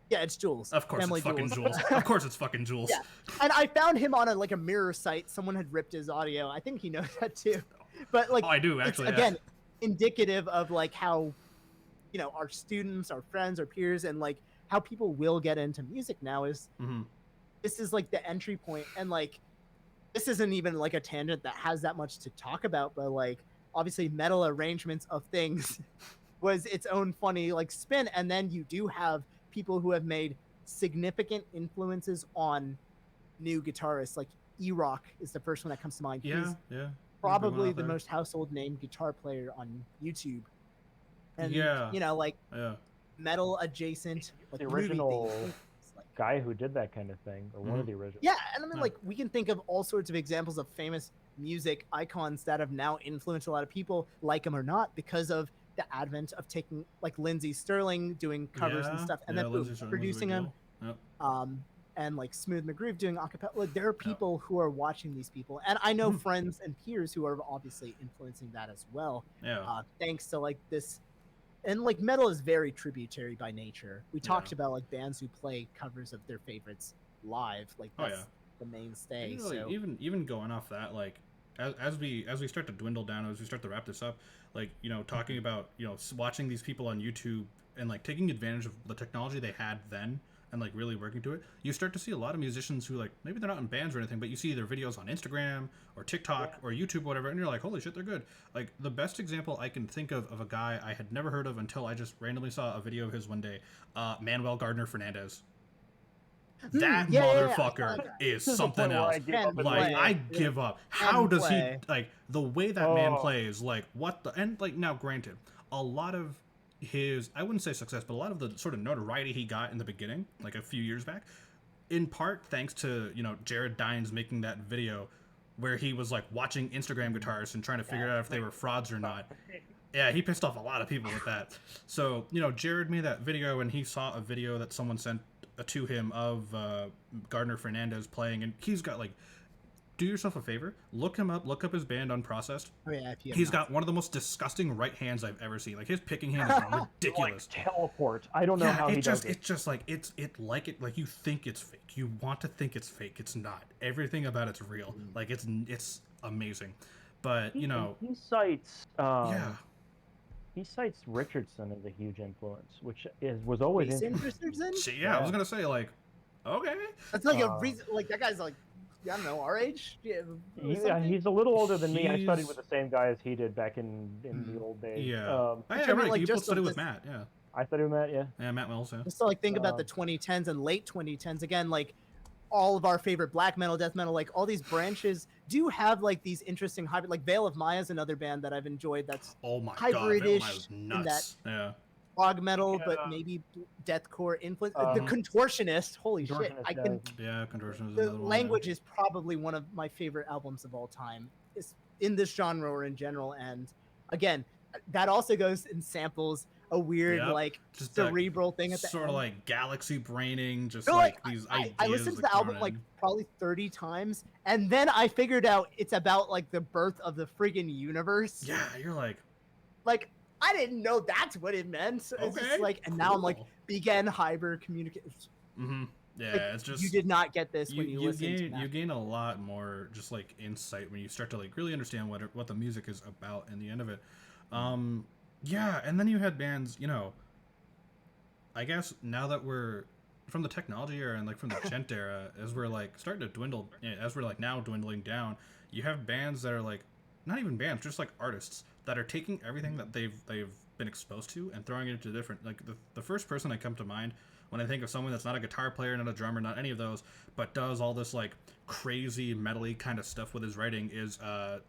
Yeah, it's Jules. Of course, Family it's fucking Jules. Jules. Of course, it's fucking Jules. Yeah, and I found him on a mirror site. Someone had ripped his audio. I think he knows that too. But like, I do actually. Again, indicative of like how, our students, our friends, our peers, and like how people will get into music now is this is like the entry point, and like this isn't even like a tangent that has that much to talk about, but like obviously metal arrangements of things was its own funny like spin, and then you do have people who have made significant influences on new guitarists. Like E-Rock is the first one that comes to mind. Yeah, He's probably the most household name guitar player on YouTube. And metal adjacent, like the original guy who did that kind of thing, or one of the original. Yeah, and I mean, like, we can think of all sorts of examples of famous music icons that have now influenced a lot of people, like them or not, because of the advent of taking like Lindsey Sterling doing covers and stuff, and then producing them. Yep. And like Smooth McGroove doing acapella. Like, there are people who are watching these people, and I know friends and peers who are obviously influencing that as well. Yeah. Thanks to like this, and like metal is very tributary by nature. We talked about like bands who play covers of their favorites live, like that's the mainstay. So even going off that, like as we start to dwindle down, as we start to wrap this up, like talking about watching these people on YouTube and like taking advantage of the technology they had then and like really working to it, you start to see a lot of musicians who like maybe they're not in bands or anything, but you see their videos on Instagram or TikTok or YouTube or whatever, and you're like, holy shit, they're good. Like the best example I can think of a guy I had never heard of until I just randomly saw a video of his one day, Manuel Gardner Fernandez. That motherfucker is something else. I give up. How does he, like, the way that man plays, like, what the, and like, now granted, a lot of his, I wouldn't say success, but a lot of the sort of notoriety he got in the beginning, like a few years back, in part thanks to Jared Dines making that video where he was like watching Instagram guitarists and trying to figure out if they were frauds or not. Yeah, he pissed off a lot of people with that. So Jared made that video, and he saw a video that someone sent to him of Gardner Fernandez playing, and he's got like, do yourself a favor, look him up, look up his band Unprocessed. Oh yeah, he's got one of the most disgusting right hands I've ever seen. Like his picking hand is ridiculous. Like teleport. I don't know how he does it. It's just like like you think it's fake. You want to think it's fake. It's not. Everything about it's real. Like it's amazing. But he cites he cites Richardson as a huge influence, which was always Richardson. Yeah, I was gonna say like, okay, that's like a reason. Like that guy's like, I don't know, our age. Yeah, he's a little older than me. I studied with the same guy as he did back in the old days. Yeah, right. Like, you both studied with Matt. Yeah, I studied with Matt. Yeah, Matt Mills. Yeah. Just to like think about the 2010s and late 2010s again, like all of our favorite black metal, death metal, like all these branches do have like these interesting hybrid. Like Veil of Maya is another band that I've enjoyed. That's hybrid-ish in that prog metal, but maybe deathcore influence. The Contortionist, holy shit! Contortionist. The language is probably one of my favorite albums of all time, is in this genre or in general. And again, that also goes in samples. A weird like just cerebral thing at the sort end. Of like galaxy braining, just like these ideas. I listened to the album like probably 30 times, and then I figured out it's about like the birth of the friggin' universe. Yeah, you're like I didn't know that's what it meant. So it's just like, and now I'm like, began hyper communication. Mm-hmm. Yeah, like, it's just you did not get this when you listened to that. You gain a lot more just like insight when you start to like really understand what the music is about in the end of it. Yeah, and then you had bands, I guess now that we're from the technology era and like from the Djent era, as we're like starting to dwindle, as we're like now dwindling down, you have bands that are like, not even bands, just like artists that are taking everything that they've been exposed to and throwing it into different, like the first person I come to mind when I think of someone that's not a guitar player, not a drummer, not any of those, but does all this like crazy metal-y kind of stuff with his writing is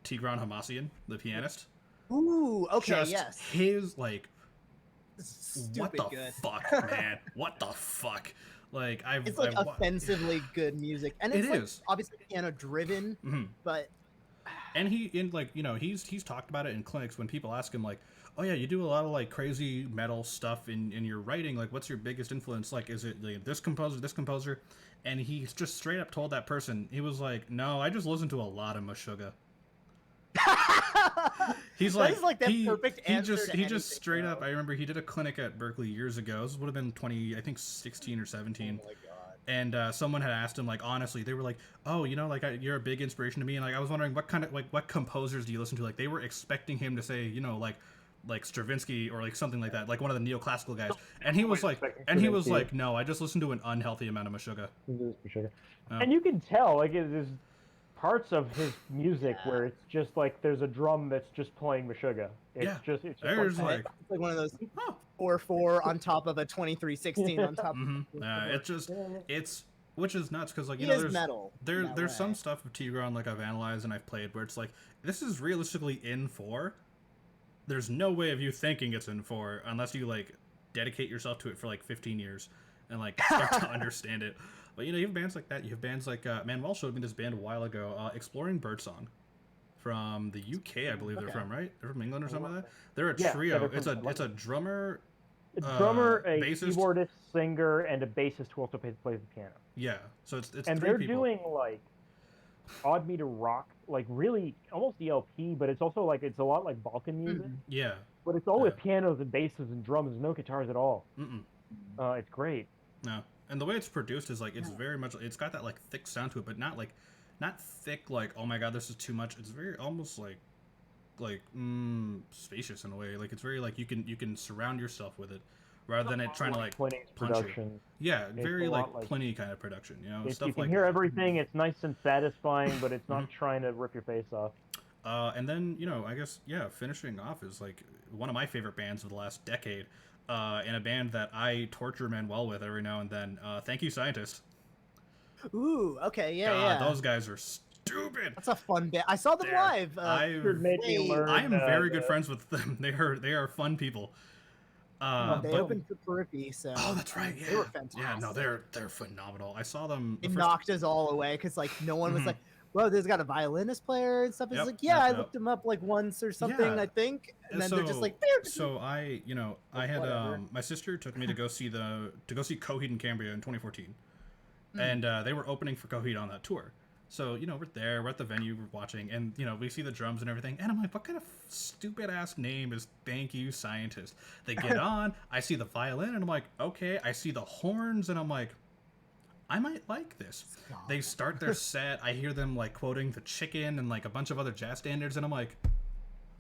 Tigran Hamasyan, the pianist. Ooh, okay, just yes. His like, Stupid what the good. fuck, man? What the fuck? Like It's like offensively good music, and it's like obviously piano driven, but. And he's talked about it in clinics when people ask him like, oh yeah, you do a lot of like crazy metal stuff in your writing, like what's your biggest influence, like is it like, this composer, and he's just straight up told that person, he was like, no, I just listen to a lot of Meshuggah. He's like that perfect answer he just straight up, I remember he did a clinic at Berkeley years ago, this would have been 16 or 17. Oh my God. And someone had asked him, like, honestly, they were like, oh, like, you're a big inspiration to me. And, like, I was wondering what composers do you listen to? Like, they were expecting him to say, like Stravinsky or, like, something like that, like one of the neoclassical guys. And he was like, no, I just listen to an unhealthy amount of Meshuggah. Oh. And you can tell, like, there's parts of his music where it's just, like, there's a drum that's just playing Meshuggah. It's just it's like one of those 4/4 on top of a 23/16 on top. It's which is nuts because like there's metal. There's some stuff of Tigran like I've analyzed and I've played where it's like this is realistically in 4. There's no way of you thinking it's in 4 unless you like dedicate yourself to it for like 15 years and like start to understand it. But you have bands like that. You have bands like Manuel showed me this band a while ago, Exploring Birdsong. From the UK, I believe they're from, right? They're from England or something like that. They're a trio. It's a drummer, a bassist, keyboardist, singer, and a bassist who also plays the piano. Yeah, so it's and three they're people. Doing like odd meter rock, like really almost ELP, but it's also like it's a lot like Balkan music. Yeah, but it's all with pianos and basses and drums, no guitars at all. It's great. No, and the way it's produced is like it's very much. It's got that like thick sound to it, but not thick like oh my god this is too much. It's very almost like spacious in a way. Like it's very like you can surround yourself with it rather than it trying to like punch production. You. Yeah, very like Pliny kind of production. Stuff you can like hear everything. It's nice and satisfying, but it's not trying to rip your face off. And then I guess finishing off is like one of my favorite bands of the last decade, and a band that I torture Manuel with every now and then. Thank You, Scientist. Ooh, okay, yeah. Those guys are stupid. That's a fun band. I saw them live. I am very good friends with them. They are fun people. They opened for Peripy, so. Oh, that's right. Yeah, they were fantastic. Yeah, no, they're phenomenal. I saw them. It knocked us all away because like no one was like, "Well, there's got a violinist player and stuff." It's like, I looked him up like once or something, I think, and then they're just like. So I had my sister took me to go see Coheed and Cambria in 2014. And they were opening for Coheed on that tour. So, we're at the venue, we're watching, and, we see the drums and everything. And I'm like, what kind of stupid-ass name is Thank You, Scientist? They get on, I see the violin, and I'm like, okay. I see the horns, and I'm like, I might like this. Stop. They start their set, I hear them, like, quoting The Chicken and, like, a bunch of other jazz standards, and I'm like,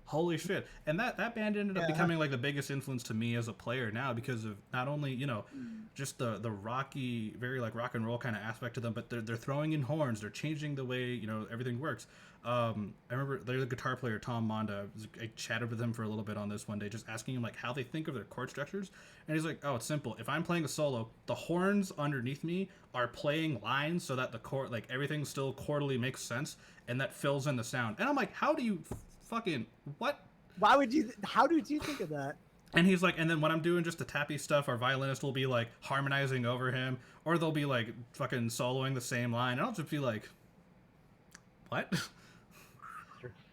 holy shit. And that band ended up becoming like the biggest influence to me as a player now because of not only just the rocky, very like rock and roll kind of aspect to them, but they're throwing in horns, they're changing the way everything works. I remember the guitar player Tom Monda, I chatted with him for a little bit on this one day, just asking him like how they think of their chord structures, and he's like, oh, it's simple. If I'm playing a solo, the horns underneath me are playing lines so that the chord, like everything still chordally makes sense and that fills in the sound. And I'm like, how do you fucking what? How did you think of that? And he's like, and then when I'm doing just the tappy stuff, our violinist will be like harmonizing over him, or they'll be like fucking soloing the same line, and I'll just be like, what?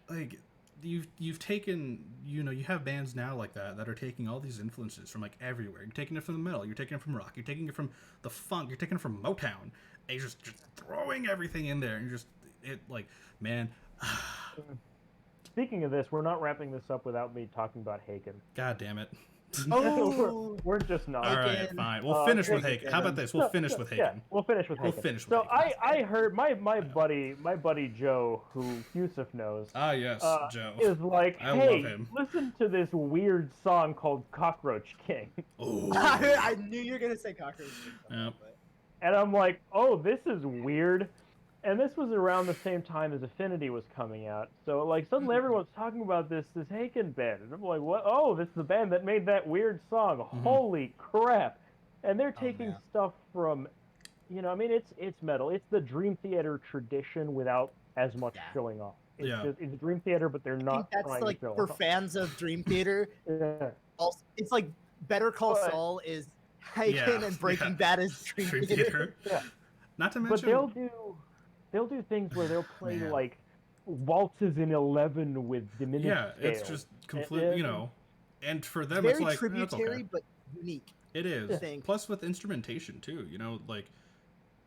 Like you've taken you have bands now like that are taking all these influences from like everywhere. You're taking it from the metal, you're taking it from rock, you're taking it from the funk, you're taking it from Motown, and you're just throwing everything in there, and you're just man. Speaking of this, we're not wrapping this up without me talking about Haken. God damn it. Oh, we're just not. All right, fine. We'll finish with Haken. How about this? We'll finish with Haken. Yeah, we'll finish with Haken. So I heard my buddy Joe, who Yusuf knows. Ah, yes, Joe. Is like, I hey, love him. Listen to this weird song called Cockroach King. Ooh. I knew you were gonna say Cockroach King. Yep. And I'm like, oh, this is weird. And this was around the same time as Affinity was coming out. So, like, suddenly everyone's talking about this Haken band. And I'm like, what? Oh, this is the band that made that weird song. Holy crap. And they're taking stuff from, it's metal. It's the Dream Theater tradition without as much showing off. It's Dream Theater, but they're not trying to show off. That's, for fans of Dream Theater, it's like Better Call Saul Hiking and Breaking Bad is Dream Theater. Yeah. Not to But mention, they'll do things where they'll play Man. like waltzes in 11 with diminished yeah, scale. it's just completely, And- you know, and for It's them, very it's like, tributary, okay. but unique. It is. I think. Plus with instrumentation too, you know, like,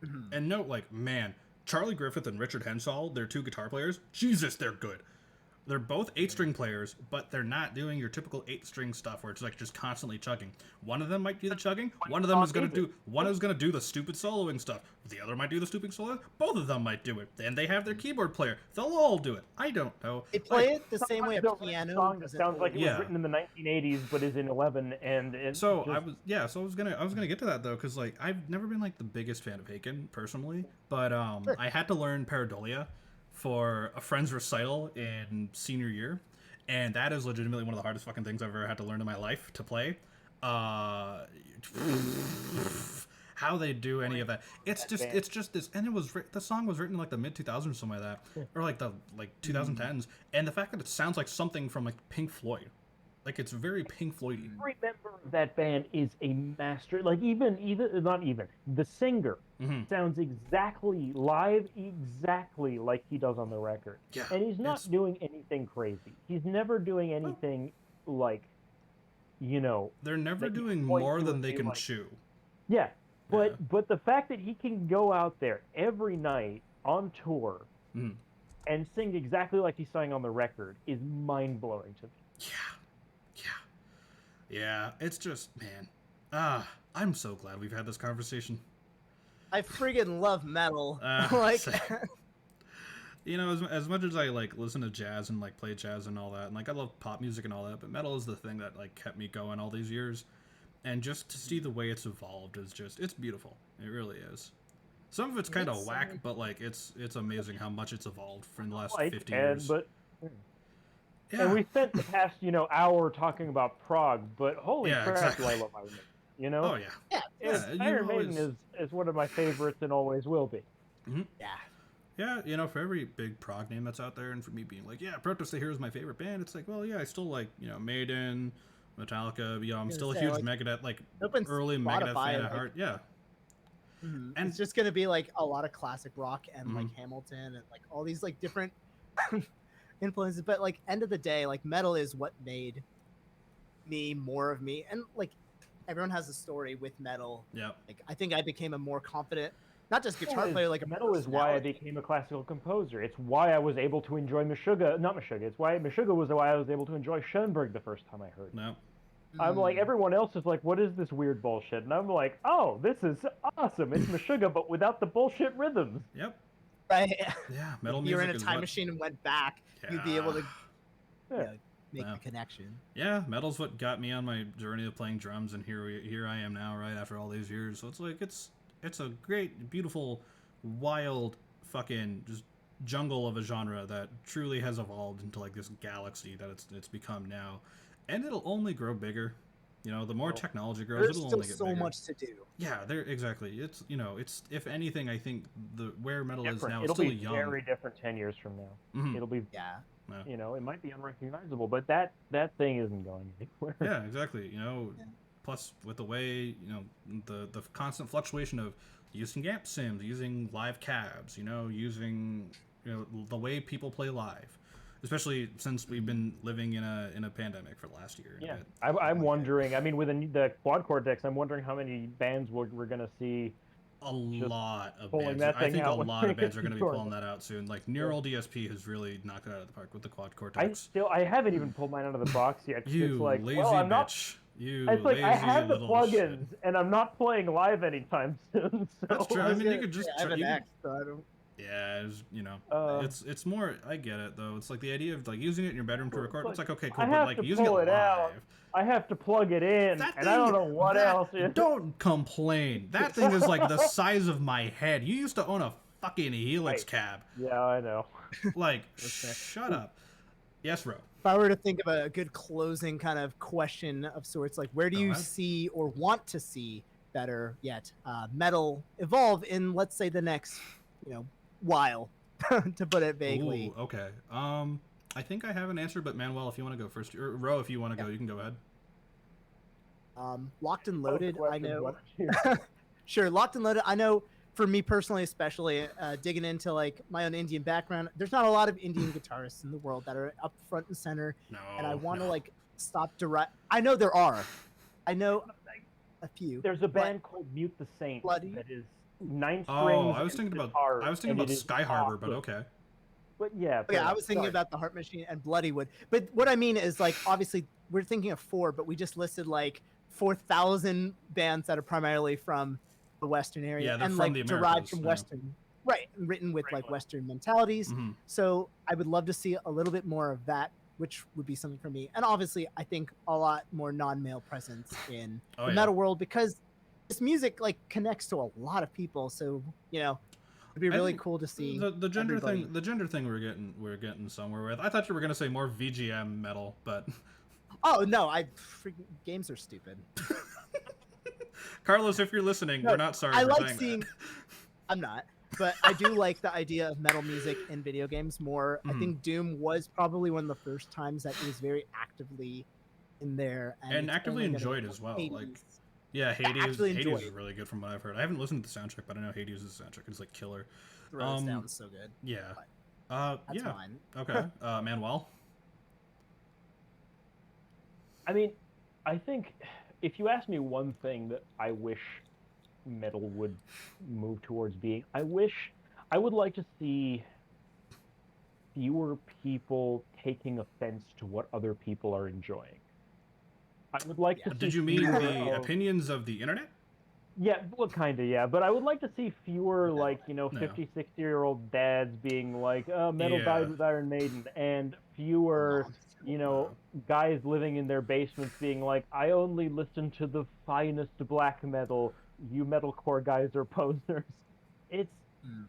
Mhm. and note, like, man, Charlie Griffith and Richard Henshaw, they're two guitar players. Jesus, they're good. They're both 8-string players, but they're not doing your typical 8-string stuff where it's like just constantly chugging. One of them might do the chugging. One of them is gonna do the stupid soloing stuff. The other might do the stupid solo. Both of them might do it. Then they have their keyboard player. They'll all do it. I don't know. They play Like, it the same way a Sometimes they'll write piano. a song that doesn't sounds like it Yeah. was written in the 1980s, but is in 11, and it's So just, I was gonna get to that though, because like I've never been like the biggest fan of Haken personally, but Sure. I had to learn Pareidolia for a friend's recital in senior year, and that is legitimately one of the hardest fucking things I've ever had to learn in my life to play. How they do any of that? It's just this, and the song was written in like the mid 2000s, something like that, or like the 2010s, and the fact that it sounds like something from like Pink Floyd, like it's very Pink Floydy. every member of that band is a master. Like not even the singer Mhm. sounds exactly like he does on the record, Yeah, and he's not it's- doing anything crazy. He's never doing anything like, you know, They're never that you doing point more to than and they be can like- chew. yeah. But Yeah. but the fact that he can go out there every night on tour Mhm. and sing exactly like he sang on the record is mind blowing to me. Yeah. It's just, man. I'm so glad we've had this conversation. I friggin' love metal. Like, Same. You know, as much as I like listen to jazz and like play jazz and all that, and like I love pop music and all that, but metal is the thing that like kept me going all these years. And just to see the way it's evolved is just, it's beautiful. It really is. Some of it's kind of It's, whack, but like it's amazing how much it's evolved from the last Like, 50 years. But Yeah. and we spent the past hour talking about Prog, but holy Yeah, crap, exactly. do I love Iron Maiden. You know, Oh yeah. yeah, It's- you Iron always- Maiden is one of my favorites and always will be. yeah. Yeah, you know, for every big prog name that's out there, and for me being like, yeah, Protest the Hero is my favorite band, it's like, well, yeah, I still like, you know, Maiden, Metallica, you know, I'm gonna still a say, huge like, Megadeth, like, Open early Megadeth Spotify, fan at like, heart, yeah. Mhm. And- It's just gonna be like a lot of classic rock and like Mhm. Hamilton and like all these like different influences. But like end of the day, like metal is what made me more of me. And like everyone has a story with metal. Yeah. Like I think I became a more confident, not just guitar Metal player, is- like a metal is why I personality. became a classical composer. It's why I was able to enjoy Meshuggah. It's why Meshuggah was why I was able to enjoy Schoenberg the first time I heard it. No. I'm like, Mm. everyone else is like, what is this weird bullshit? And I'm like, oh, this is awesome. It's Meshuggah, but without the bullshit rhythms. Yep. Right. Yeah, metal If music you were in a is time what- machine and went back, you'd be able to Yeah. you know, make Yeah. the connection. Yeah, metal's what got me on my journey of playing drums, and here I am now, right after all these years. So it's like it's a great, beautiful, wild, fucking just jungle of a genre that truly has evolved into like this galaxy that it's become now, and it'll only grow bigger. You know, the more technology grows, There's it'll still only get so bigger. much to do. Yeah, there exactly. It's it's if anything, I think where metal is Different. now, It'll it's still be young. very different 10 years from now. Mhm. It'll be, Yeah. it might be unrecognizable, but that thing isn't going anywhere. Yeah, exactly. You know, Yeah. plus with the way the constant fluctuation of using amp sims, using live cabs, using the way people play live, especially since we've been living in a pandemic for the last year. and a Yeah, bit. I'm wondering. I mean, with the quad core decks, I'm wondering how many bands we're gonna see. A lot of pulling bands. that I thing think a out when lot of it bands are gets going to be short. pulling that out soon. Like Neural DSP has really knocked it out of the park with the quad I cortex. haven't even pulled mine out of the box yet. 'cause You it's like, lazy well, I'm not. bitch. You It's like lazy I have the little plugins, shit. and I'm not playing live anytime soon. So That's true. I mean, you could just I have try, an you could- X, so I don't. Yeah, Uh, it's more. I get it though. It's like the idea of like using it in your bedroom to Well, record. but It's like okay, I cool, but have like to using it pull live. it out. I have to plug it in, That and I don't know what that- else is. Don't complain. That thing is like the size of my head. You used to own a fucking Helix Right. cab. Yeah, I know. Like, fair. shut up. Yes, Ro. If I were to think of a good closing kind of question of sorts, like where do Go you ahead. see or want to see better yet metal evolve in, let's say, the next, while, to put it vaguely. Ooh, okay. I think I have an answer, but Manuel, if you want to go first, or Ro, if you want to go, you can go ahead. Locked and Both Loaded, I questions, know. why don't you- Sure, Locked and Loaded. I know for me personally, especially digging into like my own Indian background, there's not a lot of Indian guitarists in the world that are up front and center, No. and I want to no. like stop direct. I know there are. I know a few. There's a band called Mute the Saint Bloody? that is 9 strings. Oh, I was and thinking guitar, about and it is Sky Harbor, but awesome. okay. But yeah, Yeah, I was thinking sorry. about the Heart Machine and Bloodywood. But what I mean is like obviously we're thinking of 4, but we just listed like 4,000 bands that are primarily from the Western area Yeah, they're and from like the derived Americas, from yeah. Western, right? And written with like Western mentalities. Mhm. So I would love to see a little bit more of that, which would be something for me. And obviously, I think a lot more non-male presence in Oh, the yeah. metal world because this music like connects to a lot of people. So it'd be I really think cool to see the gender everybody. thing. The gender thing we're getting somewhere with. I thought you were gonna say more VGM metal, but Oh no, freaking games are stupid. Carlos, if you're listening, No, we're not sorry I for like saying seeing. that. I'm not, but I do like the idea of metal music in video games more. I Mhm. think Doom was probably one of the first times that it was very actively in there And it's actively only gonna enjoyed get as well, Hades. like- Yeah, Hades. actually Hades enjoy is it. really good from what I've heard. I haven't listened to the soundtrack, but I know Hades' soundtrack is like killer. Throws down so good. Yeah. That's Yeah. fine. Okay. Manuel. I mean, I think if you ask me one thing that I wish metal would move towards being, I would like to see fewer people taking offense to what other people are enjoying. I would like to see Did you mean fewer the of- opinions of the internet? Yeah, well, kind of, yeah. But I would like to see fewer, like, No. 50, 60-year-old dads being like, metal Yeah. died with Iron Maiden, and fewer, guys living in their basements being like, I only listen to the finest black metal. You metalcore guys are posers.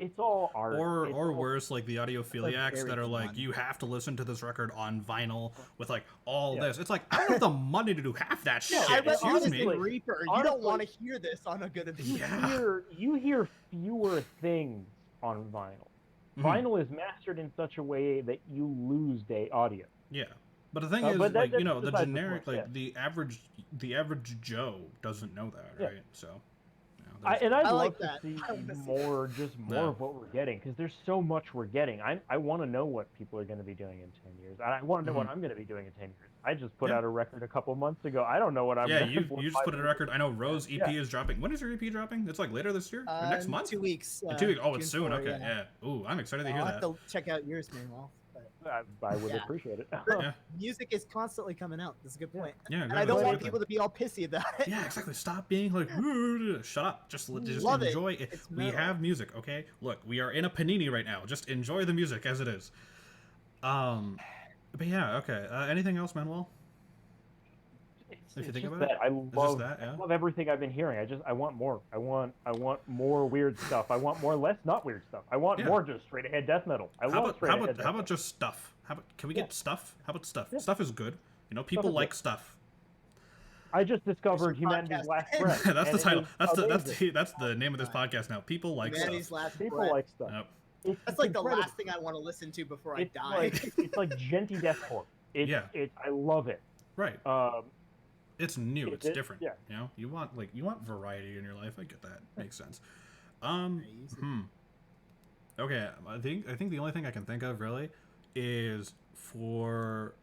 It's all art. Or It's or all- worse, like the audiophiliacs very that are good like, one. you have to listen to this record on vinyl with like all Yeah. this. It's like, I don't have the money to do half that No, shit. I read Excuse Honest me. and Reaper. You honestly- don't want to hear this on a good you opinion. hear fewer things on vinyl. Mhm. Vinyl is mastered in such a way that you lose the audio. Yeah. But the thing But is, that- like, that's the besides the generic, point, like yeah. the average Joe doesn't know that, Yeah. right? So, I'd I love like to that. see I wanna see more Yeah. of what we're getting, because there's so much we're getting. I want to know what people are going to be doing in 10 years. I want to know what I'm going to be doing in 10 years. I just put Yeah. out a record a couple months ago. I don't know what I'm yeah, going you just put a record. I know Rose EP is dropping. When is your EP dropping? It's like later this year or next In month? 2 weeks. In 2 weeks. Oh, it's June soon. 4, Okay, yeah. Ooh, I'm excited to I'll hear have that. to check out yours, Manuel. But I would Yeah. appreciate it. Yeah. music is constantly coming out. That's a good point. Yeah, And I don't want exactly. people to be all pissy about it. Yeah, exactly. Stop being like, shut up. Just Love it. enjoy it. It's We metal. have music, okay? Look, we are in a panini right now. Just enjoy the music as it is. But yeah, okay. Anything else, Manuel? If you think just about it, that. I love, that, yeah? I love everything I've been hearing. I want more. I want more weird stuff. I want more less not weird stuff. I want Yeah. more just straight ahead death metal. How about death how about just stuff? Can we get stuff? How about stuff? Yeah. Stuff is good. You know, people is like good. stuff. I just discovered your humanity's podcast. last breath. That's the and it title. is That's the name of this podcast now. People like Humanity's stuff. last People breath. like stuff. Yep. That's like the incredible. last thing I want to listen to before I It's die. like it's like genty deathcore. Yeah. I love it. Right. It's new. It's it- different. yeah. You know, you want variety in your life. I get that. Makes sense. Okay. I think the only thing I can think of really is for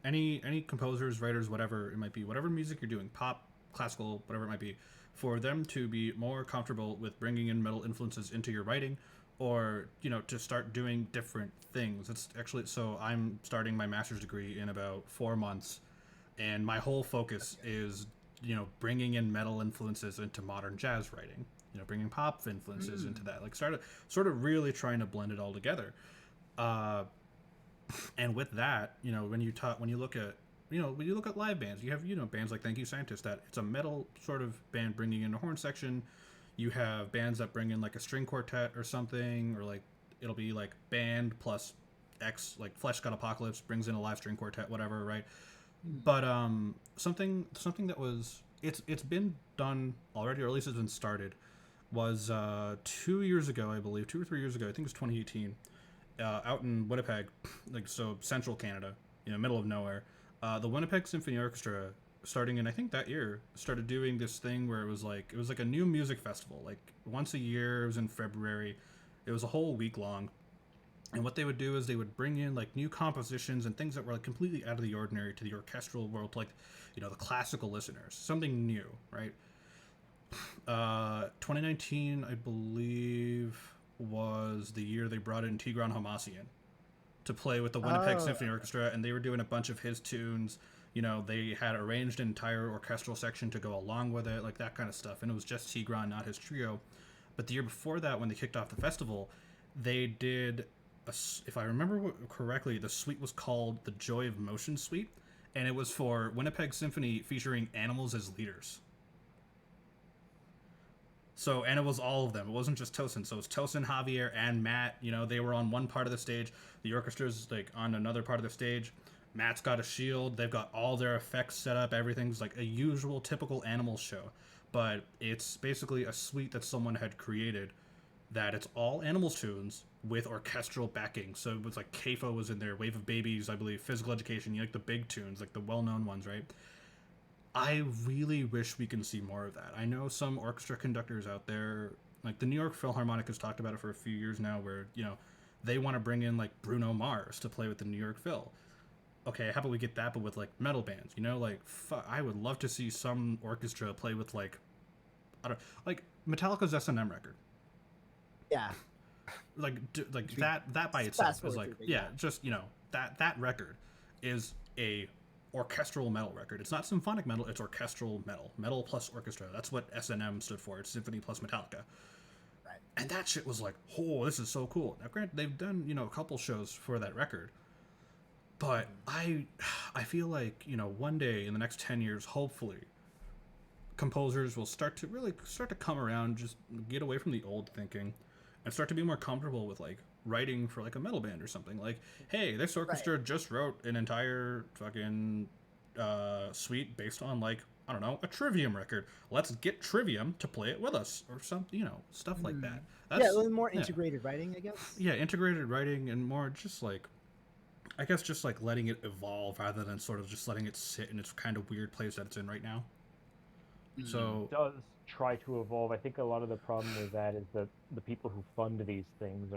any composers, writers, whatever it might be, whatever music you're doing, pop, classical, whatever it might be, for them to be more comfortable with bringing in metal influences into your writing, or to start doing different things. It's actually, so I'm starting my master's degree in about 4 months. And my whole focus is, bringing in metal influences into modern jazz writing. Bringing pop influences into that. Like, sort of really trying to blend it all together. And with that, when you look at live bands, you have bands like Thank You Scientist, that it's a metal sort of band bringing in a horn section. You have bands that bring in like a string quartet or something, or like it'll be like band plus X, like Flesh God Apocalypse brings in a live string quartet, whatever, right? But something that was it's been done already, or at least it's been started, was 2 years ago, I believe, 2 or 3 years ago. I think it was 2018, out in Winnipeg, like, so central Canada, middle of nowhere. The Winnipeg Symphony Orchestra starting in I think that year, started doing this thing where it was like a new music festival. Like once a year, it was in February. It was a whole week long. And what they would do is they would bring in like new compositions and things that were like completely out of the ordinary to the orchestral world, like, you know, the classical listeners, something new, right? 2019, I believe, was the year they brought in Tigran Hamasyan to play with the Winnipeg Symphony Orchestra, and they were doing a bunch of his tunes. You know, they had arranged an entire orchestral section to go along with it, like that kind of stuff. And it was just Tigran, not his trio. But the year before that, when they kicked off the festival, they did, if I remember correctly, the suite was called the Joy of Motion Suite, and it was for Winnipeg Symphony featuring animals as leaders. So, and it was all of them. It wasn't just Tosin. So it was Tosin, Javier, and Matt. You know, they were on one part of the stage. The orchestra's like on another part of the stage. Matt's got a shield. They've got all their effects set up. Everything's like a usual, typical animal show. But it's basically a suite that someone had created that it's all animals tunes with orchestral backing. So it was like CAFO was in there, Wave of Babies, I believe, Physical Education, you like the big tunes, like the well-known ones, right? I really wish we can see more of that. I know some orchestra conductors out there, like the New York Philharmonic has talked about it for a few years now, where, you know, they want to bring in like Bruno Mars to play with the New York Phil. Okay, how about we get that, but with like metal bands, you know, like I would love to see some orchestra play with like, I don't, like Metallica's S&M record. Yeah. Like that by itself is like, yeah, just, you know, that record is a orchestral metal record. It's not symphonic metal, it's orchestral metal plus orchestra. That's what S&M stood for. It's Symphony plus Metallica. Right. And that shit was like, oh, this is so cool. Now granted, they've done, you know, a couple shows for that record, but I feel like, you know, one day in the next 10 years, hopefully composers will start to come around, just get away from the old thinking and start to be more comfortable with like writing for like a metal band or something. Like, hey, this orchestra just wrote an entire fucking suite based on like, I don't know, a Trivium record. Let's get Trivium to play it with us or something, you know, stuff like that. That's, a little more integrated writing, I guess. Yeah, integrated writing and more just like, I guess just like letting it evolve rather than sort of just letting it sit in its kind of weird place that it's in right now. So it does try to evolve. I think a lot of the problem with that is that the people who fund these things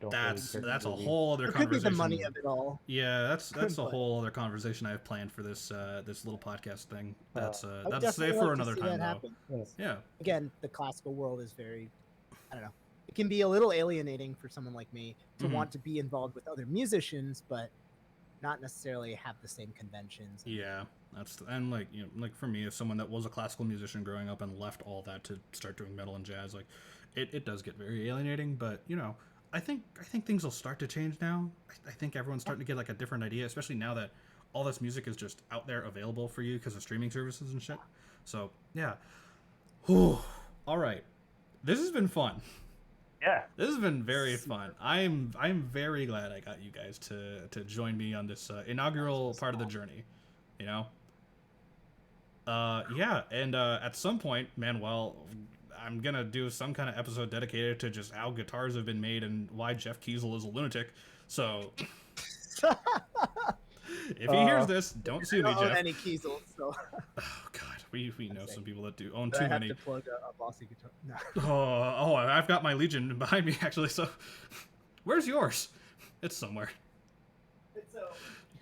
don't that's really a whole other It could conversation. be the money of it all. Yeah, that's a whole other conversation I have planned for this this little podcast thing. That's safe for another time though. Yes. Yeah. Again, the classical world is very, I don't know, it can be a little alienating for someone like me to want to be involved with other musicians, but not necessarily have the same conventions. Yeah, and like, you know, like for me, as someone that was a classical musician growing up and left all that to start doing metal and jazz, like it does get very alienating. But you know, I think things will start to change now. I think everyone's starting to get like a different idea, especially now that all this music is just out there available for you because of streaming services and shit. So yeah. Whew. All right, this has been fun. Yeah, this has been very fun. I'm very glad I got you guys to join me on this inaugural part of the journey. You know. Yeah, and at some point, Manuel, I'm gonna do some kind of episode dedicated to just how guitars have been made and why Jeff Kiesel is a lunatic. So, if he hears this, don't sue me, Jeff. I don't own any Kiesel, so. Oh God, we know some people that do own too many. I have to plug a bossy guitar. No. Oh, I've got my Legion behind me actually. So, where's yours? It's somewhere. It's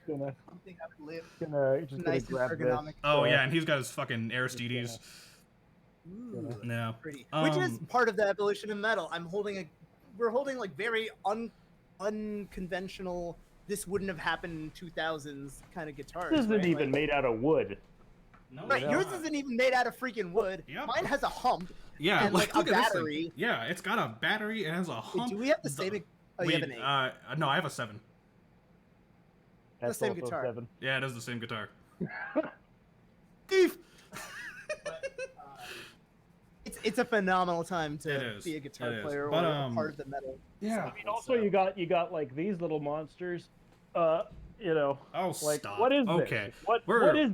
gonna something I would live. Just Nice gonna and grab ergonomic. this. Oh yeah, and he's got his fucking Aristides. Ooh, No. pretty. Which is part of the evolution of metal. We're holding like very unconventional. This wouldn't have happened in 2000s kind of guitars. This isn't right? even like, made out of wood. No, right, it's yours not. isn't even made out of freaking wood. Yep. Mine has a hump. Yeah, and, like, a look at this battery. thing. Yeah, it's got a battery. It has a Wait, hump. do we have the same? Oh, you have an 8. No, I have a 7. That's same also guitar. 7. Yeah, it is the same guitar. It's a phenomenal time It to is. be a guitar It is. player But, or a part of the metal. Yeah. I mean, also you got like these little monsters. You know. Oh, Like, stop. what is okay. this? What We're- is?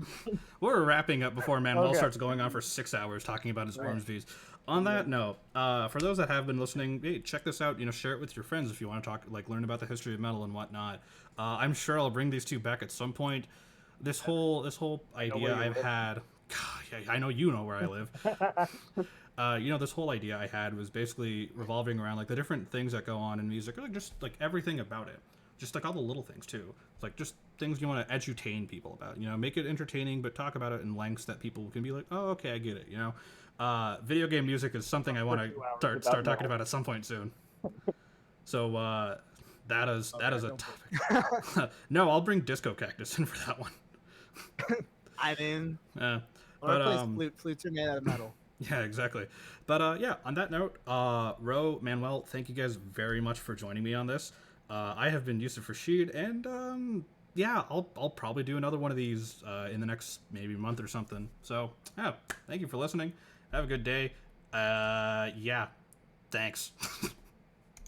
We're wrapping up before Manuel Okay. starts going on for 6 hours talking about his Right. Ormsby's. On that note, for those that have been listening, hey, check this out. You know, share it with your friends if you want to talk, like, learn about the history of metal and whatnot. I'm sure I'll bring these two back at some point. this whole idea where you I've live. had. God, yeah, I know you know where I live. This whole idea I had was basically revolving around like the different things that go on in music, or like just like everything about it, just like all the little things too. It's like just things you want to edutain people about. Make it entertaining, but talk about it in lengths that people can be like, oh, okay, I get it. Video game music is something I want to start talking about at some point soon. So that is a topic. No, I'll bring Disco Cactus in for that one. I mean, Yeah, or but flute. Flutes are made out of metal. yeah, exactly. But yeah, on that note, Ro, Manuel, thank you guys very much for joining me on this. I have been Yusuf Rashid, and yeah, I'll probably do another one of these in the next maybe month or something. So yeah, thank you for listening. Have a good day. Yeah, thanks.